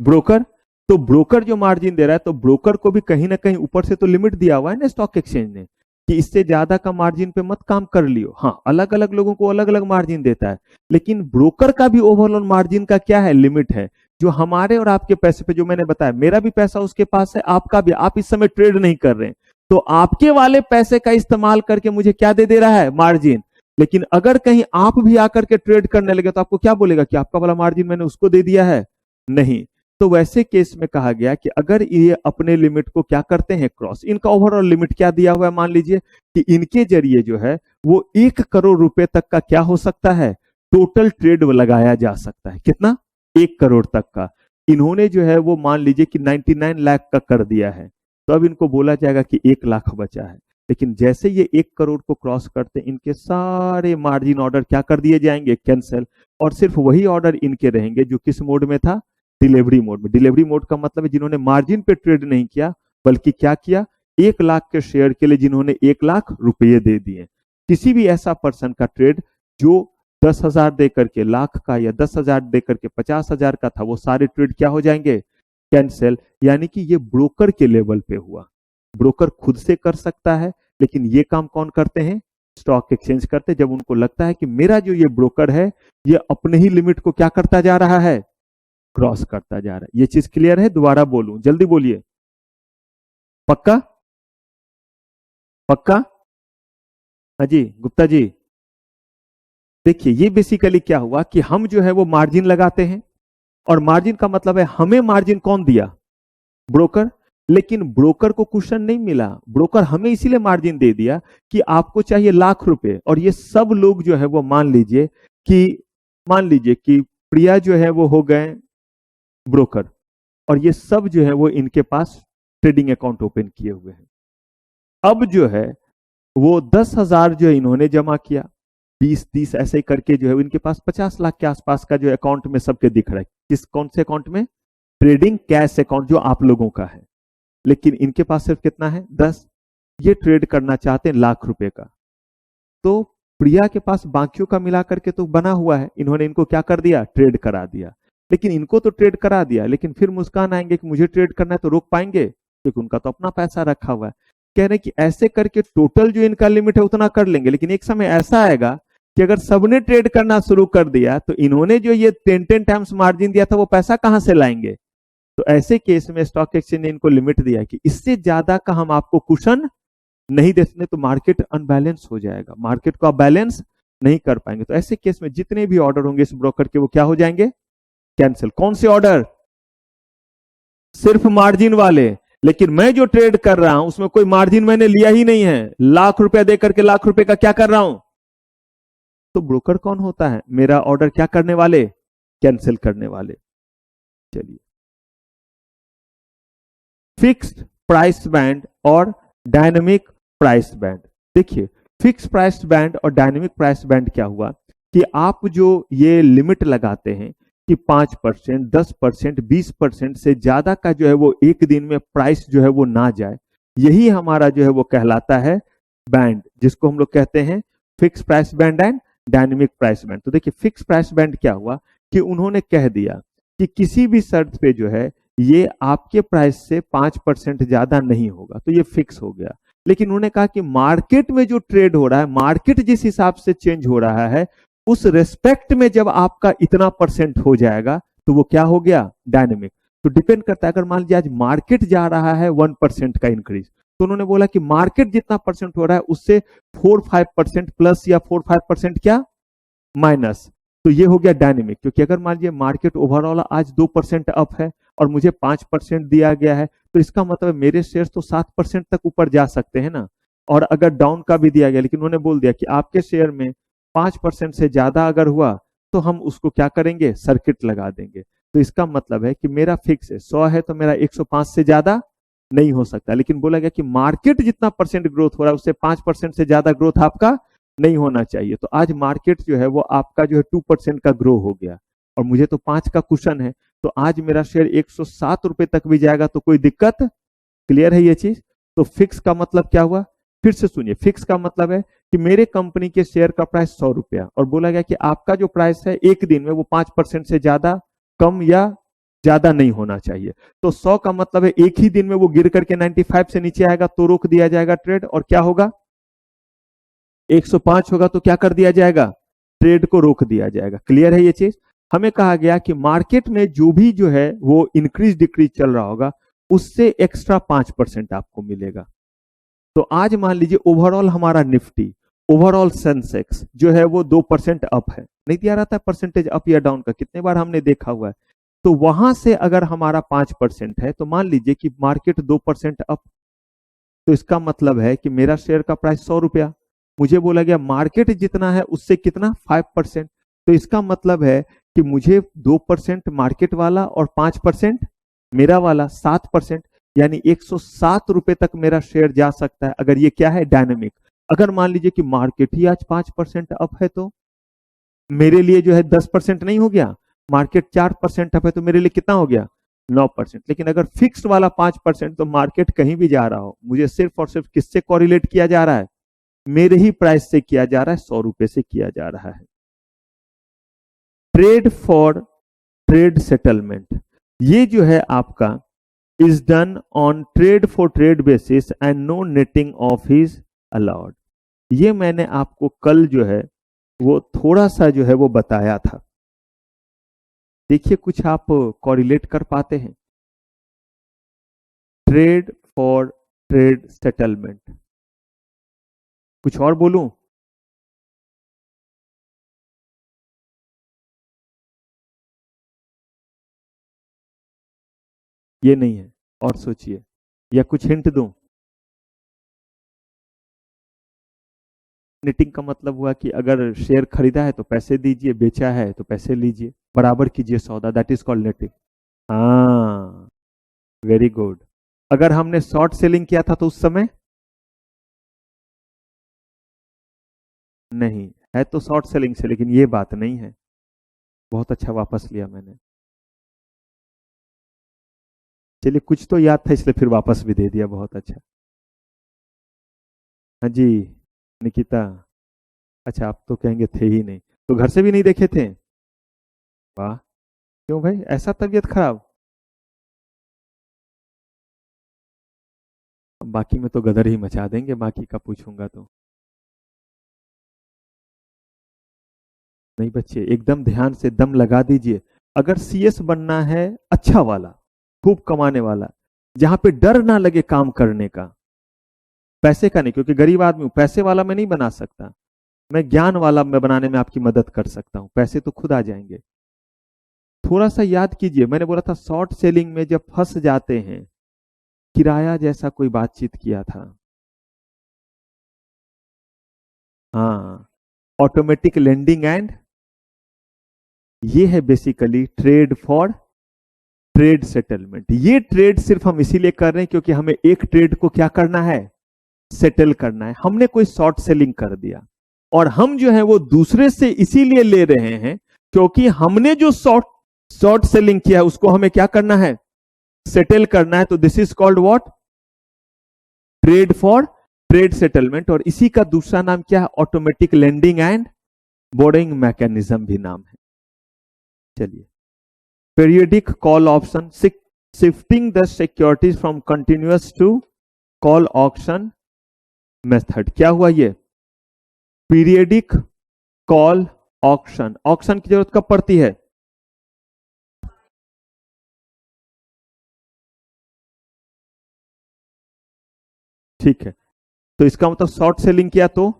ब्रोकर। तो ब्रोकर जो मार्जिन दे रहा है तो ब्रोकर को भी कहीं ना कहीं ऊपर से तो लिमिट दिया हुआ है ना स्टॉक एक्सचेंज ने कि इससे ज्यादा का मार्जिन पे मत काम कर लियो। हाँ, अलग अलग लोगों को अलग अलग मार्जिन देता है, लेकिन ब्रोकर का भी ओवरऑल मार्जिन का क्या है, लिमिट है। जो हमारे और आपके पैसे पे, जो मैंने बताया, मेरा भी पैसा उसके पास है, आपका भी, आप इस समय ट्रेड नहीं कर रहे हैं तो आपके वाले पैसे का इस्तेमाल करके मुझे क्या दे रहा है, मार्जिन। लेकिन अगर कहीं आप भी आकर के ट्रेड करने लगे तो आपको क्या बोलेगा कि आपका वाला मार्जिन मैंने उसको दे दिया है, नहीं। तो वैसे केस में कहा गया कि अगर ये अपने लिमिट को क्या करते हैं, क्रॉस, इनका ओवरऑल लिमिट क्या दिया हुआ है, मान लीजिए कि इनके जरिए जो है वो 1 करोड़ रुपए तक का क्या हो सकता है, टोटल ट्रेड लगाया जा सकता है। कितना, 1 करोड़ तक का। इन्होंने जो है वो मान लीजिए कि 99 लाख का कर दिया है, तो अब इनको बोला जाएगा कि 1 लाख बचा है। लेकिन जैसे ये 1 करोड़ को क्रॉस करते इनके सारे मार्जिन ऑर्डर क्या कर दिए जाएंगे, कैंसिल, और सिर्फ वही ऑर्डर इनके रहेंगे जो किस मोड में था, डिलीवरी मोड में। डिलीवरी मोड का मतलब है जिन्होंने मार्जिन पे ट्रेड नहीं किया बल्कि क्या किया, 1 लाख के शेयर के लिए जिन्होंने 1 लाख रुपये दे दिए। किसी भी ऐसा पर्सन का ट्रेड जो 10,000 दे करके लाख का या 10,000 दे करके 50,000 का था, वो सारे ट्रेड क्या हो जाएंगे, कैंसिल। यानी कि ये ब्रोकर के लेवल पे हुआ। ब्रोकर खुद से कर सकता है, लेकिन ये काम कौन करते हैं, स्टॉक एक्सचेंज करते हैं। जब उनको लगता है कि मेरा जो ये ब्रोकर है ये अपने ही लिमिट को क्या करता जा रहा है, क्रॉस करता जा रहा है। ये चीज क्लियर है, दोबारा बोलूं, जल्दी बोलिए, पक्का पक्का? हाँ जी गुप्ता जी। देखिए ये बेसिकली क्या हुआ कि हम जो है वो मार्जिन लगाते हैं, और मार्जिन का मतलब है हमें मार्जिन कौन दिया, ब्रोकर। लेकिन ब्रोकर को कुशन नहीं मिला, ब्रोकर हमें इसीलिए मार्जिन दे दिया कि आपको चाहिए लाख रुपए, और ये सब लोग जो है वो मान लीजिए कि प्रिया जो है वो हो गए ब्रोकर, और ये सब जो है वो इनके पास ट्रेडिंग अकाउंट ओपन किए हुए हैं। अब जो है वो 10,000 जो है इन्होंने जमा किया, 20-30 ऐसे करके जो है इनके पास 50 लाख के आसपास का जो अकाउंट में सबके दिख रहा है। किस कौन से अकाउंट में, ट्रेडिंग कैश अकाउंट जो आप लोगों का है। लेकिन इनके पास सिर्फ कितना है, 10। ये ट्रेड करना चाहते हैं लाख रुपए का। तो प्रिया के पास बाकियों का मिला करके तो बना हुआ है, इन्होंने इनको क्या कर दिया, ट्रेड करा दिया। लेकिन इनको तो ट्रेड करा दिया, लेकिन फिर मुस्कान आएंगे कि मुझे ट्रेड करना है, तो रोक पाएंगे क्योंकि उनका तो अपना पैसा रखा हुआ है। कह रहे कि ऐसे करके टोटल जो इनका लिमिट है उतना कर लेंगे, लेकिन एक समय ऐसा आएगा कि अगर सबने ट्रेड करना शुरू कर दिया तो इन्होंने जो ये 10 टाइम्स मार्जिन दिया था वो पैसा कहां से लाएंगे। तो ऐसे केस में स्टॉक एक्सचेंज ने इनको लिमिट दिया कि इससे ज्यादा का हम आपको कुशन नहीं देते, तो मार्केट अनबैलेंस हो जाएगा, मार्केट को आप बैलेंस नहीं कर पाएंगे। तो ऐसे केस में जितने भी ऑर्डर होंगे इस ब्रोकर के वो क्या हो जाएंगे, कैंसिल। कौन से ऑर्डर, सिर्फ मार्जिन वाले। लेकिन मैं जो ट्रेड कर रहा हूं उसमें कोई मार्जिन मैंने लिया ही नहीं है, लाख रुपया देकर के लाख रुपए का क्या कर रहा हूं। तो ब्रोकर कौन होता है, मेरा ऑर्डर क्या करने वाले, कैंसिल करने वाले। चलिए, फिक्स्ड प्राइस बैंड और डायनेमिक प्राइस बैंड। देखिए फिक्स्ड प्राइस बैंड और डायनेमिक प्राइस बैंड क्या हुआ कि आप जो ये लिमिट लगाते हैं कि 5%, 10%, 20% से ज्यादा का जो है वो एक दिन में प्राइस जो है वो ना जाए, यही हमारा जो है वो कहलाता है बैंड, जिसको हम लोग कहते हैं fix price band and dynamic price band. तो देखिए फिक्स प्राइस बैंड क्या हुआ कि उन्होंने कह दिया कि किसी भी शर्त पे जो है ये आपके प्राइस से 5% ज्यादा नहीं होगा, तो ये फिक्स हो गया। लेकिन उन्होंने कहा कि मार्केट में जो ट्रेड हो रहा है, मार्केट जिस हिसाब से चेंज हो रहा है, उस रेस्पेक्ट में जब आपका इतना परसेंट हो जाएगा तो वो क्या हो गया, डायनेमिक। तो डिपेंड करता है, अगर मान लीजिए आज मार्केट जा रहा है 1% का इंक्रीज, तो उन्होंने बोला कि मार्केट जितना परसेंट हो रहा है उससे 4-5% प्लस या 4-5% क्या माइनस, तो ये हो गया डायनेमिक। क्योंकि अगर मान लीजिए मार्केट ओवरऑल आज 2% अप है और मुझे 5% दिया गया है, तो इसका मतलब मेरे शेयर तो 7% तक ऊपर जा सकते हैं ना। और अगर डाउन का भी दिया गया, लेकिन उन्होंने बोल दिया कि आपके शेयर में 5% से ज्यादा अगर हुआ तो हम उसको क्या करेंगे, सर्किट लगा देंगे। तो इसका मतलब है कि मेरा फिक्स है 100 है तो मेरा 105 से ज्यादा नहीं हो सकता। लेकिन बोला गया कि मार्केट जितना परसेंट ग्रोथ हो रहा है उससे 5% से ज्यादा ग्रोथ आपका नहीं होना चाहिए। तो आज मार्केट जो है वो आपका जो है 2% का ग्रो हो गया और मुझे तो 5 का कुशन है, तो आज मेरा शेयर 107 रुपए तक भी जाएगा तो कोई दिक्कत। क्लियर है ये चीज। तो फिक्स का मतलब क्या हुआ, फिर से सुनिए, फिक्स का मतलब है कि मेरे कंपनी के शेयर का प्राइस 100 रुपया और बोला गया कि आपका जो प्राइस है एक दिन में वो 5% से ज्यादा कम या ज्यादा नहीं होना चाहिए। तो 100 का मतलब है एक ही दिन में वो गिर करके 95 से नीचे आएगा तो रोक दिया जाएगा ट्रेड, और क्या होगा 105 होगा तो क्या कर दिया जाएगा, ट्रेड को रोक दिया जाएगा। क्लियर है ये चीज। हमें कहा गया कि मार्केट में जो भी जो है वो इंक्रीज डिक्रीज चल रहा होगा उससे एक्स्ट्रा 5% आपको मिलेगा। तो आज मान लीजिए ओवरऑल हमारा निफ्टी, ओवरऑल सेंसेक्स जो है वो 2% अप है, नहीं दिया रहता है परसेंटेज अप या डाउन का, कितने बार हमने देखा हुआ है। तो वहां से अगर हमारा 5% है तो मान लीजिए कि मार्केट 2% अप, तो इसका मतलब है कि मेरा शेयर का प्राइस 100 रुपया, मुझे बोला गया मार्केट जितना है उससे कितना 5%, तो इसका मतलब है कि मुझे 2% मार्केट वाला और 5% मेरा वाला 7%, यानी 107 रुपए तक मेरा शेयर जा सकता है अगर ये क्या है, डायनेमिक। अगर मान लीजिए कि मार्केट ही आज 5% अप है तो मेरे लिए जो है 10% नहीं हो गया, मार्केट 4% अप है तो मेरे लिए कितना हो गया, 9%। लेकिन अगर फिक्स्ड वाला 5%, तो मार्केट कहीं भी जा रहा हो, मुझे सिर्फ और सिर्फ किससे कॉरिलेट किया जा रहा है, मेरे ही प्राइस से किया जा रहा है, 100 रुपए से किया जा रहा है। ट्रेड फॉर ट्रेड सेटलमेंट, ये जो है आपका is done on trade for trade basis and no netting of is allowed. ये मैंने आपको कल जो है वो थोड़ा सा जो है वो बताया था। देखिए कुछ आप कॉरिलेट कर पाते हैं। ट्रेड फॉर ट्रेड सेटलमेंट, कुछ और बोलूं? ये नहीं है, और सोचिए, या कुछ हिंट दूं? नेटिंग का मतलब हुआ कि अगर शेयर खरीदा है तो पैसे दीजिए, बेचा है तो पैसे लीजिए, बराबर कीजिए सौदा, दैट इज कॉल्ड नेटिंग। हाँ, वेरी गुड। अगर हमने शॉर्ट सेलिंग किया था तो उस समय नहीं है, तो शॉर्ट सेलिंग से, लेकिन ये बात नहीं है। बहुत अच्छा, वापस लिया मैंने। चलिए, कुछ तो याद था इसलिए फिर वापस भी दे दिया, बहुत अच्छा। हाँ जी निकिता, अच्छा आप तो कहेंगे थे ही नहीं, तो घर से भी नहीं देखे थे? वाह, क्यों भाई, ऐसा तबीयत खराब? बाकी में तो गदर ही मचा देंगे, बाकी का पूछूंगा तो। नहीं बच्चे, एकदम ध्यान से दम लगा दीजिए। अगर सीएस बनना है अच्छा वाला, खूब कमाने वाला, जहां पे डर ना लगे काम करने का, पैसे का नहीं, क्योंकि गरीब आदमी हूं, पैसे वाला मैं नहीं बना सकता, मैं ज्ञान वाला मैं बनाने में आपकी मदद कर सकता हूं, पैसे तो खुद आ जाएंगे। थोड़ा सा याद कीजिए, मैंने बोला था शॉर्ट सेलिंग में जब फंस जाते हैं, किराया जैसा कोई बातचीत किया था। हाँ, ऑटोमेटिक लेंडिंग एंड, ये है basically trade for trade settlement. ये ट्रेड सिर्फ हम इसीलिए कर रहे हैं क्योंकि हमें एक ट्रेड को क्या करना है, सेटल करना है। हमने कोई शॉर्ट सेलिंग कर दिया और हम जो है वो दूसरे से इसीलिए ले रहे हैं क्योंकि हमने जो शॉर्ट सेलिंग किया है उसको हमें क्या करना है, सेटल करना है। तो this is called what, trade for trade settlement. और इसी का दूसरा नाम क्या है, automatic lending and boarding mechanism भी नाम है। चलिए, periodic call option, shifting the securities from continuous to call option method. क्या हुआ ये, पीरियडिक कॉल ऑप्शन। ऑप्शन की जरूरत कब पड़ती है, ठीक है, तो इसका मतलब शॉर्ट सेलिंग किया तो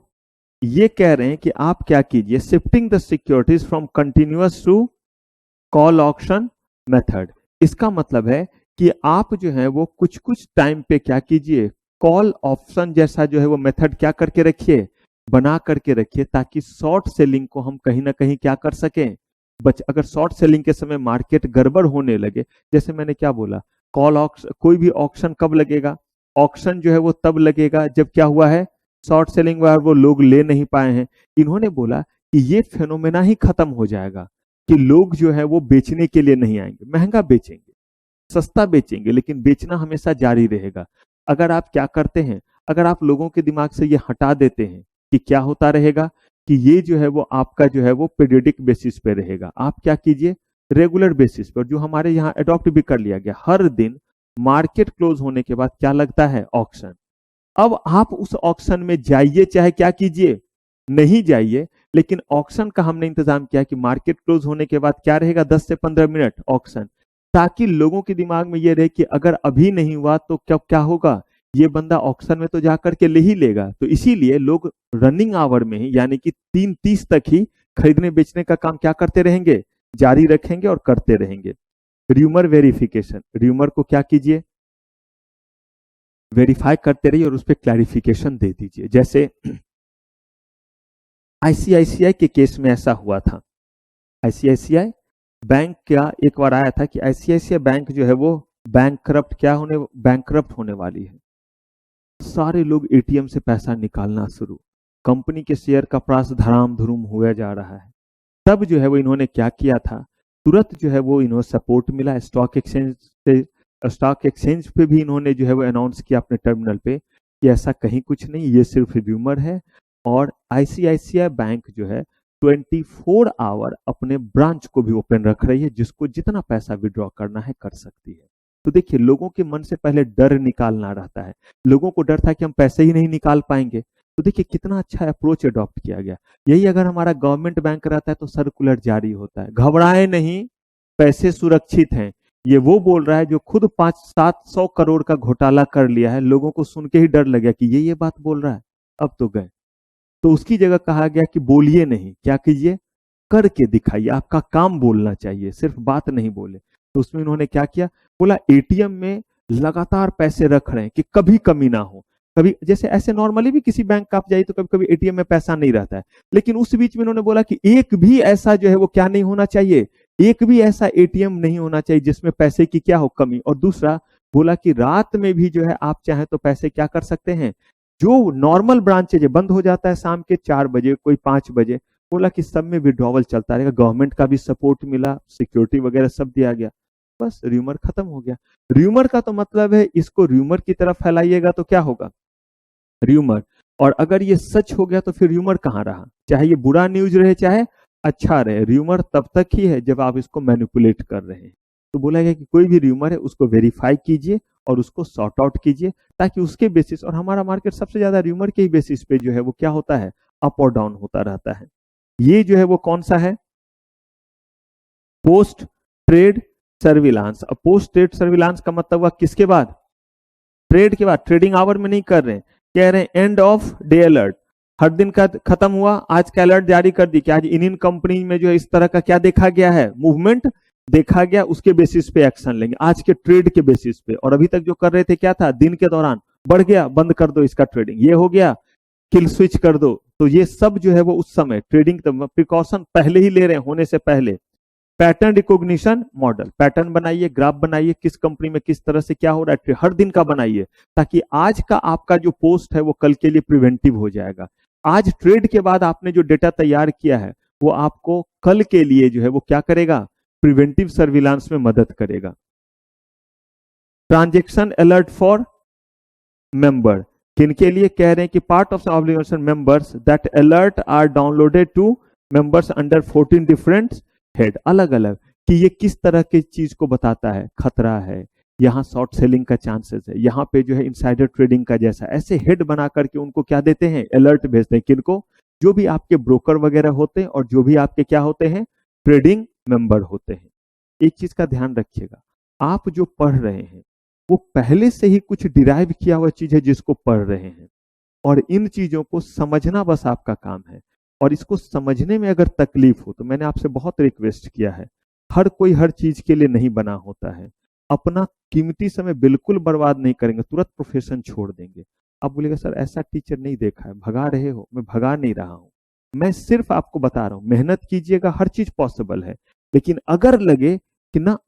ये कह रहे हैं कि आप क्या कीजिए, shifting the securities from continuous to call option method. इसका मतलब है कि आप जो है वो कुछ कुछ टाइम पे क्या कीजिए, कॉल ऑप्शन जैसा जो है वो मेथड क्या करके रखिए, बना करके रखिए, ताकि शॉर्ट सेलिंग को हम कहीं ना कहीं क्या कर सकें, अगर शॉर्ट सेलिंग के समय मार्केट गड़बड़ होने लगे, जैसे मैंने क्या बोला, कॉल ऑप्शन, कोई भी ऑप्शन कब लगेगा, ऑप्शन जो है वो तब लगेगा जब क्या हुआ है, शॉर्ट सेलिंग वो लोग ले नहीं पाए हैं। इन्होंने बोला कि ये फेनोमेना ही खत्म हो जाएगा कि लोग जो है वो बेचने के लिए नहीं आएंगे, महंगा बेचेंगे, सस्ता बेचेंगे, लेकिन बेचना हमेशा जारी रहेगा। अगर आप क्या करते हैं, अगर आप लोगों के दिमाग से ये हटा देते हैं कि क्या होता रहेगा, कि ये जो है वो आपका जो है वो पीरियडिक बेसिस पे रहेगा, आप क्या कीजिए, रेगुलर बेसिस पर, जो हमारे यहाँ अडॉप्ट भी कर लिया गया, हर दिन मार्केट क्लोज होने के बाद क्या लगता है, ऑक्शन। अब आप उस ऑक्शन में जाइए चाहे क्या कीजिए, नहीं जाइए, लेकिन ऑक्शन का हमने इंतजाम किया कि मार्केट क्लोज होने के बाद क्या रहेगा, 10 से 15 मिनट ऑक्शन, ताकि लोगों के दिमाग में ये रहे कि अगर अभी नहीं हुआ तो क्या क्या होगा, ये बंदा ऑक्शन में तो जाकर के ले ही लेगा। तो इसीलिए लोग रनिंग आवर में ही, यानी कि 3:30 तक ही खरीदने बेचने का काम क्या करते रहेंगे, जारी रखेंगे और करते रहेंगे। र्यूमर वेरिफिकेशन, र्यूमर को क्या कीजिए, वेरीफाई करते रहिए और उस पर क्लैरिफिकेशन दे दीजिए। जैसे आईसीआईसीआई के केस में ऐसा हुआ था, आईसीआईसीआई बैंक का एक बार आया था कि आईसीआईसीआई बैंक जो है वो बैंकरप्ट होने वाली है। सारे लोग एटीएम से पैसा निकालना शुरू, कंपनी के शेयर का प्राइस धड़ाम धुरुम हुआ जा रहा है। तब जो है वो इन्होंने क्या किया था, तुरंत जो है वो इन्होंने सपोर्ट मिला स्टॉक एक्सचेंज से। स्टॉक एक्सचेंज पे भी इन्होंने जो है वो अनाउंस किया अपने टर्मिनल पे कि ऐसा कहीं कुछ नहीं, ये सिर्फ र्यूमर है। और आईसीआईसीआई बैंक जो है 24 आवर अपने ब्रांच को भी ओपन रख रही है, जिसको जितना पैसा विड्रॉ करना है कर सकती है। तो देखिए, लोगों के मन से पहले डर निकालना रहता है। लोगों को डर था कि हम पैसे ही नहीं निकाल पाएंगे, तो देखिए कितना अच्छा अप्रोच अडॉप्ट किया गया। यही अगर हमारा गवर्नमेंट बैंक रहता है तो सर्कुलर जारी होता है, घबराए नहीं, पैसे सुरक्षित हैं। ये वो बोल रहा है जो खुद 500-700 करोड़ का घोटाला कर लिया है। लोगों को सुन के ही डर लग गया कि ये बात बोल रहा है, अब तो गए। तो उसकी जगह कहा गया कि बोलिए नहीं, क्या कीजिए, करके दिखाइए। आपका काम बोलना चाहिए, सिर्फ बात नहीं बोले। तो उसमें उन्होंने क्या किया, बोला एटीएम में लगातार पैसे रख रहे हैं कि कभी कमी ना हो। कभी जैसे ऐसे नॉर्मली भी किसी बैंक का आप जाइए तो कभी कभी एटीएम में पैसा नहीं रहता है, लेकिन उस बीच में उन्होंने बोला कि एक भी ऐसा जो है वो क्या नहीं होना चाहिए, एक भी ऐसा एटीएम नहीं होना चाहिए जिसमें पैसे की क्या हो, कमी। और दूसरा बोला कि रात में भी जो है आप चाहें तो पैसे क्या कर सकते हैं, जो नॉर्मल ब्रांचेज बंद हो जाता है शाम के 4 बजे, कोई 5 बजे, बोला कि सब में विड्रॉवल चलता रहेगा। गवर्नमेंट का भी सपोर्ट मिला, सिक्योरिटी वगैरह सब दिया गया, बस र्यूमर खत्म हो गया। र्यूमर का तो मतलब है इसको र्यूमर की तरफ फैलाइएगा तो क्या होगा, र्यूमर। और अगर ये सच हो गया तो फिर र्यूमर कहाँ रहा, चाहे ये बुरा न्यूज रहे चाहे अच्छा रहे, र्यूमर तब तक ही है जब आप इसको मैनिपुलेट कर रहे हैं। तो बोला गया कि कोई भी र्यूमर है उसको वेरीफाई कीजिए और उसको सॉर्ट आउट कीजिए, ताकि उसके बेसिस, और हमारा मार्केट सबसे ज्यादा र्यूमर के ही बेसिस पे जो है वो क्या होता है, अप और डाउन होता रहता है। ये जो है वो कौन सा है, पोस्ट ट्रेड सर्विलांस। अब पोस्ट ट्रेड सर्विलांस का मतलब हुआ किसके बाद, ट्रेड के बाद, ट्रेडिंग आवर में नहीं कर रहे हैं, कह रहे हैं एंड ऑफ डे अलर्ट, हर दिन का खत्म हुआ, आज का अलर्ट जारी कर दी कि आज इन कंपनी में जो है इस तरह का क्या देखा गया है, मूवमेंट देखा गया, उसके बेसिस पे एक्शन लेंगे, आज के ट्रेड के बेसिस पे। और अभी तक जो कर रहे थे क्या था, दिन के दौरान बढ़ गया, बंद कर दो इसका ट्रेडिंग, ये हो गया, किल स्विच कर दो। तो ये सब जो है वो उस समय ट्रेडिंग प्रिकॉशन पहले ही ले रहे हैं, होने से पहले। पैटर्न रिकॉग्निशन मॉडल, पैटर्न बनाइए, ग्राफ बनाइए, किस कंपनी में किस तरह से क्या हो रहा है, हर दिन का बनाइए, ताकि आज का आपका जो पोस्ट है वो कल के लिए प्रिवेंटिव हो जाएगा। आज ट्रेड के बाद आपने जो डेटा तैयार किया है वो आपको कल के लिए जो है वो क्या करेगा, प्रिवेंटिव सर्विलांस में मदद करेगा। ट्रांजैक्शन अलर्ट फॉर मेंबर, किनके लिए कह रहे हैं कि part of obligation members that alert are downloaded to members under 14 different head, अलग अलग, कि ये किस तरह की चीज को बताता है, खतरा है, यहाँ शॉर्ट सेलिंग का चांसेस है, यहाँ पे जो है इनसाइडर ट्रेडिंग का जैसा, ऐसे हेड बना करके उनको क्या देते हैं, अलर्ट भेजते हैं। किनको, जो भी आपके ब्रोकर वगैरह होते हैं और जो भी आपके क्या होते हैं, ट्रेडिंग मेंबर होते हैं। एक चीज का ध्यान रखिएगा, आप जो पढ़ रहे हैं वो पहले से ही कुछ डिराइव किया हुआ चीज है जिसको पढ़ रहे हैं, और इन चीजों को समझना बस आपका काम है। और इसको समझने में अगर तकलीफ हो तो मैंने आपसे बहुत रिक्वेस्ट किया है, हर कोई हर चीज के लिए नहीं बना होता है। अपना कीमती समय बिल्कुल बर्बाद नहीं करेंगे, तुरंत प्रोफेशन छोड़ देंगे। आप बोलेगा सर ऐसा टीचर नहीं देखा है, भगा रहे हो, मैं भगा नहीं रहा हूं, मैं सिर्फ आपको बता रहा हूं, मेहनत कीजिएगा, हर चीज पॉसिबल है। लेकिन अगर लगे कि ना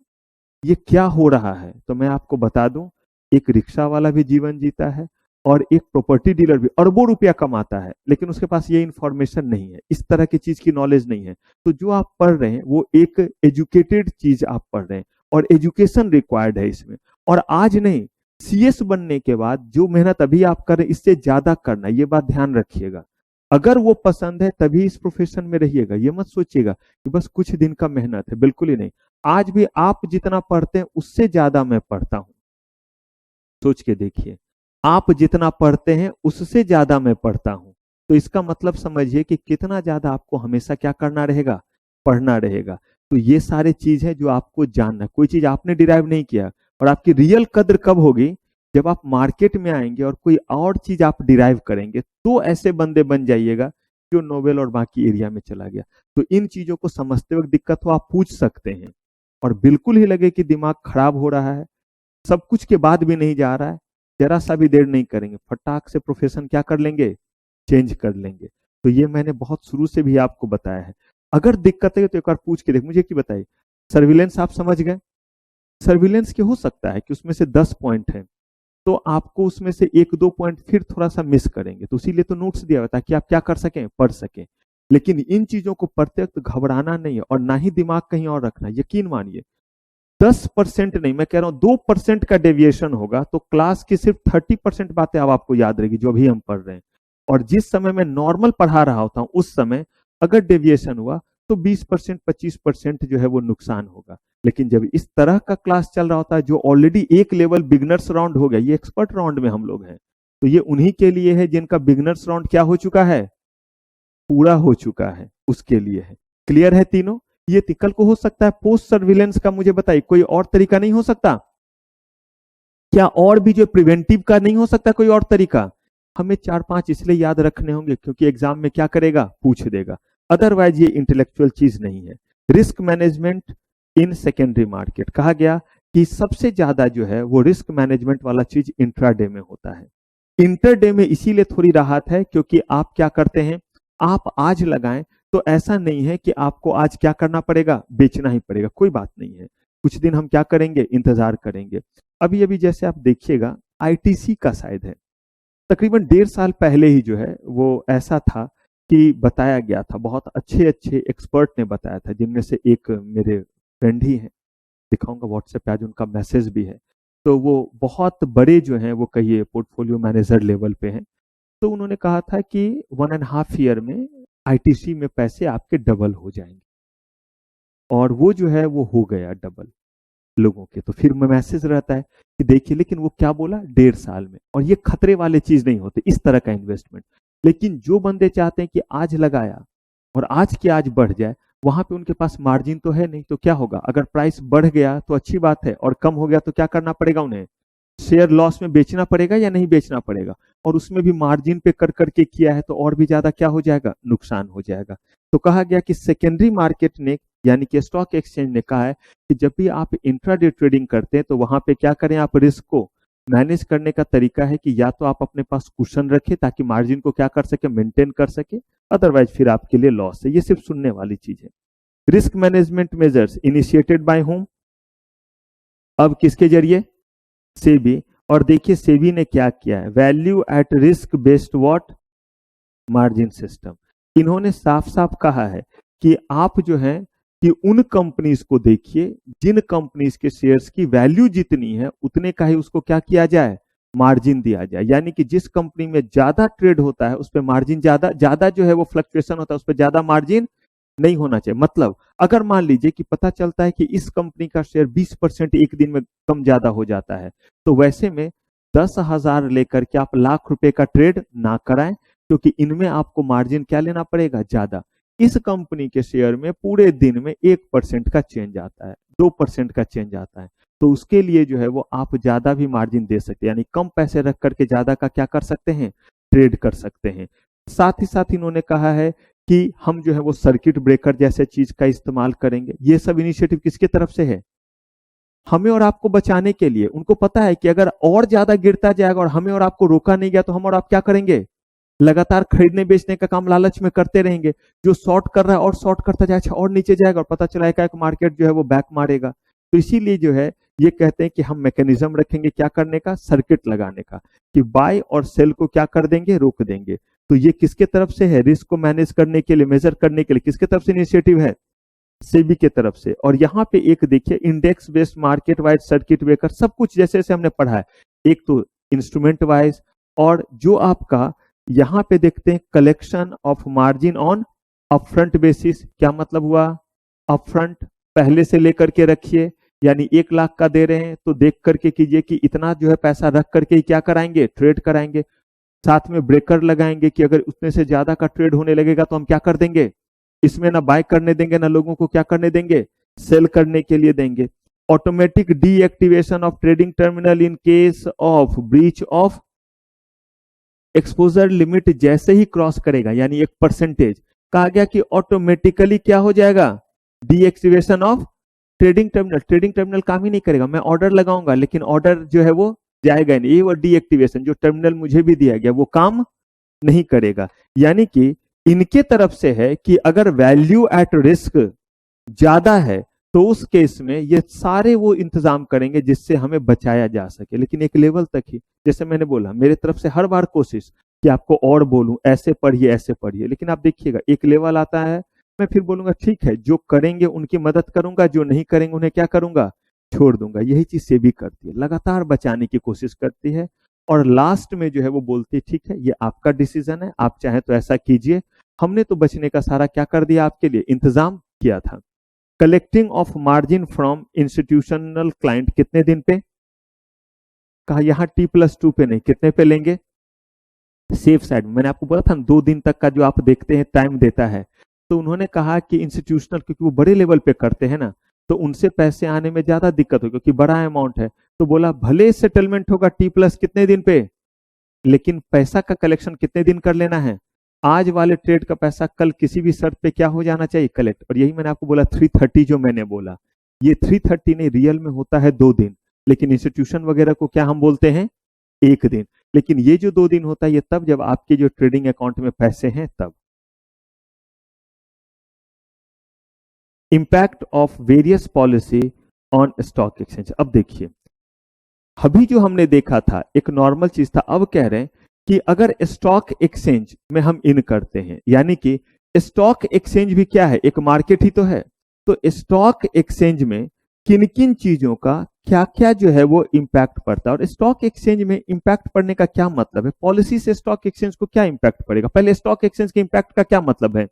ये क्या हो रहा है, तो मैं आपको बता दूं, एक रिक्शा वाला भी जीवन जीता है और एक प्रॉपर्टी डीलर भी अरबों रुपया कमाता है, लेकिन उसके पास ये इंफॉर्मेशन नहीं है, इस तरह की चीज की नॉलेज नहीं है। तो जो आप पढ़ रहे हैं वो एक एजुकेटेड चीज आप पढ़ रहे हैं, और एजुकेशन रिक्वायर्ड है इसमें। और आज नहीं, सीएस बनने के बाद जो मेहनत अभी आप कर रहे हैं इससे ज्यादा करना, ये बात ध्यान रखिएगा। अगर वो पसंद है तभी इस प्रोफेशन में रहिएगा, ये मत सोचिएगा कि बस कुछ दिन का मेहनत है, बिल्कुल ही नहीं। आज भी आप जितना पढ़ते हैं उससे ज्यादा मैं पढ़ता हूं, सोच के देखिए, आप जितना पढ़ते हैं उससे ज्यादा मैं पढ़ता हूं। तो इसका मतलब समझिए कि कितना ज्यादा आपको हमेशा क्या करना रहेगा, पढ़ना रहेगा। तो ये सारे चीज है जो आपको जानना, कोई चीज आपने डिराइव नहीं किया। और आपकी रियल कद्र कब होगी, जब आप मार्केट में आएंगे और कोई और चीज आप डिराइव करेंगे, तो ऐसे बंदे बन जाइएगा जो नोबेल और बाकी एरिया में चला गया। तो इन चीजों को समझते वक्त दिक्कत हो आप पूछ सकते हैं, और बिल्कुल ही लगे कि दिमाग खराब हो रहा है, सब कुछ के बाद भी नहीं जा रहा है, जरा सा भी देर नहीं करेंगे, फटाक से प्रोफेशन क्या कर लेंगे, चेंज कर लेंगे। तो ये मैंने बहुत शुरू से भी आपको बताया है। अगर दिक्कत है तो एक बार पूछ के देख, मुझे क्या बताइए, सर्विलेंस आप समझ गए, सर्विलेंस के हो सकता है कि उसमें से 10 पॉइंट है, तो आपको उसमें से 1-2 पॉइंट फिर थोड़ा सा मिस करेंगे, तो इसीलिए तो नोट्स दिया हुआ था कि आप क्या कर सकें, पढ़ सकें। लेकिन इन चीजों को पढ़ते वक्त घबराना नहीं है और ना ही दिमाग कहीं और रखना। यकीन मानिए 10% नहीं, मैं कह रहा हूं 2% का डेविएशन होगा तो क्लास की सिर्फ 30% बातें अब आपको याद रहेगी जो अभी हम पढ़ रहे हैं। और जिस समय मैं नॉर्मल पढ़ा रहा होता हूं उस समय अगर डेविएशन हुआ तो 20% 25% जो है वो नुकसान होगा। लेकिन जब इस तरह का क्लास चल रहा होता है जो ऑलरेडी एक लेवल बिगनर्स राउंड हो गया, ये एक्सपर्ट राउंड में हम लोग हैं, तो ये उन्हीं के लिए है जिनका बिगनर्स राउंड क्या हो चुका है, पूरा हो चुका है, उसके लिए है। क्लियर है तीनों? ये कल को हो सकता है पोस्ट सर्विलेंस का, मुझे बताइए कोई और तरीका नहीं हो सकता क्या? और भी जो प्रिवेंटिव का नहीं हो सकता कोई और तरीका? हमें 4-5 इसलिए याद रखने होंगे क्योंकि एग्जाम में क्या करेगा, पूछ देगा। अदरवाइज ये इंटेलेक्चुअल चीज नहीं है। Risk management in secondary market कहा गया कि सबसे ज्यादा जो है वो रिस्क मैनेजमेंट वाला चीज इंट्राडे में होता है। इंटरडे में इसीलिए थोड़ी राहत है क्योंकि आप क्या करते हैं, आप आज लगाएं तो ऐसा नहीं है कि आपको आज क्या करना पड़ेगा, बेचना ही पड़ेगा, कोई बात नहीं है। कुछ दिन हम क्या करेंगे, इंतजार करेंगे। अभी अभी जैसे आप देखिएगा आईटीसी का शायद है, तकरीबन 1.5 साल पहले ही जो है वो ऐसा था कि बताया गया था, बहुत अच्छे अच्छे एक्सपर्ट ने बताया था, जिनमें से एक मेरे फ्रेंड ही हैं, दिखाऊंगा व्हाट्सएप पे, आज उनका मैसेज भी है। तो वो बहुत बड़े जो हैं वो कहिए पोर्टफोलियो मैनेजर लेवल पे हैं। तो उन्होंने कहा था कि 1.5 ईयर में आईटीसी में पैसे आपके डबल हो जाएंगे, और वो जो है वो हो गया डबल लोगों के। तो फिर मैसेज रहता है कि देखिए, लेकिन वो क्या बोला, 1.5 साल में। और ये खतरे वाले चीज नहीं होते इस तरह का इन्वेस्टमेंट। लेकिन जो बंदे चाहते हैं कि आज लगाया और आज की आज बढ़ जाए, वहां पे उनके पास मार्जिन तो है नहीं, तो क्या होगा, अगर प्राइस बढ़ गया तो अच्छी बात है और कम हो गया तो क्या करना पड़ेगा, उन्हें शेयर लॉस में बेचना पड़ेगा या नहीं बेचना पड़ेगा। और उसमें भी मार्जिन पे कर करके किया है तो और भी ज्यादा क्या हो जाएगा, नुकसान हो जाएगा। तो कहा गया कि सेकेंडरी मार्केट ने यानी कि स्टॉक एक्सचेंज ने कहा है कि जब भी आप इंट्राडे ट्रेडिंग करते हैं तो वहां पे क्या करें, आप रिस्क को मैनेज करने का तरीका है कि या तो आप अपने पास कुशन रखें ताकि मार्जिन को क्या कर सके, मेंटेन कर सके, अदरवाइज फिर आपके लिए लॉस है। ये सिर्फ सुनने वाली चीज है। Risk management measures initiated by home, अब किसके जरिए, सेबी। और देखिए सेबी ने क्या किया है, value at risk based what, margin system. इन्होंने साफ साफ कहा है कि आप जो है कि उन कंपनीज को देखिए जिन कंपनीज के शेयर्स की वैल्यू जितनी है उतने का ही उसको क्या किया जाए, मार्जिन दिया जाए। यानी कि जिस कंपनी में ज्यादा ट्रेड होता है उस पर मार्जिन ज्यादा ज्यादा जो है वो फ्लक्चुएशन होता है, उस पर ज्यादा मार्जिन नहीं होना चाहिए। मतलब अगर मान लीजिए कि पता चलता है कि इस कंपनी का शेयर 20% एक दिन में कम ज्यादा हो जाता है, तो वैसे में 10,000 लेकर के आप लाख रुपए का ट्रेड ना कराएं, क्योंकि इनमें आपको मार्जिन क्या लेना पड़ेगा, ज्यादा। इस कंपनी के शेयर में पूरे दिन में 1% का चेंज आता है, 2% का चेंज आता है, तो उसके लिए जो है वो आप ज्यादा भी मार्जिन दे सकते हैं, यानी कम पैसे रख करके ज्यादा का क्या कर सकते हैं, ट्रेड कर सकते हैं। साथ ही साथ इन्होंने कहा है कि हम जो है वो सर्किट ब्रेकर जैसे चीज का इस्तेमाल करेंगे। ये सब इनिशिएटिव किसके तरफ से है, हमें और आपको बचाने के लिए। उनको पता है कि अगर और ज्यादा गिरता जाएगा और हमें और आपको रोका नहीं गया तो हम और आप क्या करेंगे, लगातार खरीदने बेचने का काम लालच में करते रहेंगे। जो शॉर्ट कर रहा है और शॉर्ट करता जाएगा और नीचे जाएगा और पता चला एक मार्केट जो है वो बैक मारेगा। तो इसीलिए जो है ये कहते हैं कि हम मैकेनिज्म रखेंगे क्या करने का, सर्किट लगाने का, कि बाय और सेल को क्या कर देंगे, रोक देंगे। तो ये किसके तरफ से है, रिस्क को मैनेज करने के लिए, मेजर करने के लिए किसके तरफ से इनिशिएटिव है, सेबी के तरफ से। और यहाँ पे एक देखिए index based market wise circuit breaker, सब कुछ जैसे जैसे हमने पढ़ा है, एक तो इंस्ट्रूमेंट वाइज, और जो आपका यहाँ पे देखते हैं collection of margin on upfront basis. क्या मतलब हुआ, अपफ्रंट पहले से लेकर के रखिए, यानी 1 लाख का दे रहे हैं तो देख करके कीजिए कि इतना जो है पैसा रख करके ही क्या कराएंगे, ट्रेड कराएंगे। साथ में ब्रेकर लगाएंगे कि अगर उतने से ज्यादा का ट्रेड होने लगेगा तो हम क्या कर देंगे, इसमें ना बाय करने देंगे ना लोगों को क्या करने देंगे, सेल करने के लिए देंगे। Automatic deactivation of trading terminal in case of breach of exposure limit, जैसे ही क्रॉस करेगा यानी 1%, कहा गया कि ऑटोमेटिकली क्या हो जाएगा, deactivation of trading terminal. Trading terminal काम ही नहीं करेगा, मैं ऑर्डर लगाऊंगा लेकिन ऑर्डर जो है वो जाएगा नहीं, ये वो डीएक्टिवेशन, जो टर्मिनल मुझे भी दिया गया वो काम नहीं करेगा। यानी कि इनके तरफ से है कि अगर वैल्यू एट रिस्क ज्यादा है तो उस केस में ये सारे वो इंतजाम करेंगे जिससे हमें बचाया जा सके, लेकिन एक लेवल तक ही। जैसे मैंने बोला, मेरे तरफ से हर बार कोशिश कि आपको और बोलूं ऐसे पढ़िए, लेकिन आप देखिएगा एक लेवल आता है, मैं फिर बोलूंगा ठीक है, जो करेंगे उनकी मदद करूंगा, जो नहीं करेंगे उन्हें क्या करूंगा, छोड़ दूंगा। यही चीज सेबी करती है, लगातार बचाने की कोशिश करती है, और लास्ट में जो है वो बोलती है ठीक है, ये आपका डिसीजन है, आप चाहें तो ऐसा कीजिए, हमने तो बचने का सारा क्या कर दिया, आपके लिए इंतजाम किया था। Collecting of margin from institutional client कितने दिन पे, कहा यहाँ T+2 पे नहीं, कितने पे लेंगे, सेफ साइड। मैंने आपको बोला था 2 दिन तक का जो आप देखते हैं टाइम देता है, तो उन्होंने कहा कि इंस्टीट्यूशनल, क्योंकि वो बड़े लेवल पे करते हैं ना, तो उनसे पैसे आने में ज्यादा दिक्कत होगी क्योंकि बड़ा अमाउंट है। तो बोला भले सेटलमेंट होगा T+ कितने दिन पे, लेकिन पैसा का कलेक्शन कितने दिन कर लेना है, आज वाले ट्रेड का पैसा कल किसी भी शर्त पे क्या हो जाना चाहिए, कलेक्ट। और यही मैंने आपको बोला 330 जो मैंने बोला, ये 330 नहीं, रियल में होता है 2 दिन, लेकिन इंस्टीट्यूशन वगैरह को क्या हम बोलते हैं 1 दिन। लेकिन ये जो 2 दिन होता है ये तब जब आपके जो ट्रेडिंग अकाउंट में पैसे हैं तब। Impact of various policy on stock exchange. अब देखिए, अभी जो हमने देखा था एक नॉर्मल चीज था, अब कह रहे हैं कि अगर स्टॉक एक्सचेंज में हम इन करते हैं, यानी कि स्टॉक एक्सचेंज भी क्या है, एक मार्केट ही तो है, तो स्टॉक एक्सचेंज में किन किन चीजों का क्या क्या जो है वो इंपैक्ट पड़ता है। और स्टॉक एक्सचेंज में इंपैक्ट पड़ने का क्या मतलब है, पॉलिसी से स्टॉक एक्सचेंज को क्या इंपैक्ट पड़ेगा। पहले स्टॉक एक्सचेंज के इंपैक्ट का क्या मतलब है,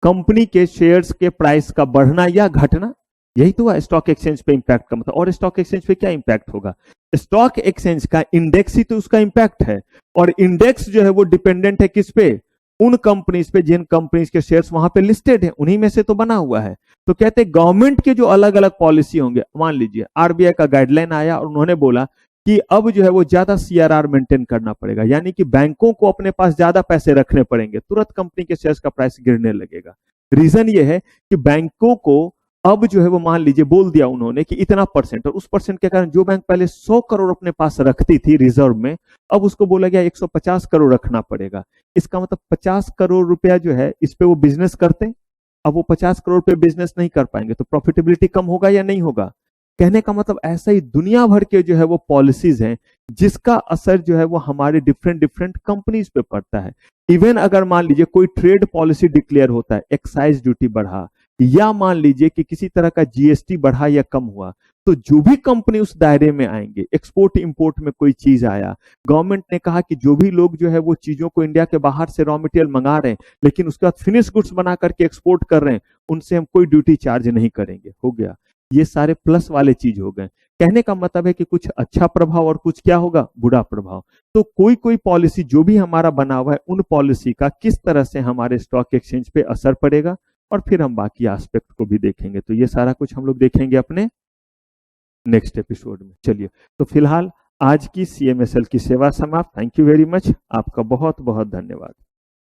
कंपनी के शेयर्स के प्राइस का बढ़ना या घटना, यही तो है स्टॉक एक्सचेंज पे इंपैक्ट का मतलब। और स्टॉक एक्सचेंज पे क्या इंपैक्ट होगा, स्टॉक एक्सचेंज का इंडेक्स ही तो उसका इंपैक्ट है, और इंडेक्स जो है वो डिपेंडेंट है किस पे, उन कंपनीज पे जिन कंपनीज के शेयर्स वहां पे लिस्टेड है, उन्हीं में से तो बना हुआ है। तो कहते हैं गवर्नमेंट के जो अलग अलग पॉलिसी होंगे, मान लीजिए आरबीआई का गाइडलाइन आया और उन्होंने बोला कि अब जो है वो ज्यादा सीआरआर मेंटेन करना पड़ेगा, यानी कि बैंकों को अपने पास ज्यादा पैसे रखने पड़ेंगे, तुरंत कंपनी के शेयर्स का प्राइस गिरने लगेगा। रीजन ये है कि बैंकों को अब जो है वो मान लीजिए बोल दिया उन्होंने कि इतना परसेंट, और उस परसेंट के कारण जो बैंक पहले 100 करोड़ अपने पास रखती थी रिजर्व में, अब उसको बोला गया 150 करोड़ रखना पड़ेगा। इसका मतलब 50 करोड़ रुपया जो है इस पे वो बिजनेस करते हैं, अब वो 50 करोड़ पे बिजनेस नहीं कर पाएंगे, तो प्रॉफिटेबिलिटी कम होगा या नहीं होगा। कहने का मतलब ऐसा ही दुनिया भर के जो है वो पॉलिसीज हैं जिसका असर जो है वो हमारे डिफरेंट डिफरेंट कंपनीज पे पड़ता है। इवन अगर मान लीजिए कोई ट्रेड पॉलिसी डिक्लेयर होता है, एक्साइज ड्यूटी बढ़ा, या मान लीजिए कि किसी तरह का जीएसटी बढ़ा या कम हुआ, तो जो भी कंपनी उस दायरे में आएंगे, एक्सपोर्ट इंपोर्ट में कोई चीज आया, गवर्नमेंट ने कहा कि जो भी लोग जो है वो चीजों को इंडिया के बाहर से रॉ मटेरियल मंगा रहे हैं लेकिन उसके बाद फिनिश गुड्स बना करके एक्सपोर्ट कर रहे हैं, उनसे हम कोई ड्यूटी चार्ज नहीं करेंगे, हो गया। ये सारे प्लस वाले चीज हो गए। कहने का मतलब है कि कुछ अच्छा प्रभाव और कुछ क्या होगा, बुरा प्रभाव। तो कोई कोई पॉलिसी जो भी हमारा बना हुआ है, उन पॉलिसी का किस तरह से हमारे स्टॉक एक्सचेंज पे असर पड़ेगा, और फिर हम बाकी एस्पेक्ट को भी देखेंगे। तो ये सारा कुछ हम लोग देखेंगे अपने नेक्स्ट एपिसोड में। चलिए, तो फिलहाल आज की CMSL की सेवा समाप्त। थैंक यू वेरी मच, आपका बहुत बहुत धन्यवाद।